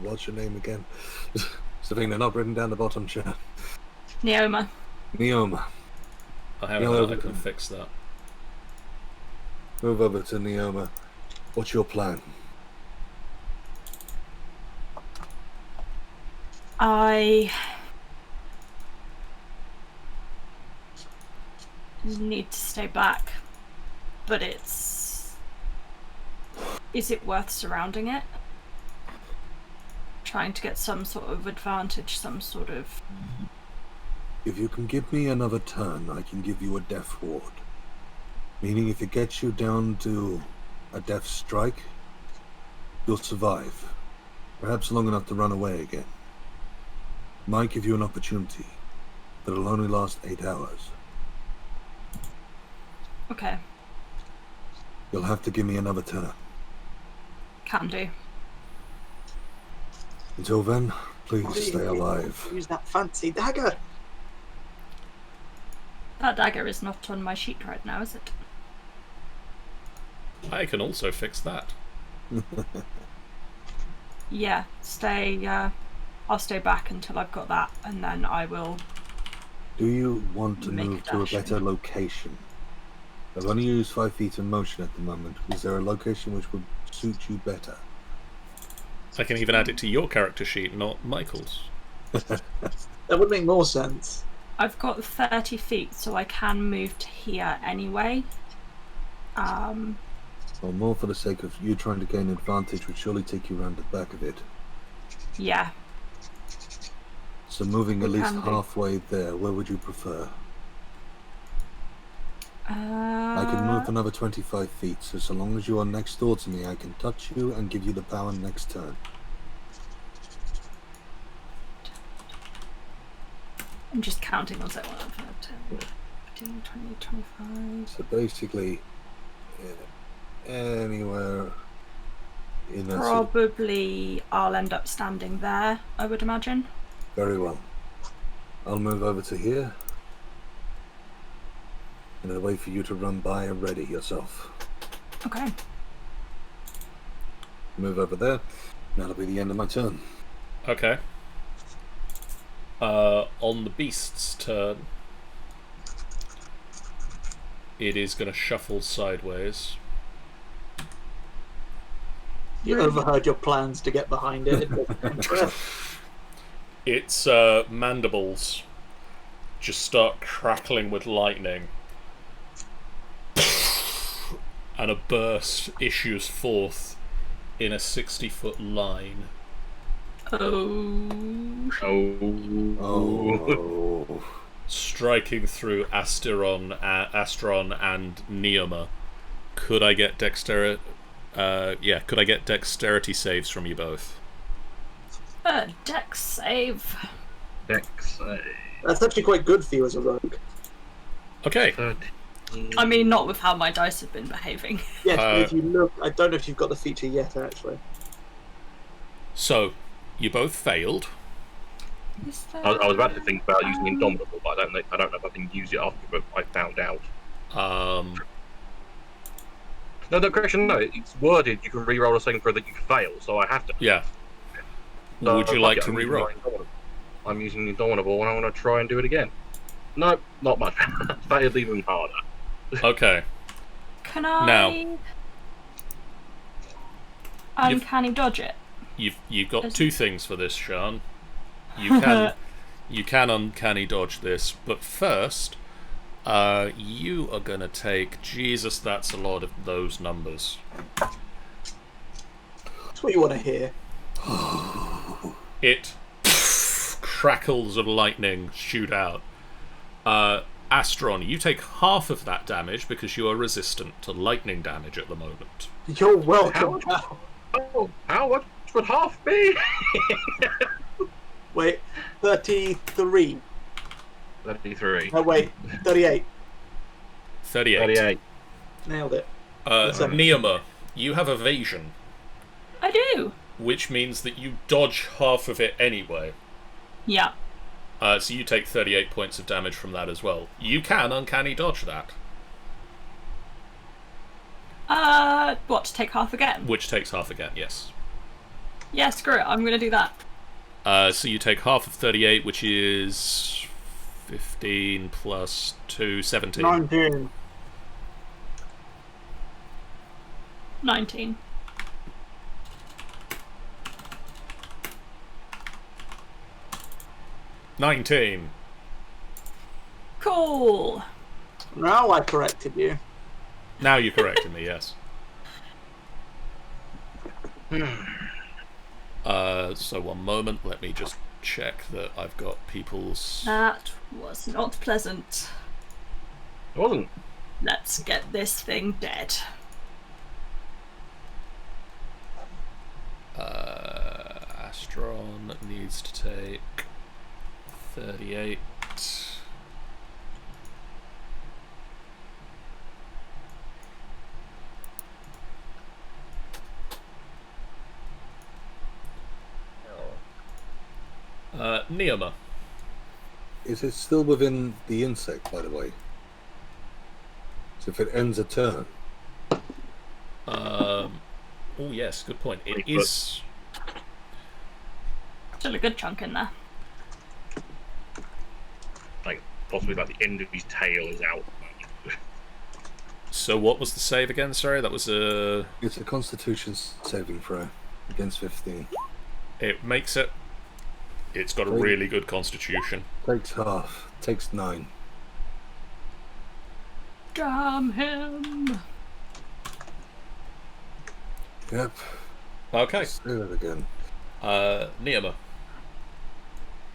what's your name again? It's the thing they're not written down the bottom, chat. Neoma. Neoma, I have Yeah, that. I can fix that. move over to Neoma. What's your plan? I need to stay back, but it's... Is it worth surrounding it? Trying to get some sort of advantage, some sort of... If you can give me another turn, I can give you a death ward. Meaning if it gets you down to a death strike, you'll survive. Perhaps long enough to run away again. Might give you an opportunity, but it'll only last 8 hours. Okay, You'll have to give me another turn. can do. Until then, please stay alive. Use that fancy dagger. That dagger is not on my sheet right now, is it? I can also fix that. Yeah, I'll stay back until I've got that, and then I will... Do you want to Make a move to a dash. better location? I've only used 5 feet of motion at the moment. Is there a location which would suit you better? I can even add it to your character sheet, not Michael's. That would make more sense. I've got 30 feet, so I can move to here anyway. Or more for the sake of you trying to gain advantage would surely take you around the back of it. Yeah. So moving at We least can do. halfway there, where would you prefer? I can move another 25 feet, so long as you are next door to me, I can touch you and give you the power next turn. I'm just counting on 7, 10, 15, 20, 25. So basically, anywhere in that sort of- Probably I'll end up standing there, I would imagine. Very well. I'll move over to here. And I'll wait for you to run by and ready yourself. Okay. Move over there. That'll be the end of my turn. Okay. On the beast's turn, it is going to shuffle sideways. You overheard your plans to get behind it. Its mandibles just start crackling with lightning, and a burst issues forth in a 60-foot line. Oh. Oh. Striking through Astron and Neoma. Could I get dexterity? Could I get dexterity saves from you both? Dex save. Dex. That's actually quite good for you as a rogue. Okay. I mean, not with how my dice have been behaving. Yes, but if you look, I don't know if you've got the feature yet, actually. So, you both failed. Is there... I was about to think about using Indomitable, but I don't know if I can use it after I found out. No, correction, no. It's worded you can re-roll a saving throw that you fail, so I have to. Yeah. So Would you like to re-roll? I'm using Indomitable, and I want to try and do it again. No, not much. That is even harder. Okay. Can I... Now. Uncanny dodge it? You've got two things for this, Sean. You can uncanny dodge this, but first, you are gonna take... Jesus, that's a lot of those numbers. That's what you want to hear. It crackles of lightning shoot out. Astron, you take half of that damage because you are resistant to lightning damage at the moment. You're welcome. How much would half be? Wait, 33. 33. No, wait, 38. 38. 38. Nailed it. Neoma, you have evasion, I do. which means that you dodge half of it anyway. Yeah. So you take 38 points of damage from that as well. You can uncanny dodge that. What, to take half again? Which takes half again, yes. Yeah, screw it, I'm gonna do that. So you take half of 38, which is 15 plus 2, 17. 19. 19. Cool. Now I corrected you. Now you corrected me, yes. So one moment, let me just check that I've got people's... That was not pleasant. It wasn't. Let's get this thing dead. Astron needs to take 38. Neoma. Is it still within the insect, by the way? So if it ends a turn, Oh yes, good point. It is. Still a good chunk in there. Like, possibly like the end of his tail is out. So what was the save again? Sorry, that was a. it's a Constitution saving throw against 15. It makes it. It's got a really good constitution. Takes half. Takes 9. Damn him. Yep. Okay. Say that again. Neoma.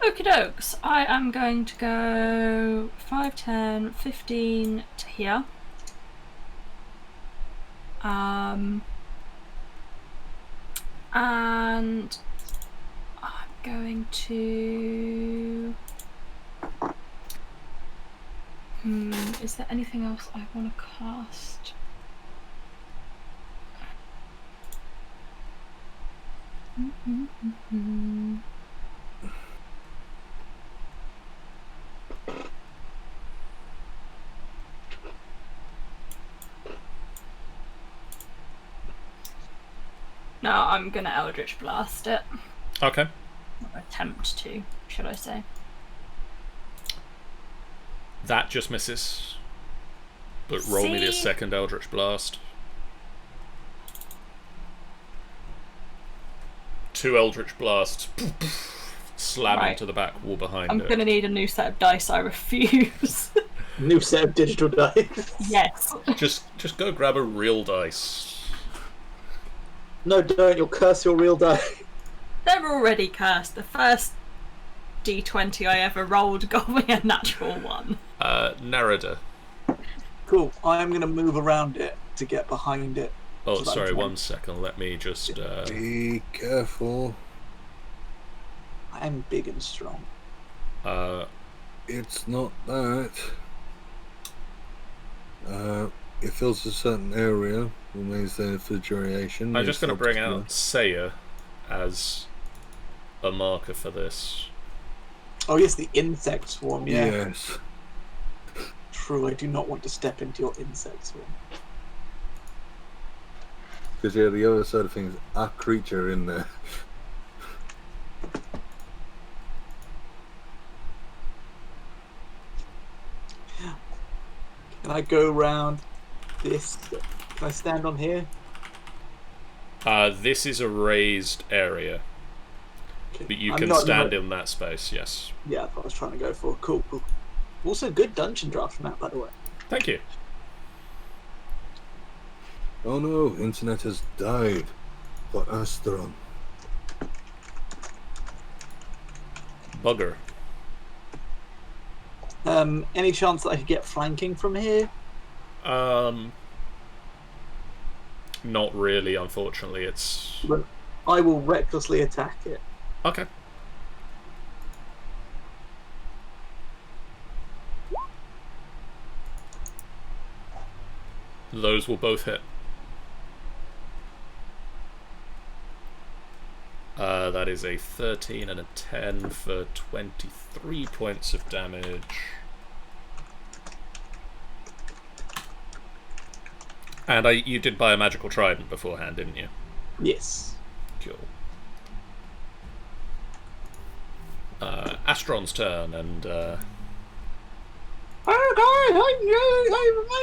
Okie dokes. I am going to go 5, 10, 15 to here. And I'm going to... is there anything else I want to cast? No, I'm gonna Eldritch Blast it. Okay. Or attempt to, should I say. That just misses. But roll me the See? second Eldritch Blast. 2 Eldritch Blasts. Slam Right. into the back wall behind I'm it. gonna need a new set of dice, I refuse. New set of digital dice. Yes. Just go grab a real dice. No, don't. You'll curse your real dice. They're already cursed. The first D20 I ever rolled got me a natural 1. Narada. Cool. I'm going to move around it to get behind it. Oh, So that sorry, I'm one second. Let me just... Be careful. I'm big and strong. It's not that. It fills a certain area, remains there for duration. I'm just going to It's bring up to- out Saya as a marker for this. Oh, yes, the insect swarm. Yeah. Yes. True, I do not want to step into your insect swarm. Because, yeah, the other side of things, a creature in there. Can I go around this? Can I stand on here? This is a raised area, Okay. but you I'm can not- stand in that space, yes. Yeah, that's what I was trying to go for. Cool, cool. Also, good dungeon draft map, by the way. Thank you. Oh no, internet has died for Astron. Bugger. Any chance that I could get flanking from here? Not really, unfortunately. It's... But I will recklessly attack it. Okay. Those will both hit. That is a 13 and a 10 for 23 points of damage. And you did buy a magical trident beforehand, didn't you? Yes. Cool. Astron's turn, and I'm a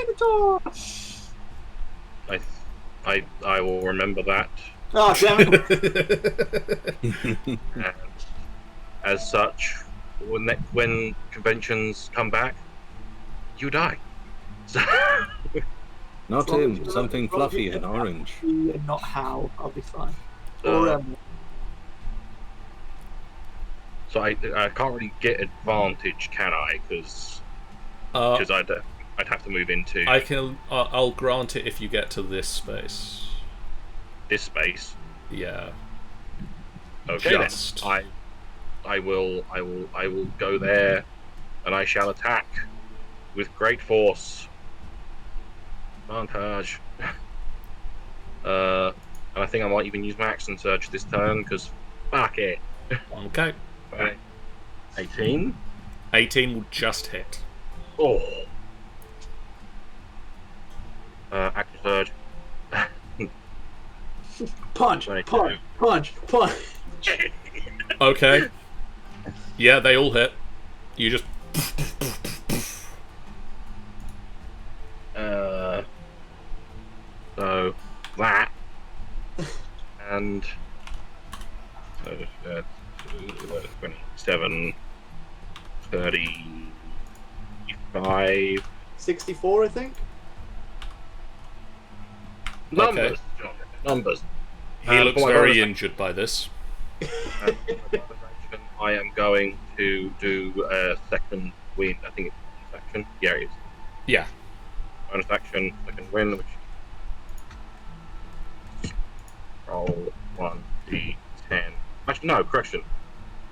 Minotaur. I will remember that. Oh, damn it. And as such, when conventions come back, you die. So, Not As long as him. you're- Something as long as you fluffy get and orange. and not how, I'll be fine. Or so I can't really get advantage, can I? Because I'd have to move into I can. I'll grant it if you get to this space. this space. Yeah. Okay, Just. then. I will go there, and I shall attack with great force. Advantage. And I think I might even use my action surge this turn because fuck it. Okay. Right. 18. 18 will just hit. Oh. Action surge. punch, 22. punch. Okay. Yeah, they all hit. You just. So that and 27, 35 64, I think. numbers. John, numbers. He looks for my very bonus injured by this. And for my bonus action, I am going to do a second win. I think it's bonus action. Yeah, it is. Yeah. Bonus action, second win, which roll 1d10. Actually, no, correction.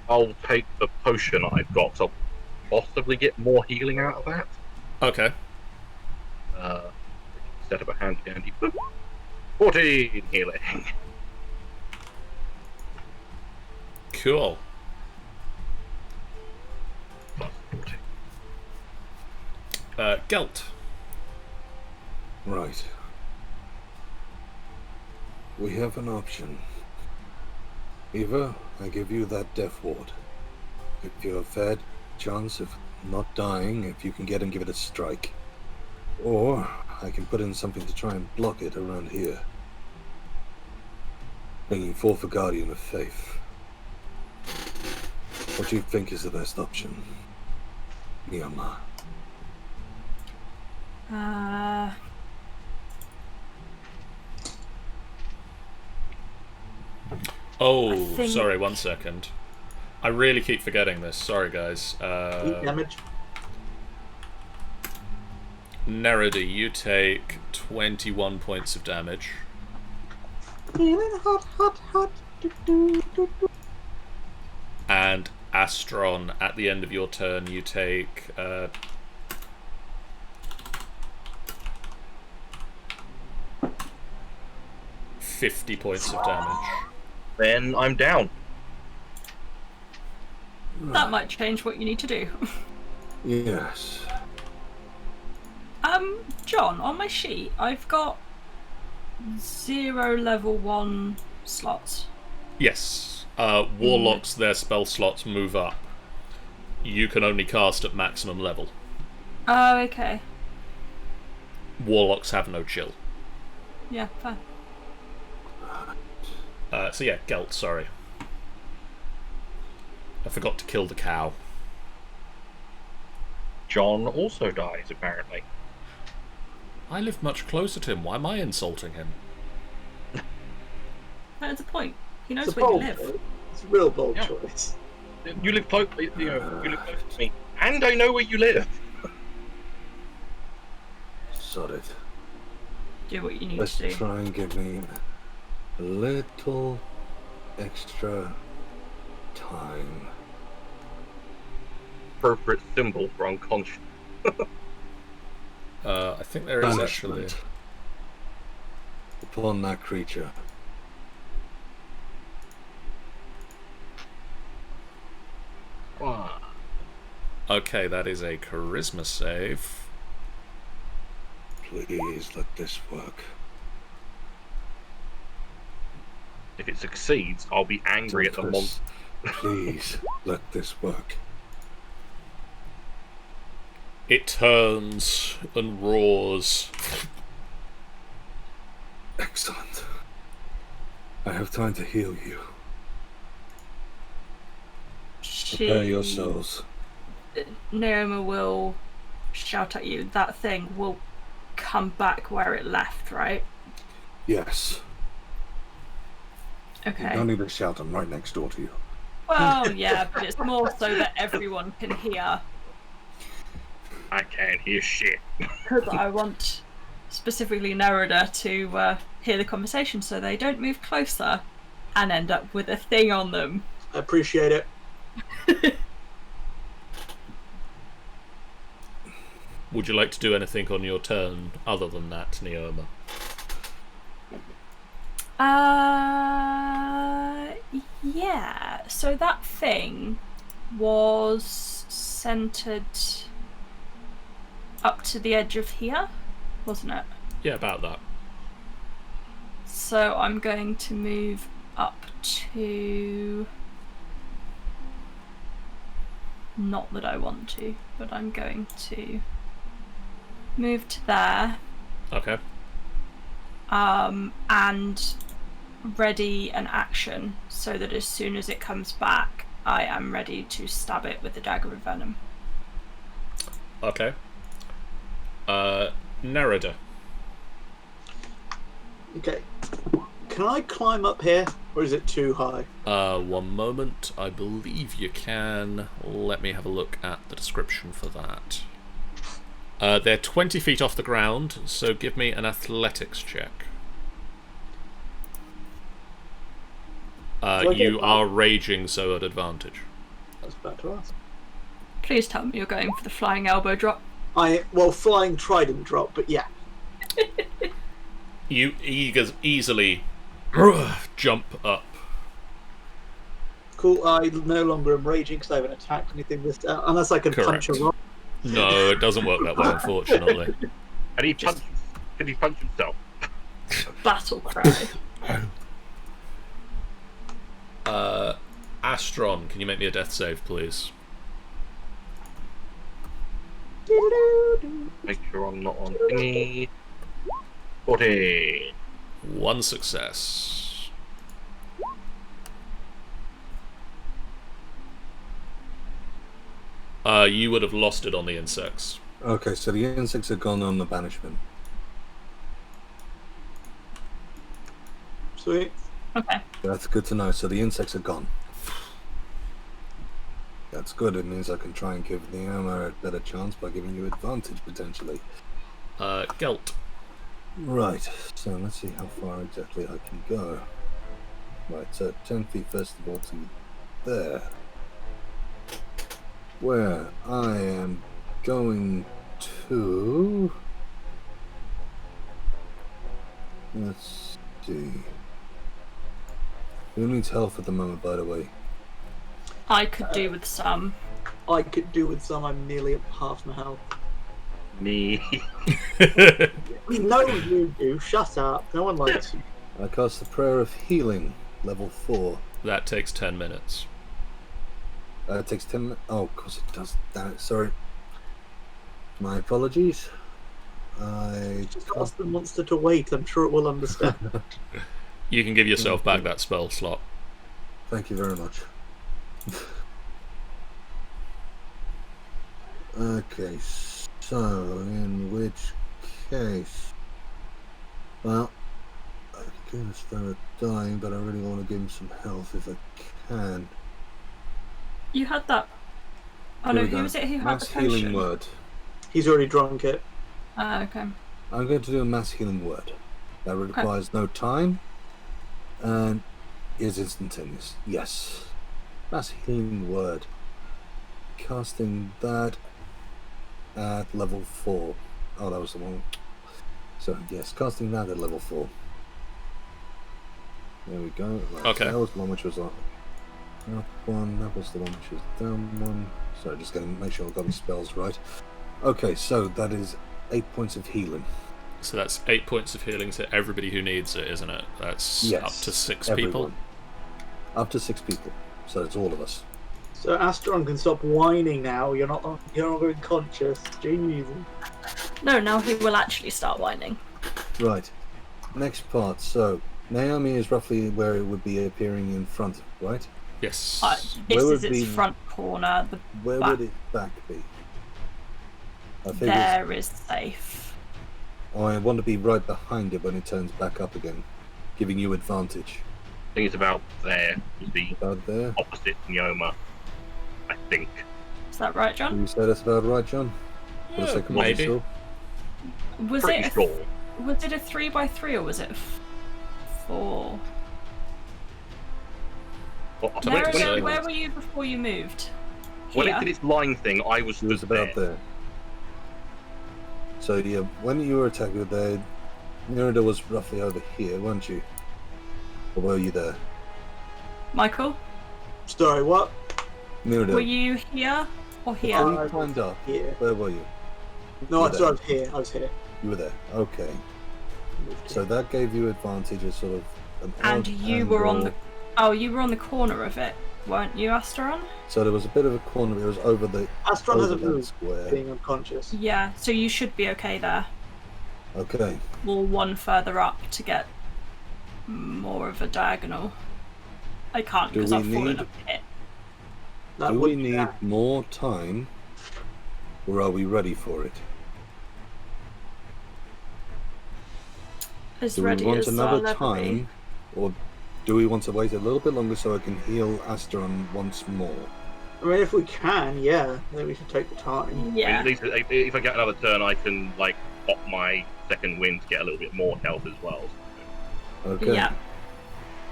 I'll take the potion I've got, so I'll possibly get more healing out of that. Okay. Set up a handy dandy. 14 healing. Cool. Plus 14. Gelt. Right. We have an option. Either I give you that death ward. If you're a fair chance of not dying, if you can get and give it a strike. Or I can put in something to try and block it around here. Bringing forth a Guardian of Faith. What do you think is the best option? Miyama. Oh, I think- sorry, 1 second. I really keep forgetting this. Sorry, guys. 8 damage. Nerody, you take 21 points of damage. Feeling hot. And Astron, at the end of your turn, you take 50 points of damage. Then I'm down. That might change what you need to do. Yes. John, on my sheet, I've got 0 level 1 slots. Yes. Warlocks, their spell slots move up. You can only cast at maximum level. Oh, okay. Warlocks have no chill. Yeah, fine. So yeah, Gelt, sorry. I forgot to kill the cow. John also dies, apparently. I live much closer to him. Why am I insulting him? That's the point. He knows It's a where you bold live. choice. It's a real bold Yeah. choice. You live close. You live close to me, and I know where you live. Sod it. Do what you need Let's to do. try and give me a little extra time. Appropriate symbol for unconscious. I think there is actually. Banishment upon that creature. Okay, that is a charisma save. Please let this work. If it succeeds, I'll be angry at the Dolphus, monster. please let this work. It turns and roars. Excellent. I have time to heal you. Prepare yourselves. Naoma will shout at you. That thing will come back where it left, right? Yes. You Okay. don't need to shout. I'm right next door to you. Well, yeah, but it's more so that everyone can hear. I can't hear shit. Because I want specifically Nerida to hear the conversation so they don't move closer and end up with a thing on them. I appreciate it. Would you like to do anything on your turn other than that, Neoma? Yeah. So that thing was centered up to the edge of here, wasn't it? Yeah, about that. So I'm going to move up to... Not that I want to, but I'm going to move to there. Okay. And ready an action so that as soon as it comes back, I am ready to stab it with the dagger of venom. Okay. Nerida. Okay. Can I climb up here, or is it too high? One moment. I believe you can. Let me have a look at the description for that. They're 20 feet off the ground, so give me an athletics check. You are raging, so at advantage. I was about to ask. Please tell me you're going for the flying elbow drop. Flying trident drop, but yeah. You easily jump up. Cool. I no longer am raging because I haven't attacked anything this unless I can punch a Correct. rock. No, it doesn't work that way, unfortunately. And he punched. Did he punch himself? Battle cry. Astron, can you make me a death save, please? Make sure I'm not on thingy. 40. One success. You would have lost it on the insects. Okay, so the insects are gone on the banishment. Sweet. Okay. That's good to know. So the insects are gone. That's good. It means I can try and give the armor a better chance by giving you advantage, potentially. Gelt. Right, so let's see how far exactly I can go. Right, so 10 feet first of all to there. Where I am going to... Let's see. Who needs health at the moment, by the way? I could do with some. I could do with some. I'm nearly at half my health. Me. No, you do. Shut up. No one likes you. I cast the Prayer of Healing, level 4. That takes 10 minutes. It takes 10 minutes. Oh, of course it does. Damn it, sorry. My apologies. I Just ask the monster to wait. I'm sure it will understand. You can give yourself back that spell slot. Thank you very much. Okay, so in which case, well, I could give Sparrow dying, but I really want to give him some health if I can. You had that. Oh Here no, we who go. was it who had Mass the healing potion? word. He's already drunk it. Okay. I'm going to do a mass healing word. That requires no time and is instantaneous. Yes. Mass healing word. Casting that at level 4. Oh, that was the one. So, yes, casting that at level 4. There we go. Right, Okay. So that was the one which was up one. That was the one which was down one. So, just going to make sure I've got my spells right. Okay, so that is 8 points of healing. So that's 8 points of healing to everybody who needs it, isn't it? That's Yes, up to 6 everyone. people. Up to 6 people. So it's all of us. So Astron can stop whining now. You're not going conscious. Jeez. No, now he will actually start whining. Right. Next part. So, Naomi is roughly where it would be appearing in front, right? Yes. This Where is would its be- front corner. The Where back would its back be? I think there is safe. I want to be right behind it when it turns back up again, giving you advantage. I think it's about there. Is the About there. opposite Neoma. I think. Is that right, John? You say that's about right, John? For the Yeah, sake of maybe. myself? Was Pretty it sure. was it a 3x3 or was it 4? Well, So wait, when, so- it, Where were you before you moved? when it Here? did its line thing, I was It was stood about there. there. So yeah, when you were attacking there, Nerida was roughly over here, weren't you? Or were you there? Michael, Sorry, what? Nerida, were you here or here? before you climbed up, Here. where were you? No, You're sorry, I was here. I was here. You were there. Okay. So that gave you advantage as sort of an And odd you were on the angle. Oh, you were on the corner of it, weren't you, Asteron? So there was a bit of a corner. It was over the Astron over hasn't that moved, square. being unconscious. Yeah, so you should be okay there. Okay. Or one further up to get more of a diagonal. I can't Do because we I've fallen need- a pit. That Do would we be need that. more time, or are we ready for it? As Do we ready want as another I'll ever time, or do we want to wait a little bit longer so I can heal Asteron once more? I mean, if we can, yeah, then we should take the time. be. I mean, Yeah. at least if I get another turn, I can like pop my second wind to get a little bit more health as well. Okay. Yeah.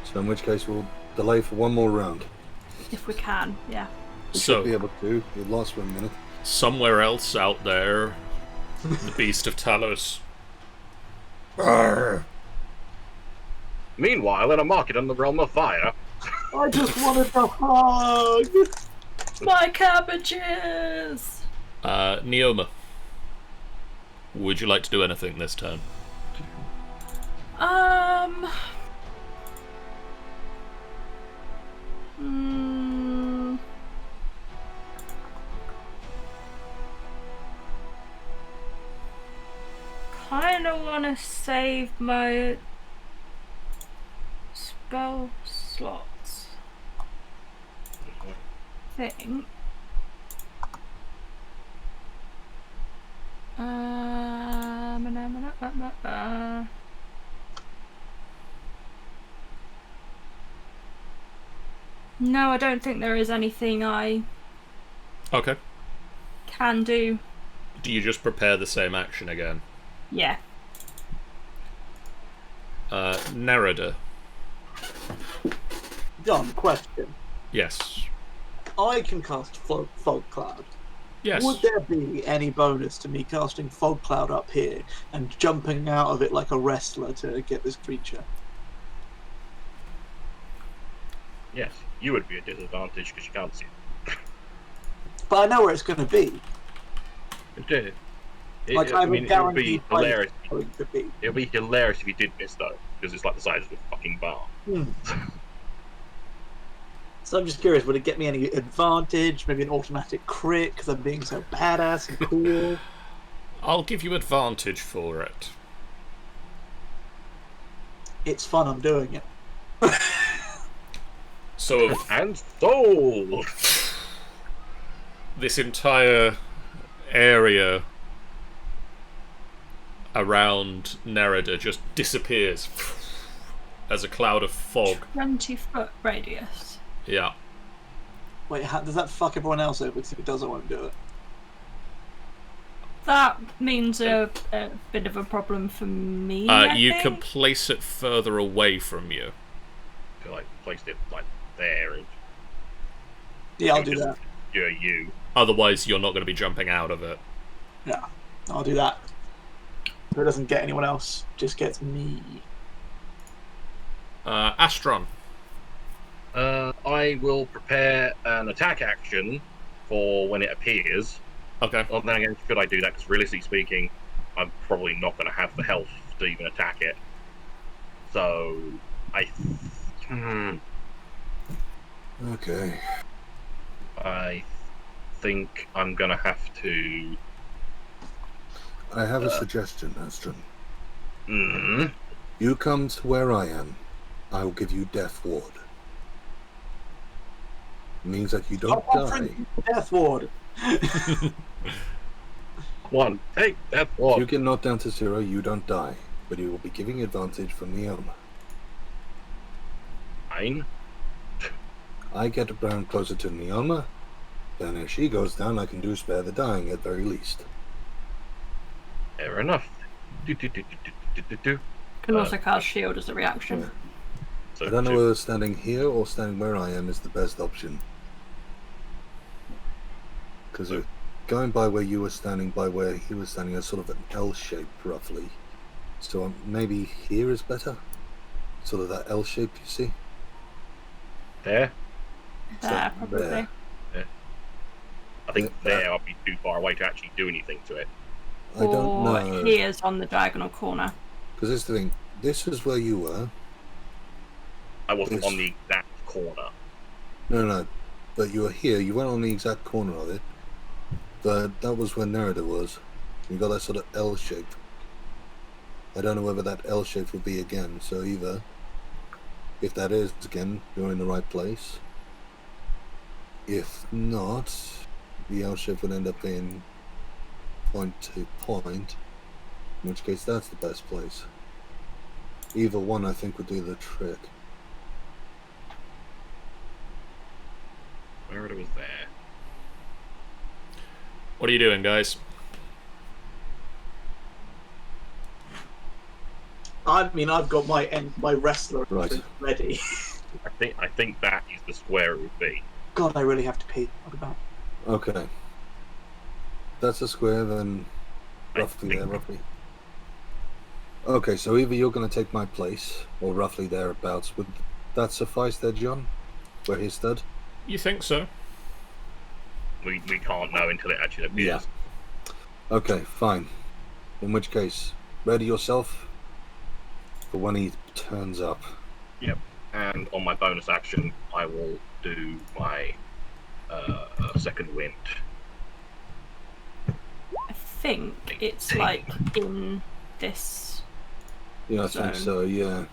So in which case we'll delay for one more round. If we can, yeah. We should be So, able to. It lasts for a minute. somewhere else out there, the Beast of Talos. Meanwhile, in a market in the realm of fire, I just wanted to hug. My cabbages! Neoma, would you like to do anything this turn? Hmm. Kinda wanna save my spell slots. Think. No, I don't think there is anything I Okay. can do. Do you just prepare the same action again? Yeah. Nerida. John, question. Yes. I can cast Fog Cloud. Yes. Would there be any bonus to me casting Fog Cloud up here and jumping out of it like a wrestler to get this creature? yes, you would be at disadvantage because you can't see it. But I know where it's going to be. Like, I I'm mean, it would be guaranteed hilarious. where it could be. It would be hilarious if you did miss though, because it's like the size of a fucking bar. So I'm just curious, would it get me any advantage? Maybe an automatic crit because I'm being so badass and cool? I'll give you advantage for it. It's fun, I'm doing it. So, And sold. this entire area around Nerida just disappears as a cloud of fog. 20-foot radius. Yeah. Wait, does that fuck everyone else over? Because if it does, I won't do it. That means a bit of a problem for me. I You think. can place it further away from you. So, like placed it like there. And Yeah, I'll do that. you're you. Otherwise, you're not going to be jumping out of it. Yeah, I'll do that. So it doesn't get anyone else, just gets me. Astron. I will prepare an attack action for when it appears. Okay. Well, then again, could I do that? Because realistically speaking, I'm probably not going to have the health to even attack it. So, Okay. I think I'm gonna have to. I have a suggestion, Astron. Mm, You come to where I am, I will give you Death Ward. It means that you don't die. Death Ward. one, take that If walk. you get knocked down to 0, you don't die, but you will be giving advantage from Neoma. Fine. I get around closer to Neoma, then if she goes down, I can do spare the dying at very least. Fair enough. Do. Can also cast shield as a reaction. Yeah. So I don't know two. whether standing here or standing where I am is the best option. Because going by where you were standing, by where he was standing, is sort of an L shape, roughly. So maybe here is better? Sort of that L shape, you see? There. There, probably. there. I think Yeah, there I'll be too far away to actually do anything to it. I don't Or know. here's on the diagonal corner. Because this is the thing. This is where you were. I wasn't Yes. on the exact corner. No. But you were here. You weren't on the exact corner of it. But that was where Nerida was. You got that sort of L shape. I don't know whether that L shape will be again. So either, if that is again, you're in the right place. If not, the L shape would end up being point to point. In which case, that's the best place. Either one, I think, would do the trick. Where it was there. What are you doing, guys? I mean, I've got my wrestler Right. ready. I think that is the square it would be. God, I really have to pee. I'll be back. Okay. That's a square, then I roughly think- there, roughly. Okay, so either you're going to take my place, or roughly thereabouts. Would that suffice there, John? Where he stood? You think so? We can't know until it actually appears. Okay, fine. In which case, ready yourself for when he turns up. And on my bonus action, I will do my second wind. I think it's like in this. Yeah, I think Zone. so, yeah.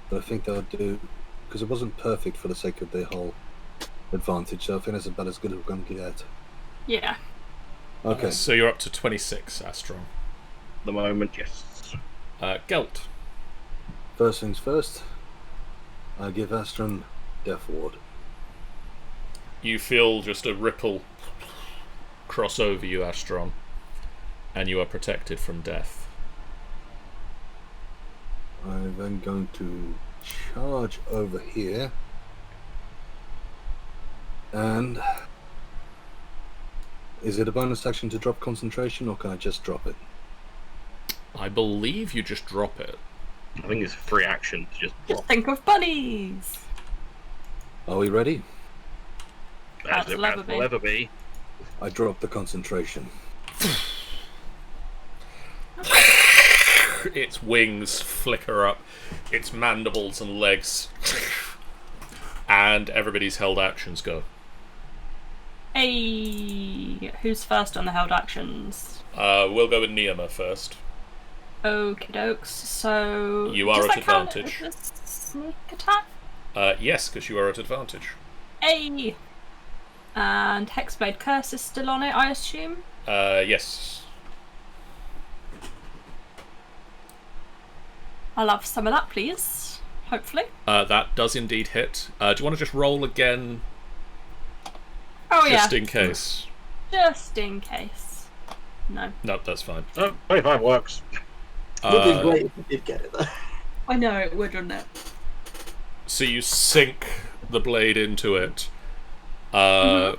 But I think that would do, because it wasn't perfect for the sake of the whole advantage, so I think that's about as good as we're going to get. Yeah. Okay, So you're up to 26, Astron. At the moment, yes. Gelt. first things first, I give Astron Death Ward. You feel just a ripple cross over you, Astron, and you are protected from death. I'm then going to charge over here. And is it a bonus action to drop concentration, or can I just drop it? I believe you just drop it. I think it's free action to just Just think of bunnies. Are we ready? As it will ever will ever be. I drop the concentration. Its wings flicker up, its mandibles and legs, and everybody's held actions go. Hey, who's first on the held actions? We'll go with Neoma first. Okie dokes. So You are does at that count advantage. as a sneak attack? Yes, because you are at advantage. Hey. And Hexblade Curse is still on it, I assume. Yes. I'll have some of that, please. Hopefully. That does indeed hit. Do you want to just roll again, Oh just yeah. in case? Just in case. No. No, that's fine. Oh, 25 works. It would be Uh, great if we did get it though. I know it would, wouldn't it? So you sink the blade into it. There's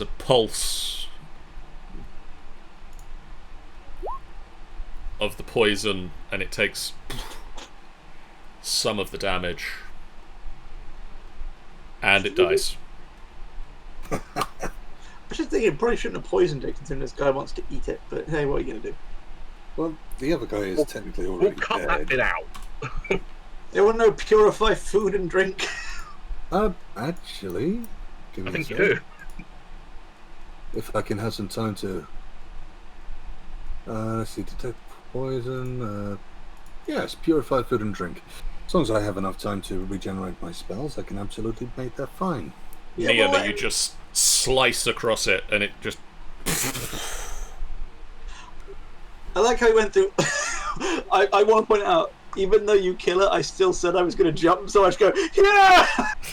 a pulse of the poison, and it takes some of the damage. And it dies. I should think it probably shouldn't have poisoned it, considering this guy wants to eat it. But hey, what are you gonna do? Well, the other guy is technically We'll already cut that dead. bit out. There will no purify food and drink. Actually, give me I think a you sec. do. If I can have some time to, let's see, detect poison. Yes, purify food and drink. As long as I have enough time to regenerate my spells, I can absolutely make that fine. Yeah, Neoma, well, you just slice across it, and it just. I like how he went through. I want to point out, even though you kill it, I still said I was going to jump, so I just go, yeah!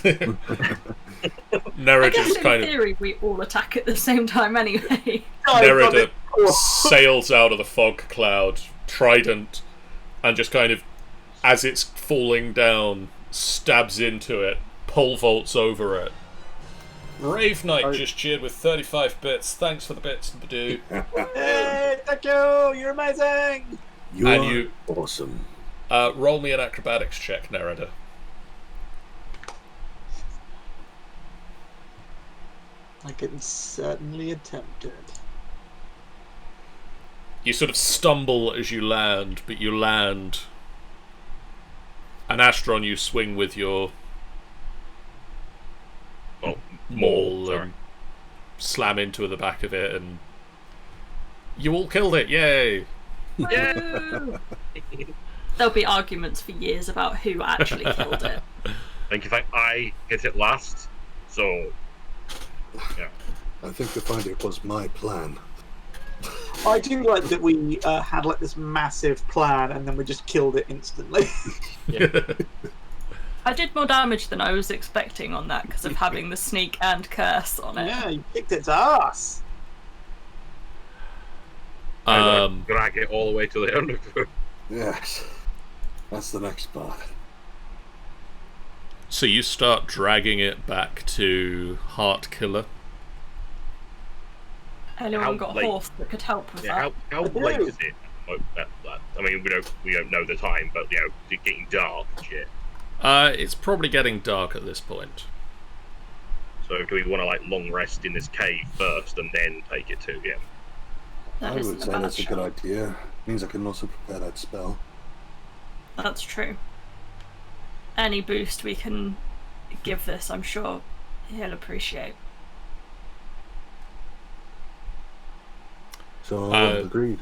I Nerida guess just in kind of. theory we all attack at the same time anyway. Nerida sails out of the fog cloud, trident, and just kind of, as it's falling down, stabs into it, pole vaults over it. Brave Knight just cheered with 35 bits. Thanks for the bits, Badoo. Hey, thank you! You're amazing! You And are you- awesome. Roll me an acrobatics check, Nerida. I can certainly attempt it. You sort of stumble as you land, but you land. And Astron, you swing with your Oh, maul sorry. and slam into the back of it, and you all killed it! Yay! Woo! There'll be arguments for years about who actually killed it. Thank you. I hit it last, so yeah. I think you'll find it was my plan. I do like that we had like this massive plan and then we just killed it instantly. I did more damage than I was expecting on that because of having the sneak and curse on it. Yeah, you kicked its ass. Drag it all the way to the end. Yes, that's the next part. So you start dragging it back to Hartkiller. Anyone How got a late? horse that could help with Yeah, that? how I do. late is it? Oh, I mean, we don't know the time, but you know, it's getting dark and shit. It's probably getting dark at this point. So do we want to like long rest in this cave first and then take it to him? That I isn't would a say bad that's a good shout. idea. Means I can also prepare that spell. That's true. Any boost we can give this, I'm sure he'll appreciate. So Uh, agreed.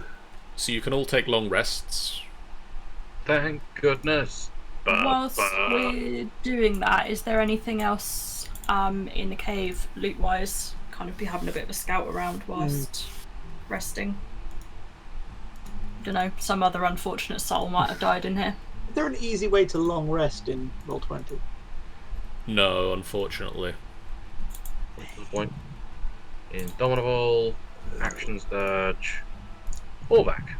So you can all take long rests. Thank goodness. Whilst we're doing that, is there anything else in the cave, loot-wise? Kind of be having a bit of a scout around whilst resting. Don't know, some other unfortunate soul might have died in here. Is there an easy way to long rest in Roll20? No, unfortunately. Point. Indomitable. Action surge. Fall back.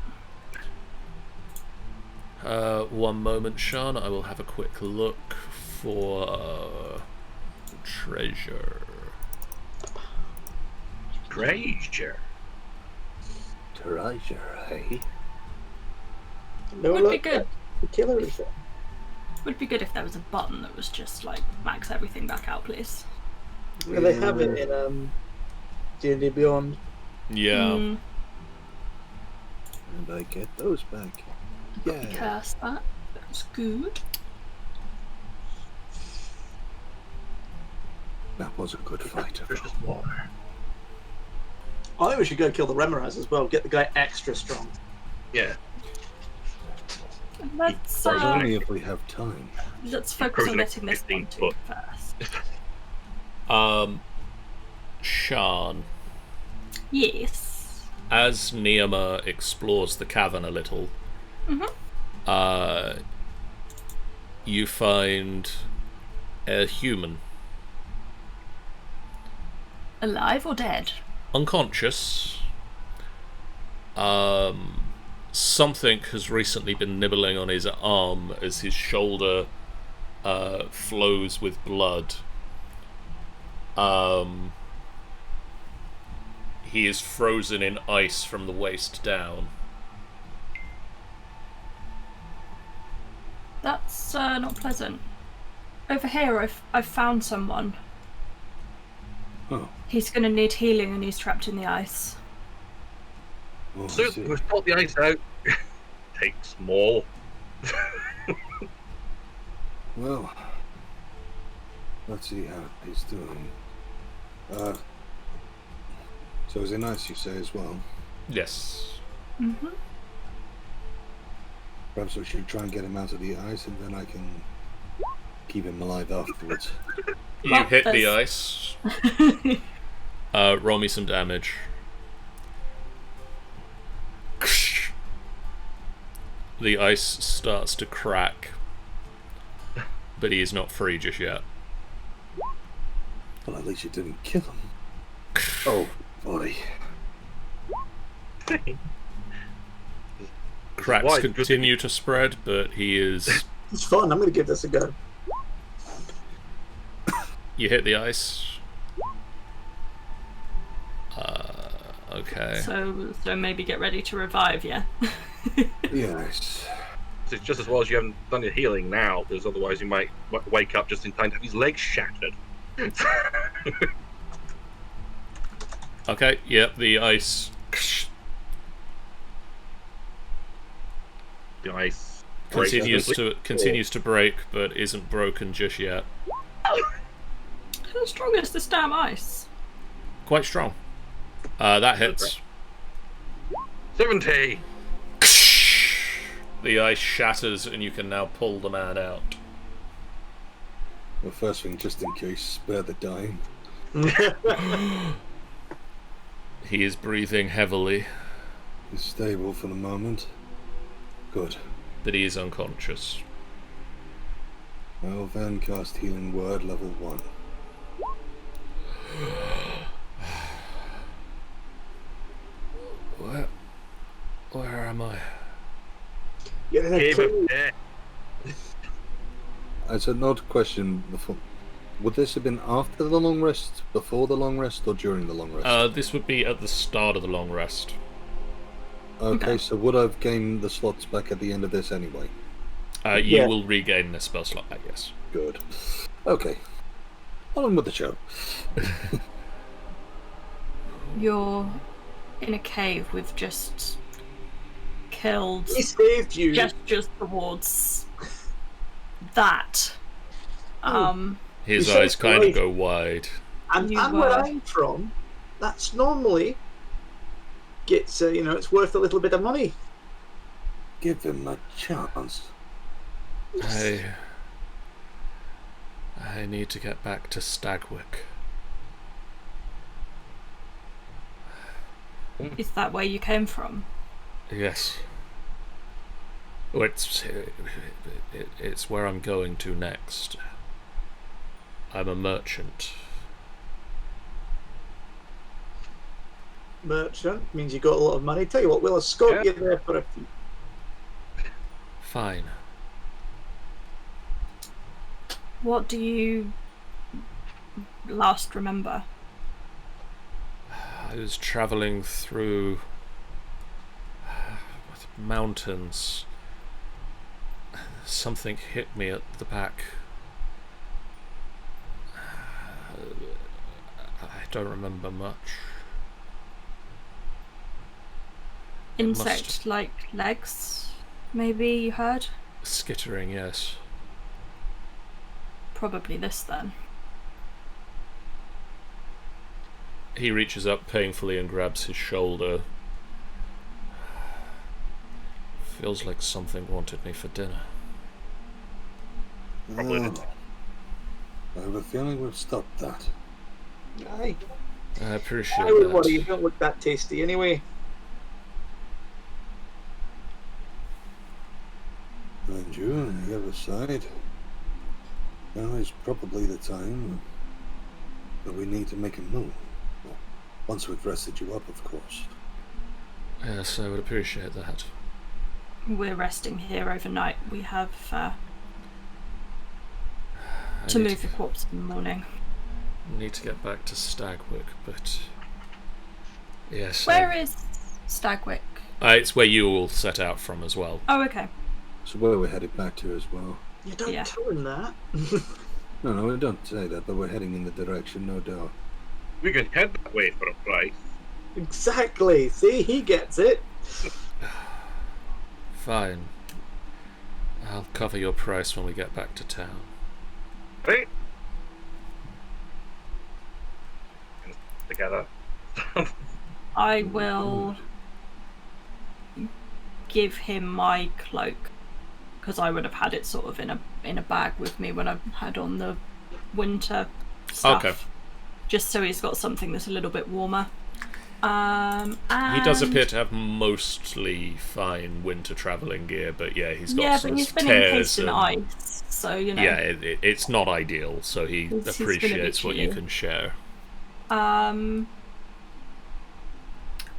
1 moment, Sean. I will have a quick look for treasure. Treasure. Treasure, hey? No, Would be good. The killer is there. Would be good if there was a button that was just like max everything back out, please. Yeah, they have it in D&D Beyond. Yeah. Mm, And I get those back. Yeah. curse that. That's good. That was a good fight. There's just water. I think we should go kill the Remoraz as well. Get the guy extra strong. Yeah. Let's Only if we have time. let's focus on Frozen at getting this 15 one to foot. first. Sean, Yes. as Neoma explores the cavern a little, you find a human, Alive or dead? unconscious. Something has recently been nibbling on his arm as his shoulder flows with blood. He is frozen in ice from the waist down. That's not pleasant. Over here, I've found someone. Oh, He's going to need healing and he's trapped in the ice. I Soup, see. who's pulled the ice out. Take small. Well, Let's see how he's doing. So is it nice, you say, as well? Yes. Mm-hmm. Perhaps we should try and get him out of the ice, and then I can keep him alive afterwards. You Well, hit the there's- ice. Roll me some damage. The ice starts to crack, but he is not free just yet. Well, at least you didn't kill him. Oh, boy. Cracks Why? Good- continue to spread, but he is... It's fun. I'm going to give this a go. You hit the ice. Okay. So maybe get ready to revive, yeah? Yes. It's just as well as you haven't done your healing now, because otherwise you might wake up just in time to have his legs shattered. Okay, yep, the ice The ice breaks. continues to break, but isn't broken just yet. How strong is this damn ice? Quite strong. That hits. 70! The ice shatters, and you can now pull the man out. Well, first thing, just in case, spare the dying. He is breathing heavily, He's stable for the moment. Good. but he is unconscious. I'll then cast Healing Word level 1. Where am I? You're in a Cave cave. of death. It's an odd question. Before, would this have been after the long rest, before the long rest, or during the long rest? This would be at the start of the long rest. Okay, so would I've gained the slots back at the end of this anyway? You Yeah. will regain this spell slot back, yes. Good. Okay. On with the show. You're in a cave with just killed He saved you. gestures towards that. His You said eyes kind of right. go wide. and You where were. I'm from, that's normally gets it's worth a little bit of money. Give him a chance. I need to get back to Stagwick. Is that where you came from? Yes. Oh, it's where I'm going to next. I'm a merchant. Merchant means you got a lot of money. Tell you what, we'll escort you there for a fee. Fine. What do you last remember? I was travelling through mountains. Something hit me at the back. I don't remember much. It must- Insect-like legs, maybe you heard? Skittering, yes. Probably this then. He reaches up painfully and grabs his shoulder. Feels like something wanted me for dinner. Probably Oh, I have a feeling we've stopped that. Aye. I appreciate I wouldn't worry, you that. don't look that tasty anyway. And you on the other side. Now is probably the time that we need to make a move. Well, once we've rested you up, of course. Yes, I would appreciate that. We're resting here overnight. We have I to need move the corpse in the morning. Need to get back to Stagwick, but yes. Where is Stagwick? It's where you all set out from as well. Oh, okay. So where we're headed back to as well. You don't Yeah. tell him that. No, we don't say that, but we're heading in the direction, no doubt. We can head that way for a price. Exactly. See, he gets it. Fine. I'll cover your price when we get back to town. Right? together. I will give him my cloak because I would have had it sort of in a bag with me when I had on the winter stuff. Okay. Just so he's got something that's a little bit warmer. And He does appear to have mostly fine winter travelling gear, but yeah, he's got some but he's been tears encased in and... ice, so you know. Yeah, it's not ideal, so he He's gonna be appreciates what you chilly. can share.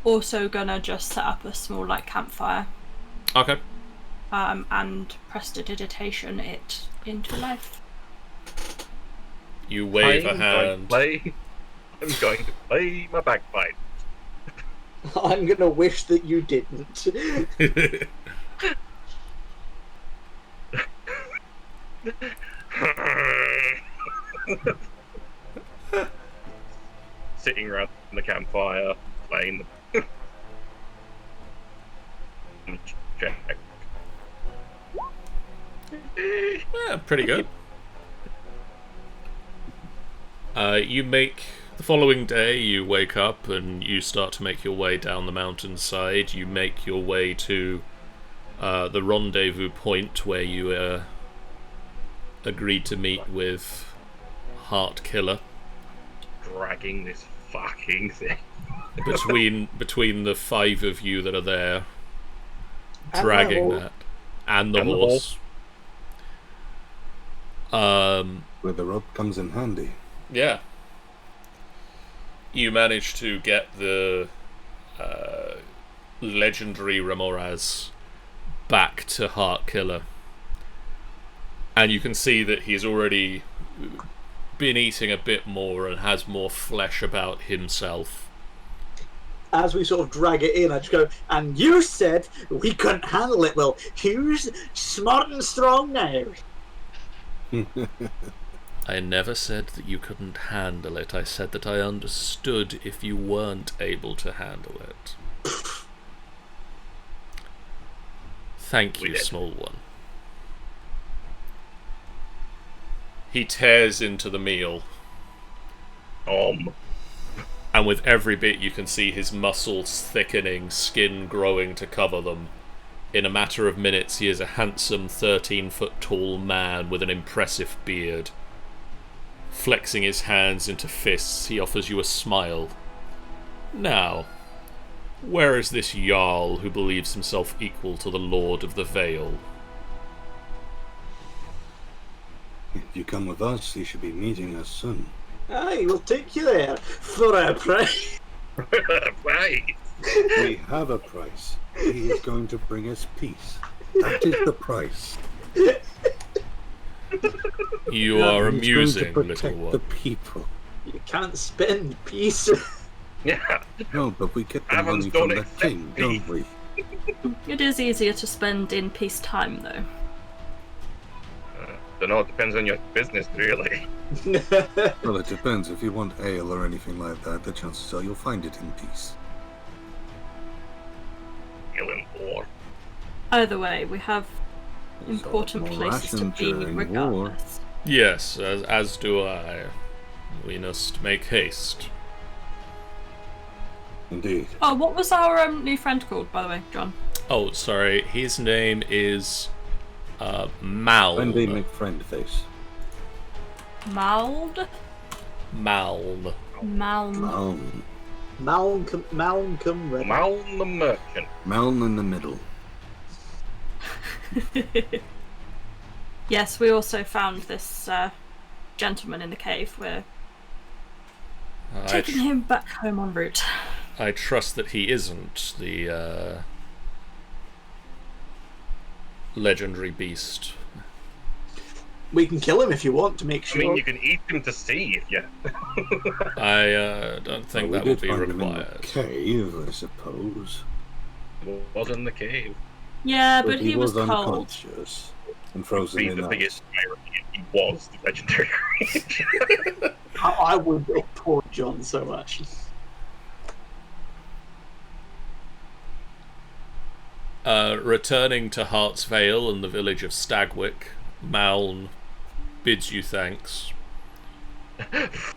Also gonna just set up a small campfire. Okay. And prestidigitation it into life. You wave a I'm hand. going to play my bagpipe. I'm gonna wish that you didn't. Sitting around the campfire, playing the check. Yeah, pretty good. You make... The following day, you wake up and you start to make your way down the mountainside. You make your way to the rendezvous point where you agreed to meet with Hartkiller. Dragging this fucking thing. Between the 5 of you that are there, And dragging the that, and the And the horse. Where the rope comes in handy. Yeah. You manage to get the legendary Ramoraz back to Hartkiller. And you can see that he's already been eating a bit more and has more flesh about himself. As we sort of drag it in, I just go, and you said we couldn't handle it. Well, who's smart and strong now? I never said that you couldn't handle it. I said that I understood if you weren't able to handle it. Thank you, small one. He tears into the meal, and with every bit you can see his muscles thickening, skin growing to cover them. In a matter of minutes he is a handsome 13-foot tall man with an impressive beard. Flexing his hands into fists, he offers you a smile. Now, where is this Jarl who believes himself equal to the Lord of the Vale? If you come with us, you should be meeting us soon. Aye, we'll take you there for a price. Right. We have a price. He is going to bring us peace. That is the price. You are He's amusing, going to little protect one. the people. You can't spend peace. Yeah. No, but we get the Evans money from don't the accept king, don't we? It is easier to spend in peacetime, though. Don't know. It depends on your business, really. Well, it depends. If you want ale or anything like that, the chances are you'll find it in peace. Killing war. Either way, we have important more places to ration be during war. regardless. Yes, as do I. We must make haste. Indeed. Oh, what was our new friend called, by the way, John? Oh, sorry. His name is Maln. Wendy McFriendface. Mald? Maln. Malm. Malcolm Red. Maln the Merchant. Maln in the middle. Yes, we also found this gentleman in the cave. We're taking him back home en route. I trust that he isn't the legendary beast. We can kill him if you want to make I sure. mean, you can eat him to see if you. I don't think Well, that we would did be find him in the required. cave, I suppose. Was in the cave. Yeah, but he was cold. unconscious and frozen Be in the ice. biggest pirate. He was the legendary creature. I would poor John so much. Returning to Heart's Vale and the village of Stagwick, Maln bids you thanks.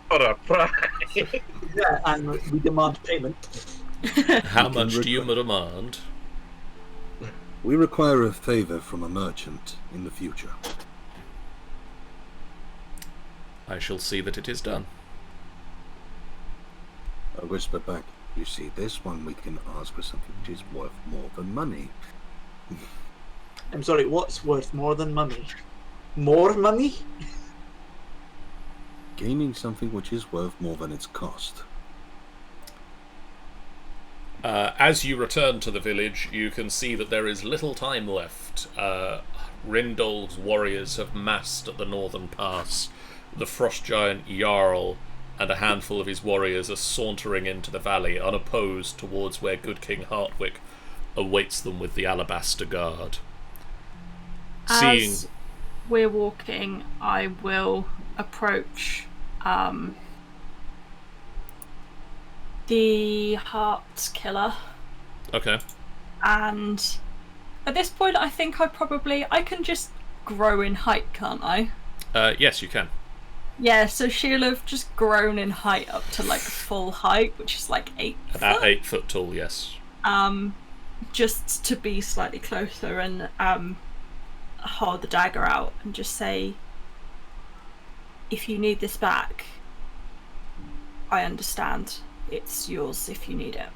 For a price. Yeah, and we demand payment. How can much do you request- demand? We require a favor from a merchant in the future. I shall see that it is done. I whisper back, you see, this one we can ask for something which is worth more than money. I'm sorry, what's worth more than money? More money? Gaining something which is worth more than its cost. As you return to the village, you can see that there is little time left. Rindol's warriors have massed at the northern pass. The frost giant Jarl and a handful of his warriors are sauntering into the valley, unopposed, towards where good King Hartwick awaits them with the Alabaster Guard. As we're walking, I will approach the Hartkiller. Okay. And at this point, I think I can just grow in height, can't I? Yes, you can. Yeah, so she'll have just grown in height up to like full height, which is like 8 About foot. 8 foot tall, yes. Just to be slightly closer and hold the dagger out and just say, if you need this back, I understand. It's yours if you need it.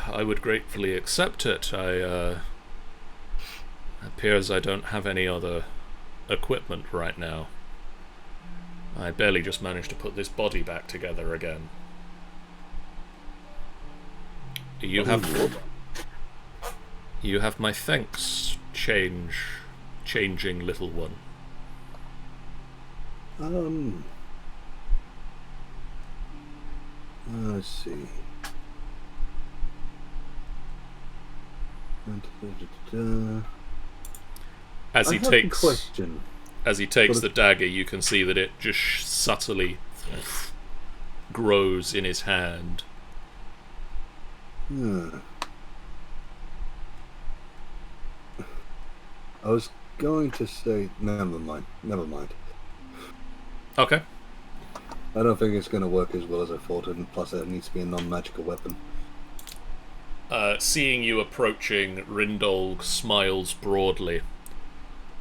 I would gratefully accept it. Appears I don't have any other equipment right now. I barely just managed to put this body back together again. You have my thanks, changing little one. Let's see. As he takes question. As he takes the dagger, you can see that it just subtly grows in his hand. I was going to say, never mind. Okay. I don't think it's going to work as well as I thought, and plus it needs to be a non-magical weapon. Seeing you approaching, Rindol smiles broadly.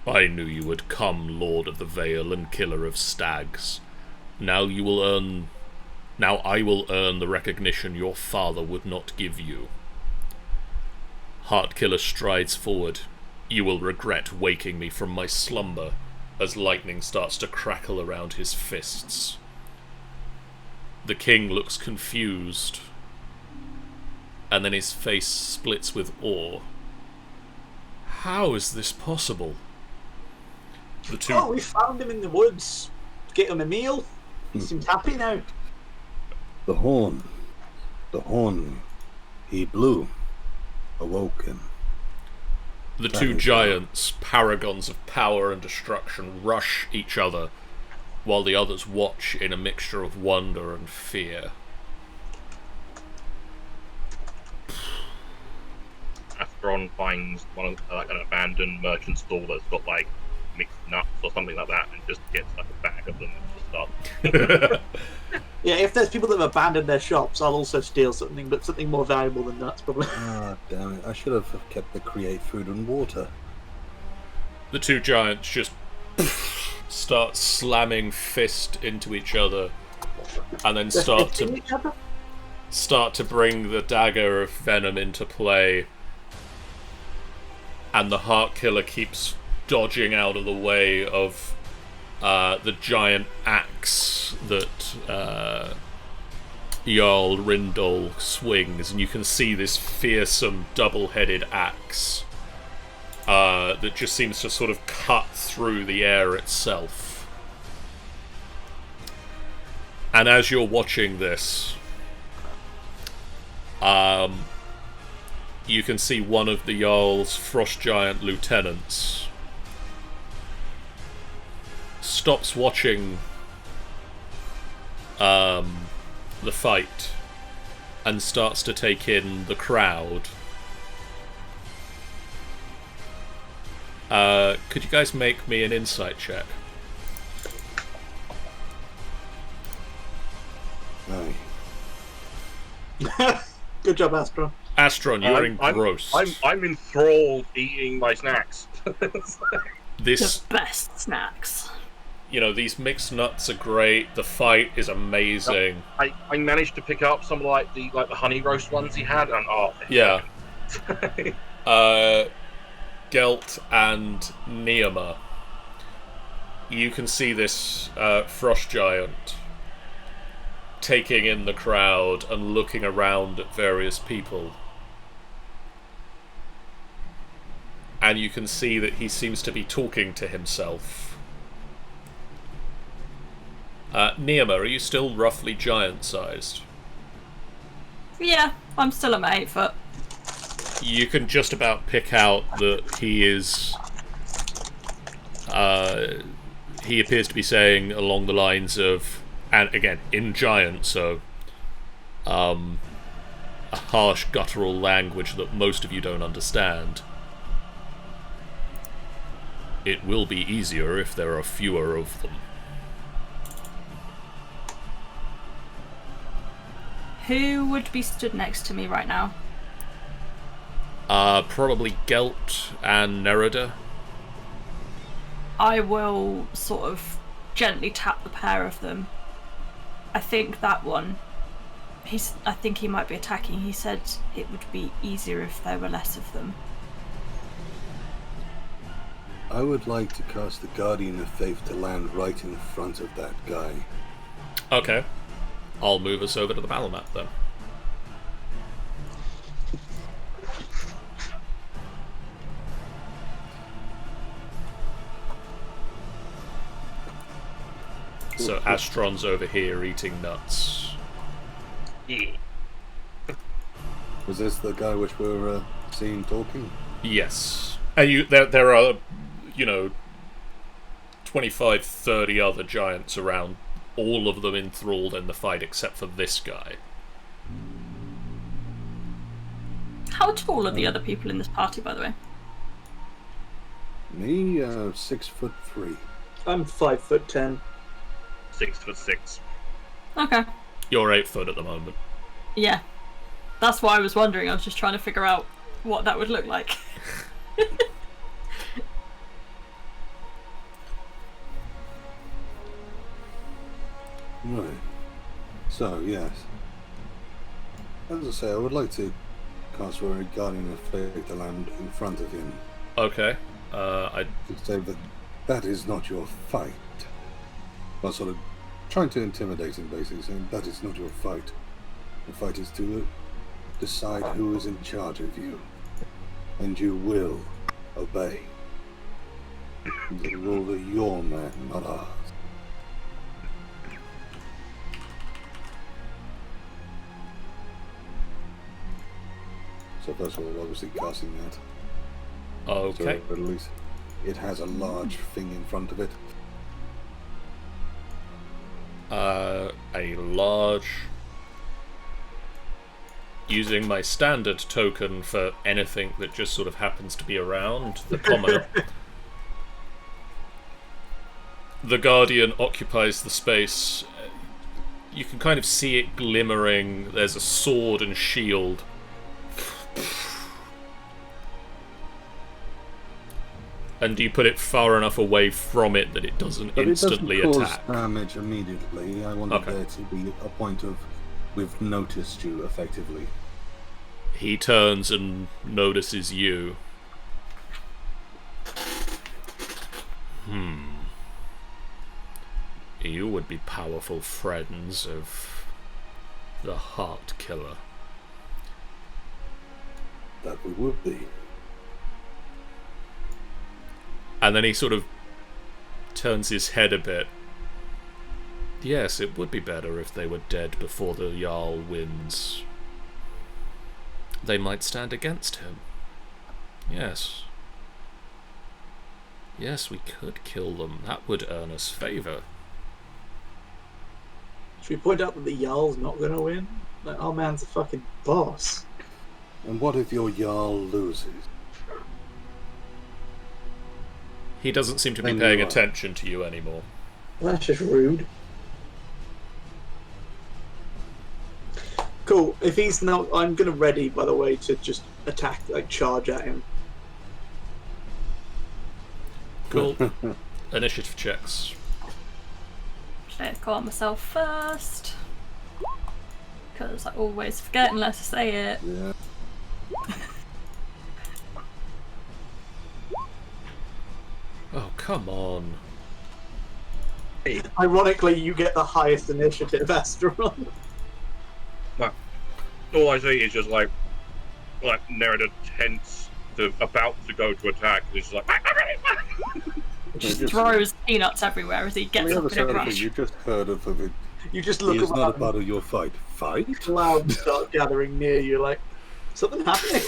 I knew you would come, Lord of the Vale and Killer of Stags. Now I will earn the recognition your father would not give you. Hartkiller strides forward. You will regret waking me from my slumber, as lightning starts to crackle around his fists. The king looks confused, and then his face splits with awe. How is this possible? Oh, we found him in the woods. Get him a meal. He seems happy now. The horn, he blew, awoke him. The two giants, paragons of power and destruction, rush each other, while the others watch in a mixture of wonder and fear. Asteron finds one of like an abandoned merchant stall that's got like mixed nuts or something like that, and just gets like a bag of them and just starts. Yeah, if there's people that have abandoned their shops, I'll also steal something, but something more valuable than nuts, probably. Ah, damn it! I should have kept the create food and water. The two giants just start slamming fist into each other, and then start to bring the dagger of venom into play. And the Hartkiller keeps dodging out of the way of the giant axe that Jarl Rindol swings, and you can see this fearsome double-headed axe that just seems to sort of cut through the air itself. And as you're watching this, you can see one of the Jarl's frost giant lieutenants stops watching the fight and starts to take in the crowd. Could you guys make me an insight check? Good job, Astron. Astron, you're engrossed. I'm enthralled eating my snacks. This, The best snacks. you know, these mixed nuts are great. The fight is amazing. I managed to pick up some of the honey roast ones he had, and Yeah. Gelt and Neoma. You can see this frost giant taking in the crowd and looking around at various people. And you can see that he seems to be talking to himself. Neoma, are you still roughly giant-sized? Yeah, I'm still at my 8 foot. You can just about pick out that he is... he appears to be saying along the lines of... And again, in giant, so... a harsh, guttural language that most of you don't understand. It will be easier if there are fewer of them. Who would be stood next to me right now? Probably Gelt and Nerida. I will sort of gently tap the pair of them. I think that one, I think he might be attacking. He said it would be easier if there were less of them. I would like to cast the Guardian of Faith to land right in front of that guy. Okay. I'll move us over to the battle map then. So Astron's over here eating nuts. Yeah. Was this the guy which we're seeing talking? Yes. And there are, 25, 30 other giants around, all of them enthralled in the fight except for this guy. How tall are the other people in this party, by the way? Me, 6'3". I'm 5'10". 6'6". Okay. You're 8 foot at the moment. Yeah. That's why I was wondering. I was just trying to figure out what that would look like. Right. So, yes. As I say, I would like to cast a Guardian of Faith to land in front of him. Okay. To say that is not your fight. Well, sort of trying to intimidate him, basically, saying that is not your fight. The fight is to decide who is in charge of you. And you will obey. The rule of your man, not ours. So first of all, obviously casting that. Okay. So at least it has a large thing in front of it. A large... Using my standard token for anything that just sort of happens to be around, the commoner. The Guardian occupies the space. You can kind of see it glimmering. There's a sword and shield. And do you put it far enough away from it that it doesn't instantly it doesn't attack? cause damage immediately. I wanted Okay. there to be a point of we've noticed you effectively. He turns and notices you. You would be powerful friends of the Hartkiller. That we would be. And then he sort of turns his head a bit. Yes, it would be better if they were dead before the Jarl wins. They might stand against him. Yes. Yes, we could kill them. That would earn us favour. Should we point out that the Jarl's not going to win? Like, our man's a fucking boss. And what if your Jarl loses? He doesn't seem to be Then paying you are. attention to you anymore. Well, that's just rude. Cool. If he's not, I'm gonna ready, by the way, to just attack, like charge at him. Cool. Initiative checks. Let's call myself first. Because I always forget unless I say it. Yeah. Oh, come on. Ironically, you get the highest initiative, Astron. All I see is just like Nerida tense, about to go to attack. It's just like Just throws peanuts everywhere as he On gets the up other in a side of it, rush. you just heard of it. You just He look is not a around, part of your fight. Fight? clouds start gathering near you, like, something happening?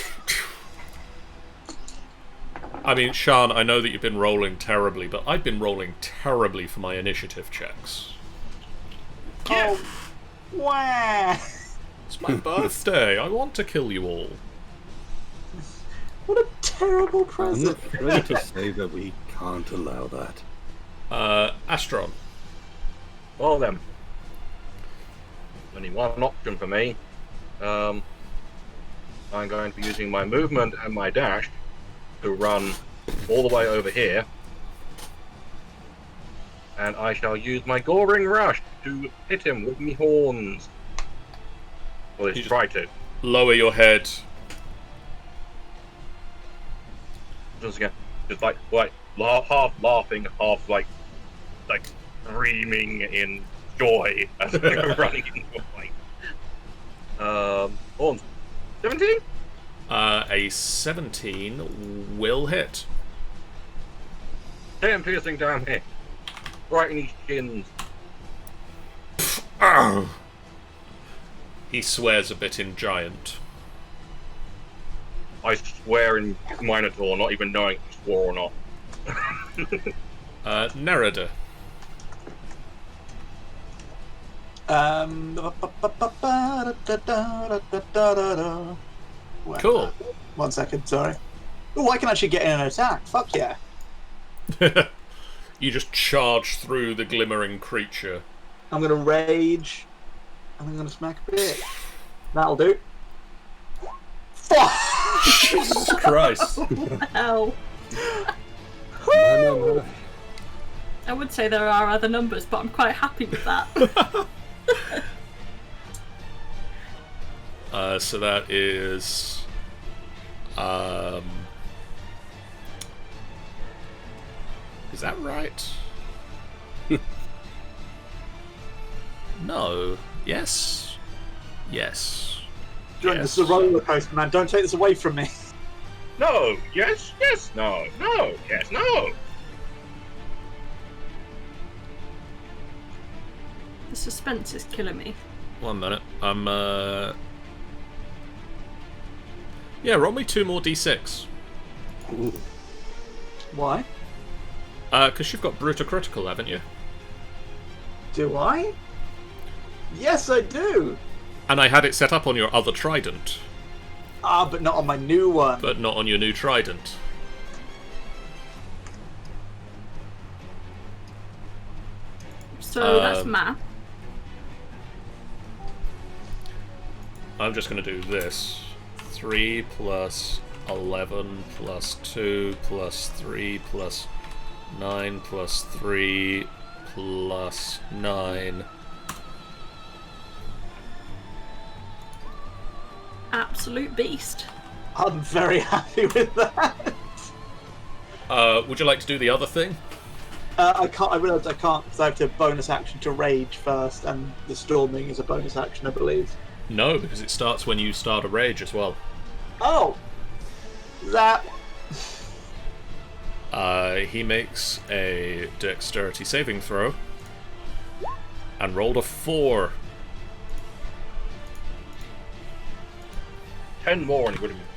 I mean, Sean, I know that you've been rolling terribly, but I've been rolling terribly for my initiative checks. Oh, wow. It's my birthday. I want to kill you all. What a terrible I'm present. afraid to say that we can't allow that. Astron. well then. Only one option for me. I'm going to be using my movement and my dash to run all the way over here. And I shall use my Goring Rush to hit him with me horns. Well, let's You just- try to. Lower your head. Just again, just like half laughing, half like screaming in joy as I'm running into a fight. Horns. 17? A 17 will hit. 10 piercing damage. Right in his shins. Arrgh. He swears a bit in giant. I swear in Minotaur, not even knowing if he swore or not. Nerida. Cool. 1 second, sorry. Oh, I can actually get in an attack. Fuck yeah. You just charge through the glimmering creature. I'm gonna rage, and I'm gonna smack a bit. That'll do. Fuck! Jesus Christ. Hell. My. I would say there are other numbers, but I'm quite happy with that. So that is... Is that right? No. Yes. Yes. Jordan, this is a roller coaster, man. Don't take this away from me. No, yes, yes, no, no, yes, no. The suspense is killing me. 1 minute. Yeah, roll me 2 more d6. Ooh. Why? Because you've got Brutal Critical, haven't you? Do I? Yes, I do. And I had it set up on your other trident, Ah, but not on my new one. but not on your new trident. So that's Um, math. I'm just going to do this. 3 plus 11 plus 2 plus 3 plus 9 plus 3 plus 9. Absolute beast. I'm very happy with that. Would you like to do the other thing? I can't. I realised I can't because I have to bonus action to rage first, and the storming is a bonus action, I believe. No, because it starts when you start a rage as well. Oh, that. He makes a dexterity saving throw and rolled a 4. 10 more and he would have been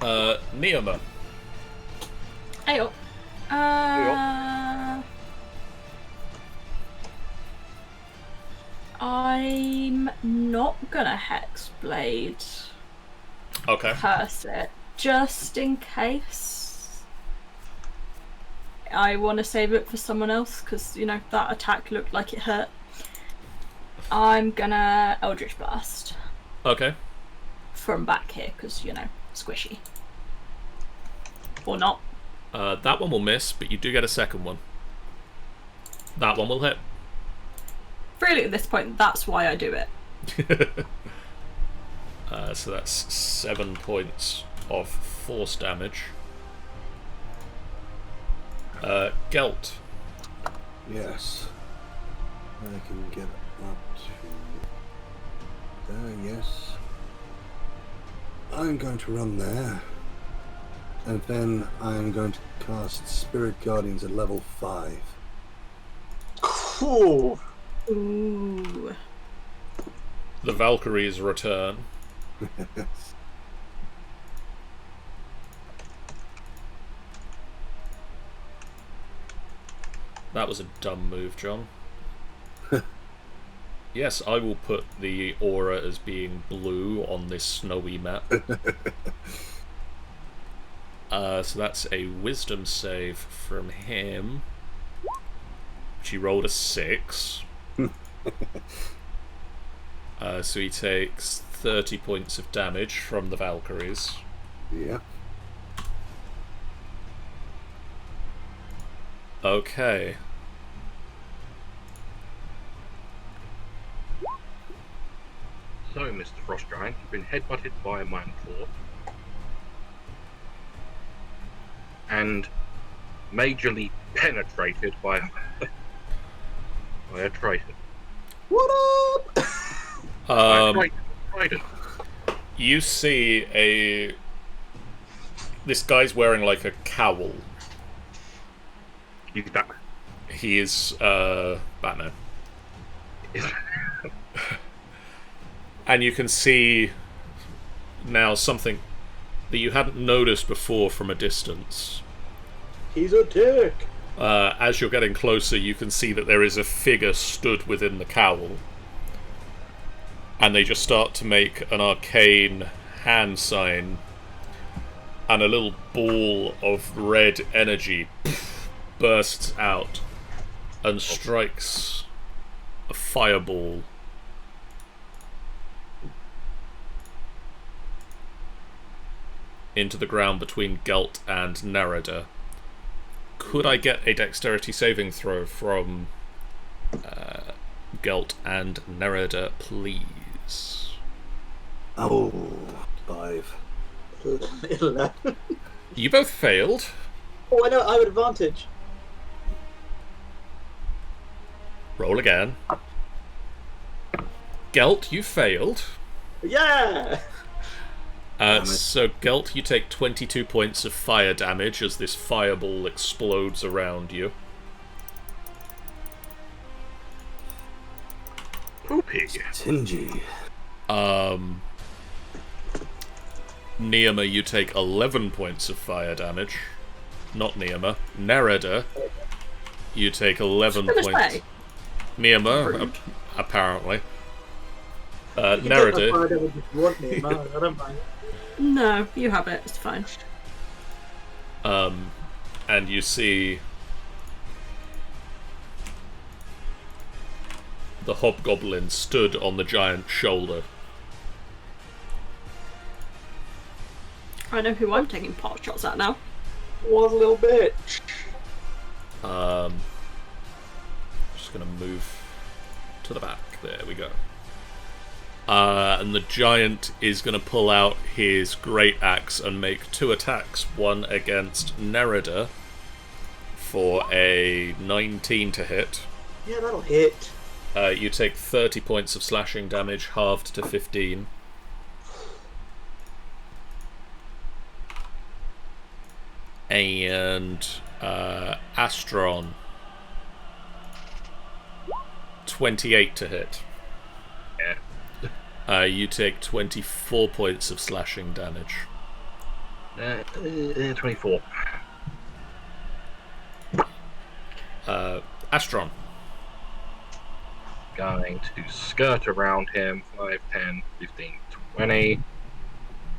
fine. Neoma. Ayo. I'm not gonna Hexblade Okay. curse it, just in case. I want to save it for someone else because, you know, that attack looked like it hurt. I'm gonna Eldritch Blast. Okay. From back here because, you know, squishy. Or not. That one will miss, but you do get a second one. That one will hit. Really, at this point, that's why I do it. So that's 7 points of force damage. Gelt. Yes. I can get up to there, yes. I'm going to run there. And then I'm going to cast Spirit Guardians at level 5. Cool. Ooh. The Valkyries return. That was a dumb move, John. Yes, I will put the aura as being blue on this snowy map. So that's a wisdom save from him. She rolled a 6. So he takes 30 points of damage from the Valkyries. Yeah. Okay. So, Mr. Frost Giant, you've been headbutted by a Minotaur. And majorly penetrated by a Triton. What up? Triton. You see this guy's wearing like a cowl. He's Batman. He is Batman. And you can see now something that you hadn't noticed before from a distance. He's a dick. As you're getting closer, you can see that there is a figure stood within the cowl. And they just start to make an arcane hand sign. And a little ball of red energy bursts out and strikes a fireball into the ground between Gelt and Nerida. Could I get a dexterity saving throw from Gelt and Nerida, please? Oh, 5. 11. You both failed. Oh, I know. I have advantage. Roll again. Gelt, you failed. Yeah. So, Gelt, you take 22 points of fire damage as this fireball explodes around you. Poopy. Tingy. Neema, you take 11 points of fire damage. Not Neema. Nerida, you take 11 points. Neema, apparently. Nerida. I don't mind. No, you have it. It's fine. And you see the hobgoblin stood on the giant's shoulder. I know who I'm taking pot shots at now. Was a little bitch. Just gonna move to the back. There we go. And the giant is going to pull out his great axe and make 2 attacks. One against Nerida for a 19 to hit. Yeah, that'll hit. You take 30 points of slashing damage, halved to 15. And Astron, 28 to hit. Yeah. You take 24 points of slashing damage. 24. Astron. Going to skirt around him 5, 10, 15, 20.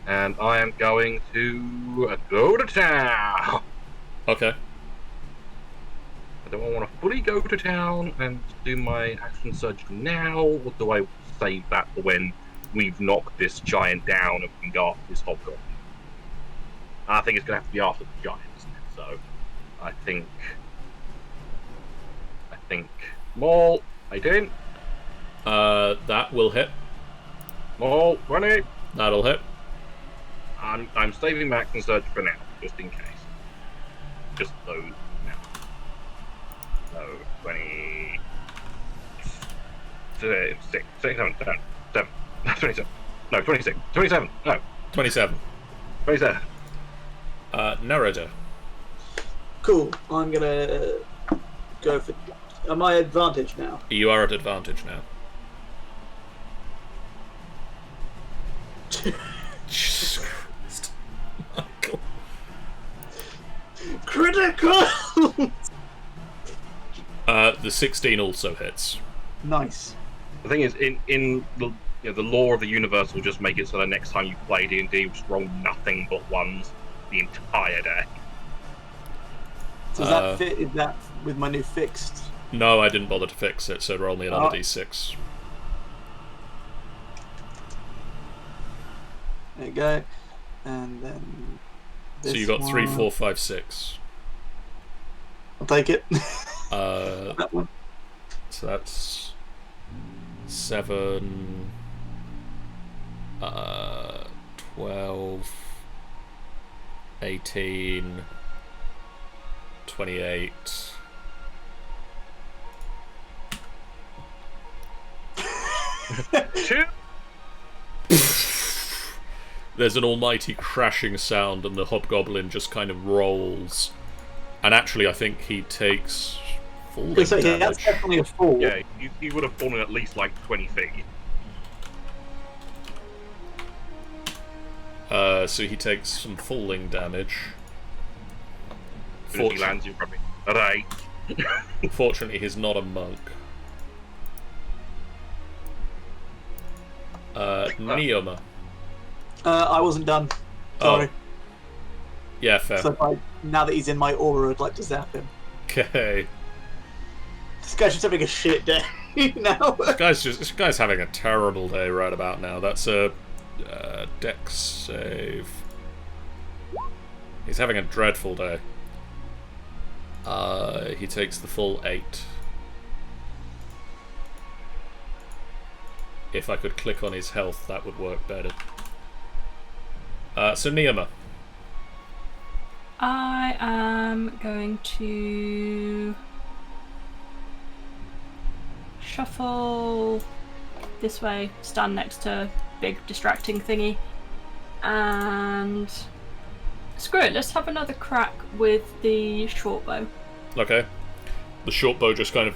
And I am going to go to town. Okay. do I want to fully go to town and do my action surge now, or do I save that for when we've knocked this giant down and we can go after this hobgoblin? I think it's going to have to be after the giant, isn't it? So I think Maul, 18. That will hit. Maul, 20. That'll hit. I'm saving my action surge for now, just in case. Just those now. So 20. 6, 7, 27. No, 26. 27. No, 27. 27. Narada. Cool. I'm gonna go for. Am I advantage now? You are at advantage now. Jesus Christ. Michael. Critical. The 16 also hits. Nice. The thing is, in the lore of the universe will just make it so that next time you play D&D, you just roll nothing but ones the entire day. Does that fit? Is that with my new fixed? No, I didn't bother to fix it, so roll me another d6. There you go. And then. So you got 3, 4, 5, 6. I'll take it. That one. So that's 7, 12, 18, 28. Two. There's an almighty crashing sound, and the hobgoblin just kind of rolls. And actually, I think he takes falling That's damage. definitely a fall. Yeah, he would have fallen at least like 20 feet. So he takes some falling damage. If he lands, you probably. Alright. Fortunately, he's not a monk. Neoma. I wasn't done. Sorry. Yeah, fair. So now that he's in my aura, I'd like to zap him. Okay. This guy's just having a shit day now. This guy's having a terrible day right about now. That's a dex save. He's having a dreadful day. He takes the full 8. If I could click on his health, that would work better. So Neoma. I am going to shuffle this way, stand next to big distracting thingy, and screw it, let's have another crack with the short bow. Okay. The short bow just kind of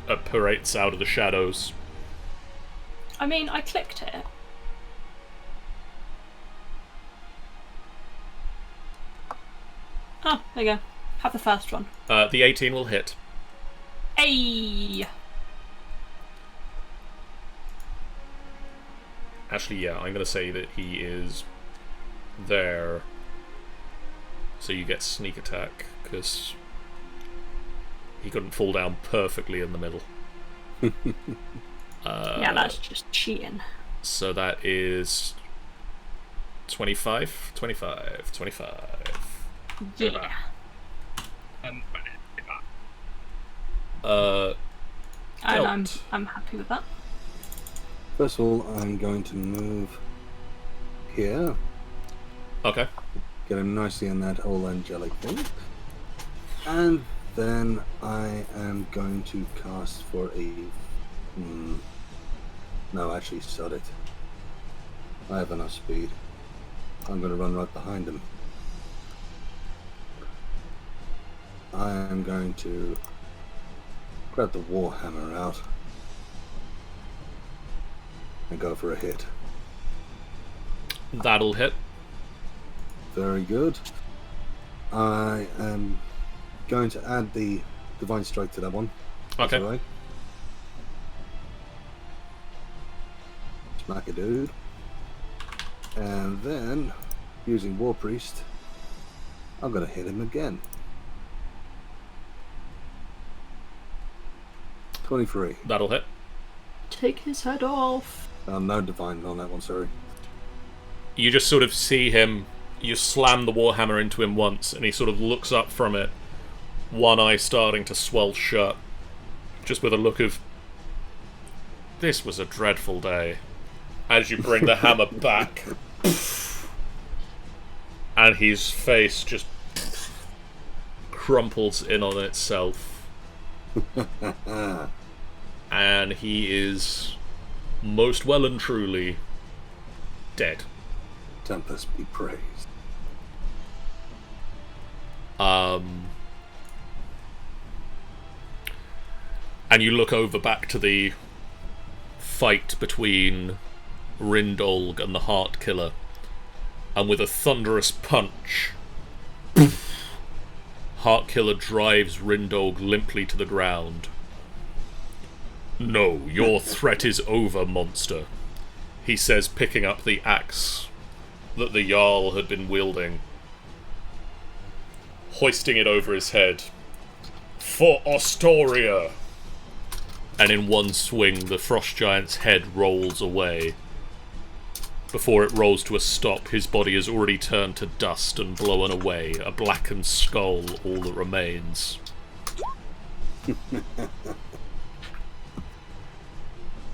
apparates out of the shadows. I mean, I clicked it. Oh, there you go. Have the first one. The 18 will hit. Hey! Actually, yeah, I'm going to say that he is there. So you get sneak attack, because he couldn't fall down perfectly in the middle. Yeah, that's just cheating. So that is 25? 25. Yeah. And And I'm happy with that. First of all, I'm going to move here. Okay. Get him nicely in that whole angelic thing. And then I am going to cast for a... No, actually, sod it. I have enough speed. I'm going to run right behind him. I am going to grab the Warhammer out and go for a hit. That'll hit. Very good. I am going to add the Divine Strike to that one. Okay. Right. Smack a dude. And then, using War Priest, I'm going to hit him again. 23. That'll hit. Take his head off. No divine on that one, sorry. You just sort of see him, you slam the warhammer into him once, and he sort of looks up from it, one eye starting to swell shut, just with a look of, this was a dreadful day. As you bring the hammer back, and his face just crumples in on itself. And he is most well and truly dead. Tempest be praised. And you look over back to the fight between Rindolg and the Hartkiller, and with a thunderous punch, Hartkiller drives Rindolg limply to the ground. No, your threat is over, monster, he says, picking up the axe that the Jarl had been wielding, hoisting it over his head. For Astoria! And in one swing, the Frost Giant's head rolls away. Before it rolls to a stop, his body has already turned to dust and blown away, a blackened skull all that remains.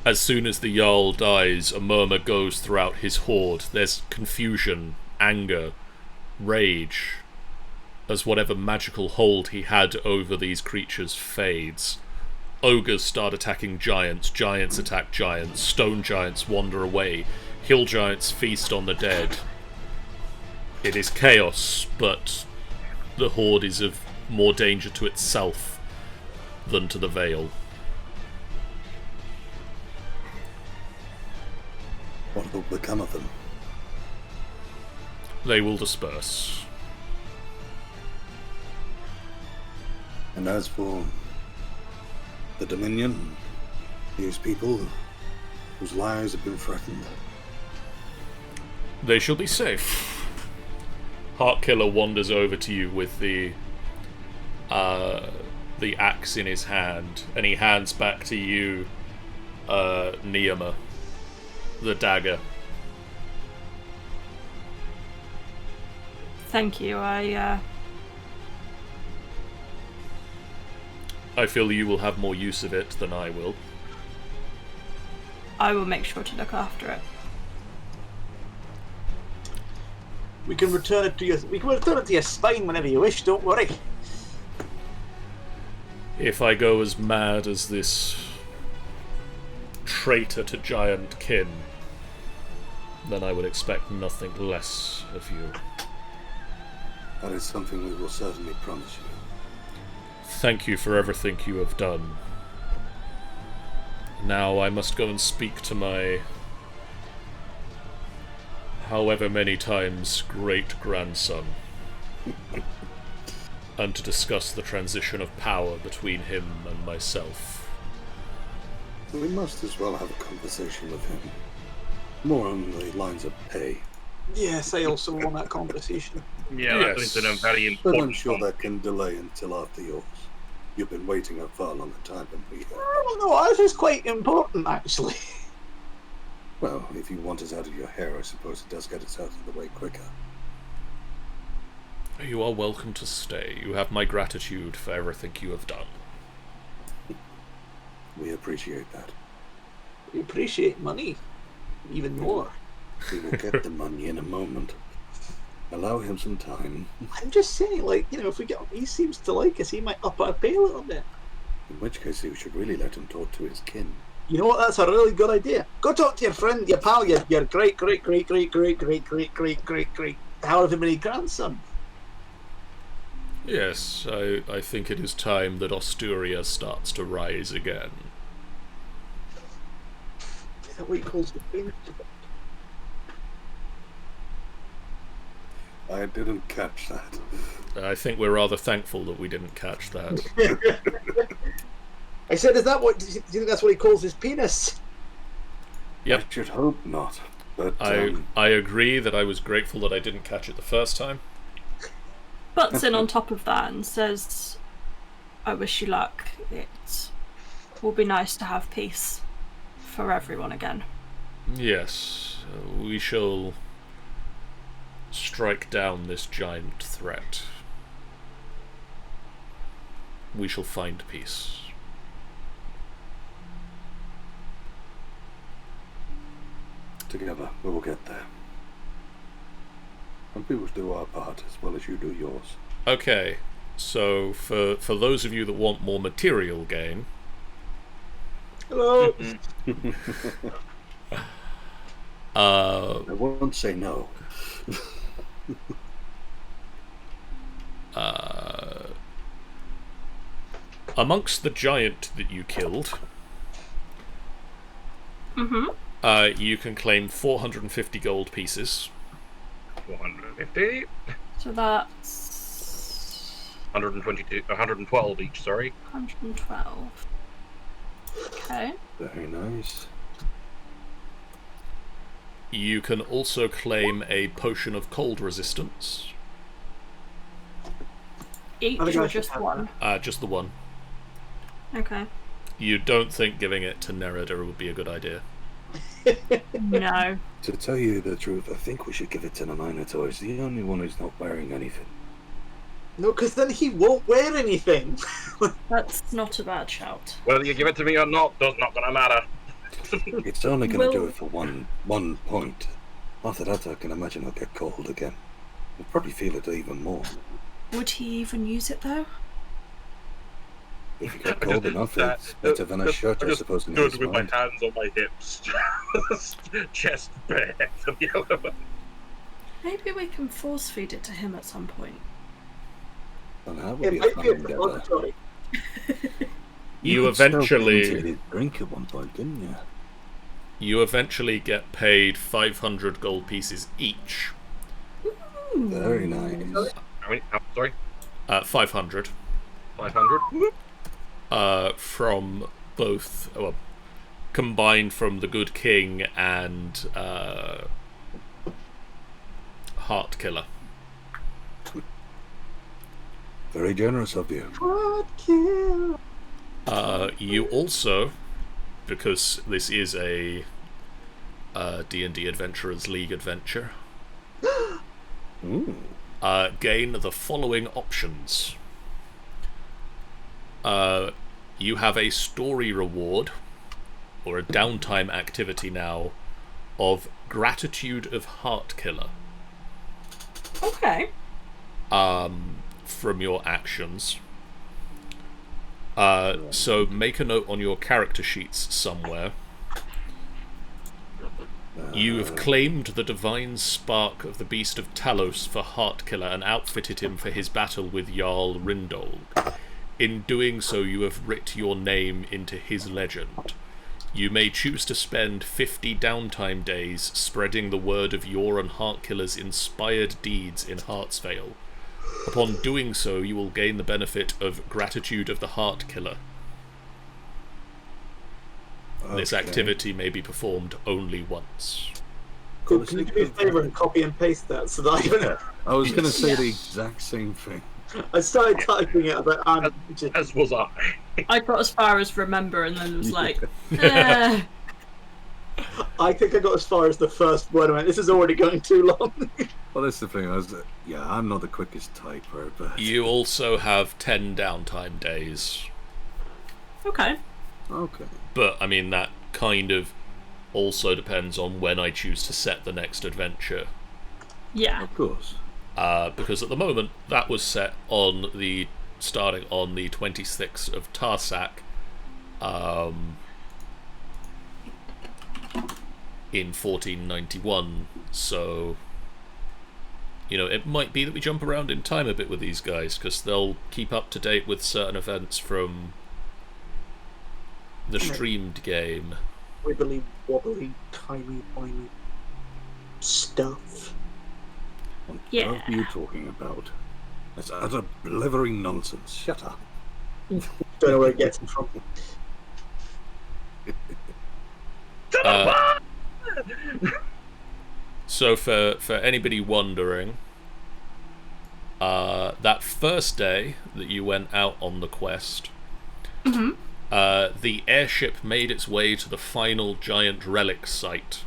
As soon as the Jarl dies, a murmur goes throughout his horde. There's confusion, anger, rage, as whatever magical hold he had over these creatures fades. Ogres start attacking giants, giants attack giants, stone giants wander away, hill giants feast on the dead. It is chaos, but the horde is of more danger to itself than to the Vale. What will become of them? They will disperse. And as for the Dominion, these people whose lives have been threatened, they shall be safe. Hartkiller wanders over to you with the axe in his hand, and he hands back to you, Niama, the dagger. Thank you. I feel you will have more use of it than I will. I will make sure to look after it. We can return it to your. We can return it to your spine whenever you wish. Don't worry. If I go as mad as this traitor to giant kin, then I would expect nothing less of you. that is something we will certainly promise you. Thank you for everything you have done. Now I must go and speak to my however many times great-grandson and to discuss the transition of power between him and myself. We must as well have a conversation with him. More on the lines of pay. Yes, I also want that conversation. Yeah, Yes. that's going to be very But important. I'm sure that can delay until after yours. You've been waiting a far longer time than we have. Oh, no, ours is quite important, actually. Well, if you want us out of your hair, I suppose it does get us out of the way quicker. You are welcome to stay. You have my gratitude for everything you have done. We appreciate that. We appreciate money even more. We will get the money in a moment. Allow him some time, I'm just saying, like, you know, if we get, he seems to like us, he might up our pay a little bit. in which case you should really let him talk to his kin. You know what? That's a really good idea. Go talk to your friend, your pal, your great, however many grandson. Yes, I think it is time that Astoria starts to rise again. Is that what he calls the penis? I didn't catch that. I think we're rather thankful that we didn't catch that. I said, is that what? Do you think that's what he calls his penis? Yep. I should hope not. But I agree that I was grateful that I didn't catch it the first time. Butts in on top of that and says, I wish you luck. will be nice to have peace for everyone again. Yes, we shall strike down this giant threat. We shall find peace. Together, we will get there. And we will do our part as well as you do yours. Okay, so for those of you that want more material gain, Hello. I won't say no. amongst the giant that you killed, you can claim 450 gold pieces. 450. So that's 122, 112 each, sorry. 112. Okay. Very nice. You can also claim a potion of cold resistance. Each I think I or should just have one? Just the one. Okay. You don't think giving it to Nerida would be a good idea? No. To tell you the truth, I think we should give it to the Minotaur. He's the only one who's not wearing anything. No, because then he won't wear anything. That's not a bad shout. Whether you give it to me or not, does not gonna matter. It's only going to do Well- it for one point. After that, I can imagine he'll get cold again. He'll probably feel it even more. Would he even use it though? If you get cold enough, it's better than a shirt, I suppose, in Stood his with my mind. hands on my hips, chest bare to the other one. Maybe we can force feed it to him at some point. And that would It be a might fun be a endeavour. laboratory. You could still put eventually- into his drink at one point, didn't you? You eventually get paid 500 gold pieces each. Very nice. How many? Sorry, 500. 500. From both, well, combined from the Good King and Hartkiller. Very generous of you. Hartkiller. You also, because this is a D&D Adventurers League adventure, Ooh. gain the following options. You have a story reward, or a downtime activity now, of Gratitude of Hartkiller. Okay. From your actions. So make a note on your character sheets somewhere. You have claimed the divine spark of the Beast of Talos for Hartkiller and outfitted him for his battle with Jarl Rindolg. In doing so, you have writ your name into his legend. You may choose to spend 50 downtime days spreading the word of your and Hartkiller's inspired deeds in Heartsvale. Upon doing so, you will gain the benefit of Gratitude of the Hartkiller. This Okay. activity may be performed only once. Cool. Can you do me a favour and copy and paste that so that I can... I was going to say Yeah. the exact same thing. I started typing it, but As was I. I got as far as remember and then was like, eh. I think I got as far as the first word. I went, this is already going too long. Well, that's the thing. I'm not the quickest typer, but You also have 10 downtime days. Okay. okay. But, I mean, that kind of also depends on when I choose to set the next adventure. Yeah. Of course. Because at the moment, that was set on starting on the 26th of Tarsak, in 1491, so, you know, it might be that we jump around in time a bit with these guys, because they'll keep up to date with certain events from the streamed game. Wibbly, wobbly, timey, wimey stuff. What Yeah. are you talking about? That's utter blithering nonsense. Shut up. Don't know where it gets it from. So for anybody wondering, that first day that you went out on the quest, the airship made its way to the final giant relic site,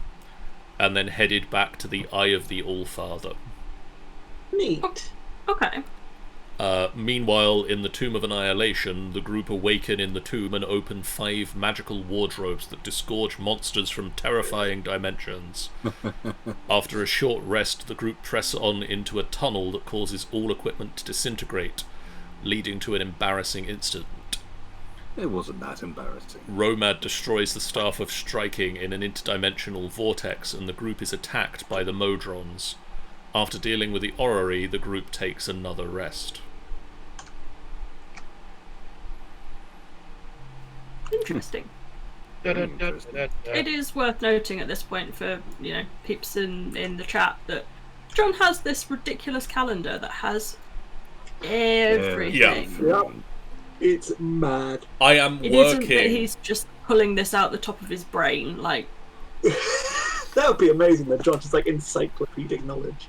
and then headed back to the Eye of the Allfather. Neat. Okay. Meanwhile, in the Tomb of Annihilation, the group awaken in the tomb and open 5 magical wardrobes that disgorge monsters from terrifying dimensions. After a short rest, the group press on into a tunnel that causes all equipment to disintegrate, leading to an embarrassing incident. It wasn't that embarrassing. Romad destroys the Staff of Striking in an interdimensional vortex, and the group is attacked by the Modrons. After dealing with the orrery, the group takes another rest. Interesting. It is worth noting at this point for, peeps in the chat that John has this ridiculous calendar that has everything. Yeah. It's mad. I am It working. isn't that he's just pulling this out the top of his brain, like. That would be amazing that John just like encyclopedic knowledge.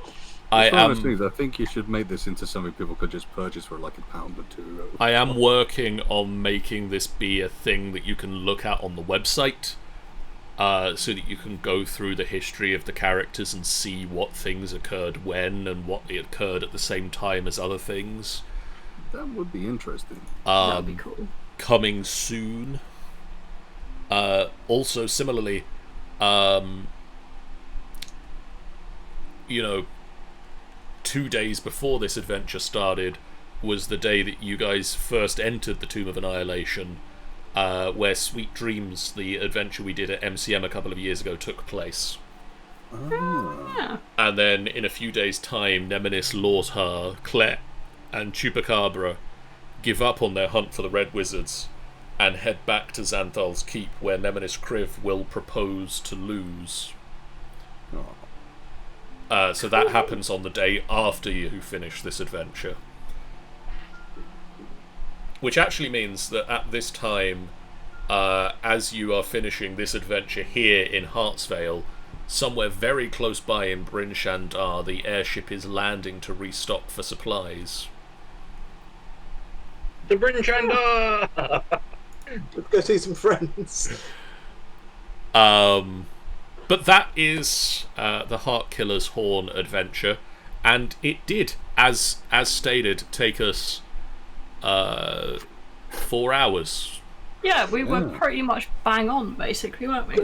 Honestly, I think you should make this into something people could just purchase for like £1 or £2. I am working on making this be a thing that you can look at on the website, so that you can go through the history of the characters and see what things occurred when and what occurred at the same time as other things. That would be interesting. That would be cool. Coming soon. Also, similarly, 2 days before this adventure started was the day that you guys first entered the Tomb of Annihilation, where Sweet Dreams, the adventure we did at MCM a couple of years ago, took place. Yeah. And then in a few days' time, Nemesis, Lortar, Clet, and Chupacabra give up on their hunt for the Red Wizards and head back to Xanthal's Keep, where Nemesis Kriv will propose to lose. So that happens on the day after you finish this adventure. Which actually means that at this time, as you are finishing this adventure here in Hartsvale, somewhere very close by in Bryn Shandar, the airship is landing to restock for supplies. The Bryn Shandar! Let's go see some friends. But that is the Hartkiller's Horn adventure, and it did, as stated, take us 4 hours. Yeah, we were pretty much bang on, basically, weren't we?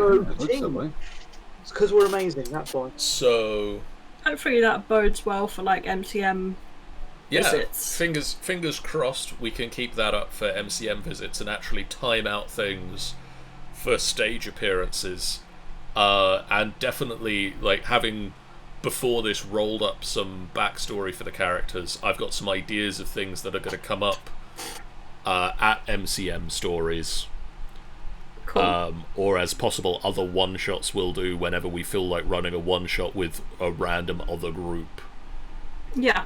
It's because we're amazing, that's why. So hopefully that bodes well for like MCM visits. Fingers crossed we can keep that up for MCM visits and actually time out things for stage appearances. And definitely, like, having before this rolled up some backstory for the characters, I've got some ideas of things that are going to come up at MCM stories. Cool. Or as possible other one-shots we'll do whenever we feel like running a one-shot with a random other group. Yeah.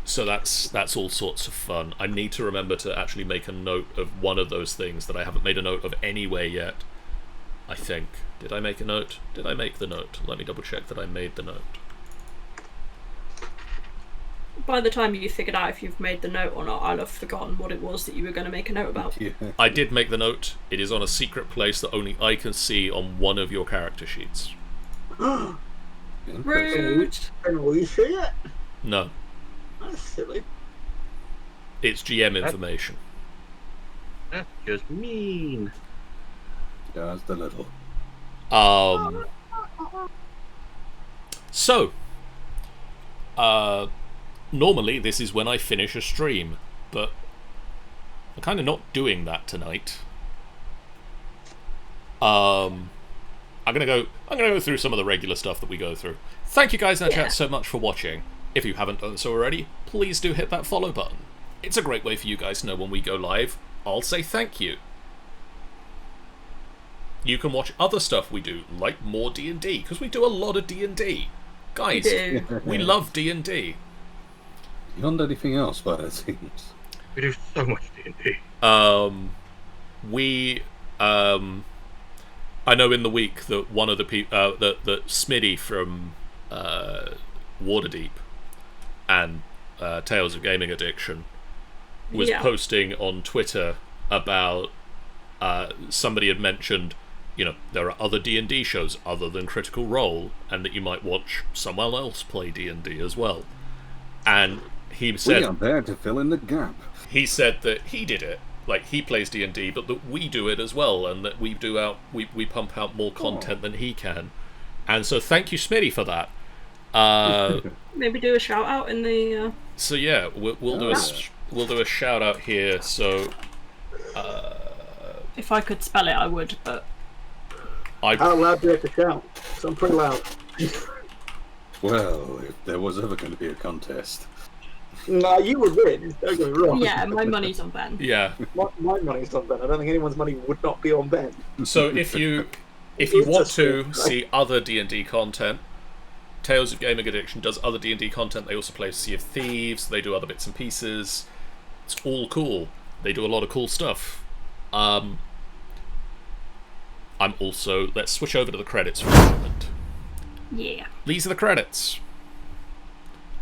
So that's all sorts of fun. I need to remember to actually make a note of one of those things that I haven't made a note of anyway yet. I think. Did I make a note? Did I make the note? Let me double check that I made the note. By the time you figured out if you've made the note or not, I'll have forgotten what it was that you were going to make a note about. Yeah. I did make the note. It is on a secret place that only I can see on one of your character sheets. Rude. Can we see it? No. That's silly. It's GM information. That's just mean. Just a little. So, normally this is when I finish a stream, but I'm kind of not doing that tonight. I'm gonna go through some of the regular stuff that we go through. Thank you guys in the chat so much for watching. If you haven't done so already, please do hit that follow button. It's a great way for you guys to know when we go live. I'll say thank you. You can watch other stuff we do, like more D&D, because we do a lot of D&D. Guys, we love D&D. Beyond anything else, but it seems. We do so much D&D. I know in the week that one of the people, that Smitty from Waterdeep and Tales of Gaming Addiction, was Yeah. posting on Twitter about somebody had mentioned, there are other D&D shows other than Critical Role, and that you might watch someone else play D&D as well. And he We said are there to fill in the gap. he said that he did it, like he plays D&D, but that we do it as well, and that we pump out more content than he can. And so thank you, Smitty, for that. Maybe do a shout out in the. So yeah, we'll do a shout out here. So If I could spell it, I would, but. How loud do you have to shout? 'Cause I'm pretty loud. Well, if there was ever going to be a contest. No, you would win. Don't get me wrong. Yeah, my money's on Ben. Yeah. My money's on Ben. I don't think anyone's money would not be on Ben. So if you It's want just to right. see other D&D content, Tales of Gaming Addiction does other D&D content. They also play Sea of Thieves. They do other bits and pieces. It's all cool. They do a lot of cool stuff. I'm also... Let's switch over to the credits for a moment. Yeah. These are the credits.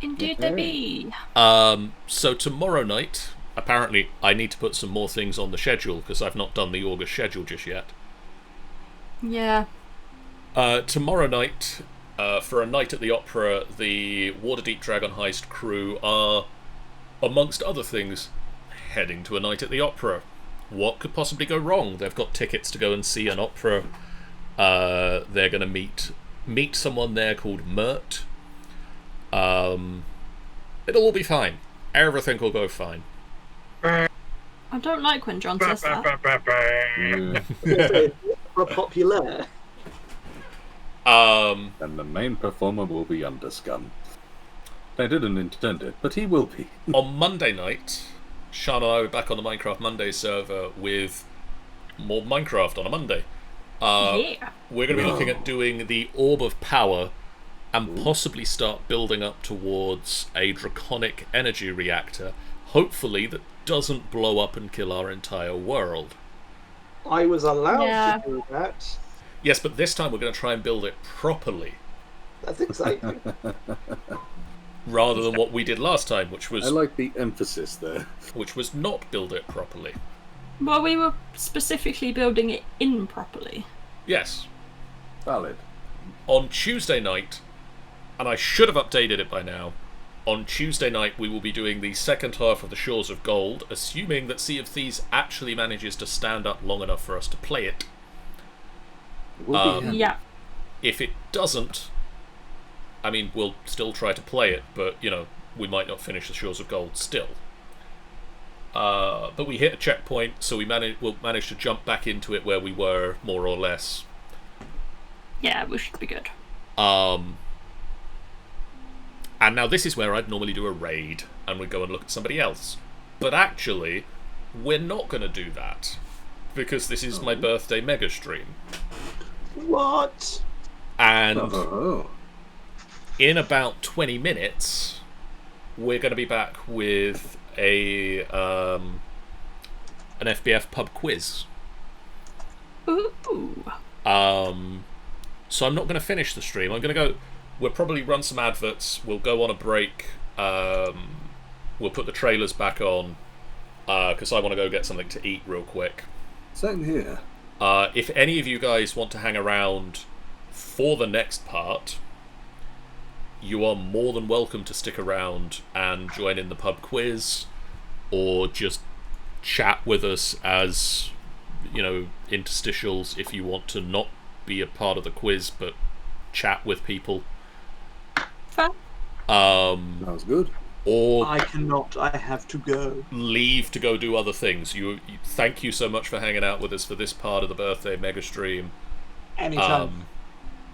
Indeed they be. So tomorrow night, apparently I need to put some more things on the schedule because I've not done the August schedule just yet. Yeah. Tomorrow night, for a night at the opera, the Waterdeep Dragon Heist crew are, amongst other things, heading to a night at the opera. What could possibly go wrong? They've got tickets to go and see an opera. They're going to meet someone there called Mert. It'll all be fine. Everything will go fine. I don't like when John says that. For popular. And the main performer will be Underscum. I didn't intend it, but he will be. On Monday night, Sean and I were back on the Minecraft Monday server with more Minecraft on a Monday. Yeah. We're going to be looking at doing the Orb of Power and possibly start building up towards a draconic energy reactor, hopefully that doesn't blow up and kill our entire world. I was allowed Yeah. to do that. Yes, but this time we're going to try and build it properly, That's exciting. rather than what we did last time, which I was like the emphasis there. not build it properly. Well, we were specifically building it improperly. Yes. Valid. On Tuesday night, and I should have updated it by now, on Tuesday night we will be doing the second half of the Shores of Gold, assuming that Sea of Thieves actually manages to stand up long enough for us to play it. We'll be Yeah. If it doesn't, I mean, we'll still try to play it, but, we might not finish the Shores of Gold still. But we hit a checkpoint, so we'll manage to jump back into it where we were, more or less. Yeah, we should be good. And now this is where I'd normally do a raid, and we'd go and look at somebody else. But actually, we're not going to do that, because this is my birthday mega stream. What? And Oh. in about 20 minutes, we're going to be back with an FBF pub quiz. Ooh. So I'm not going to finish the stream. I'm going to go... We'll probably run some adverts. We'll go on a break. We'll put the trailers back on, because I want to go get something to eat real quick. Same here. If any of you guys want to hang around for the next part, you are more than welcome to stick around and join in the pub quiz, or just chat with us as, interstitials if you want to not be a part of the quiz, but chat with people. Fair. Sounds good. Or I cannot. I have to go. leave to go do other things. Thank you so much for hanging out with us for this part of the birthday mega stream. Anytime.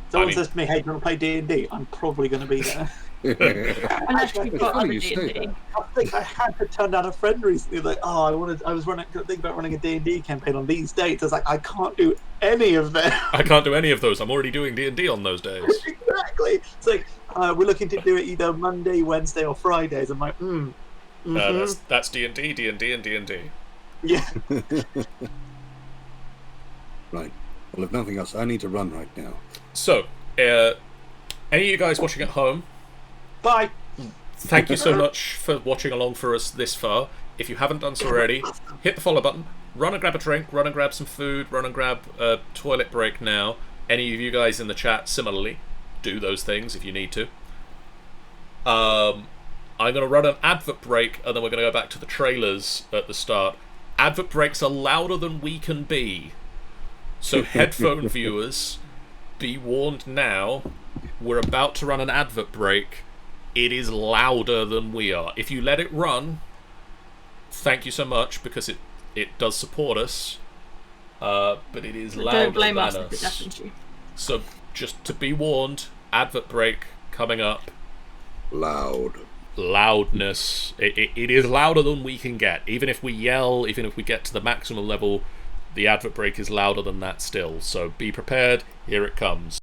Someone I mean- says to me, "Hey, do you want to play D&D?" I'm probably going to be there. Unless you've got How other you say D&D. that? I think I had to turn down a friend recently. Like, I was thinking about running a D&D campaign on these dates. I was like, I can't do any of them. I can't do any of those. I'm already doing D&D on those days. Exactly. It's like we're looking to do it either Monday, Wednesday, or Fridays. I'm like, That's D&D, D&D, and D&D. yeah. Right. Well, if nothing else, I need to run right now. So, any of you guys watching at home, Bye. thank you so much for watching along for us this far. If you haven't done so already, hit the follow button, run and grab a drink, run and grab some food, run and grab a toilet break now. Any of you guys in the chat, similarly, do those things if you need to. I'm going to run an advert break, and then we're going to go back to the trailers at the start. Advert breaks are louder than we can be. So headphone viewers, be warned now. We're about to run an advert break. It is louder than we are. If you let it run, thank you so much, because it does support us. But it is louder Don't blame than us if it deafens you. So just to be warned, advert break coming up. Loud. Loudness. It is louder than we can get. Even if we yell, even if we get to the maximum level, the advert break is louder than that still. So be prepared. Here it comes.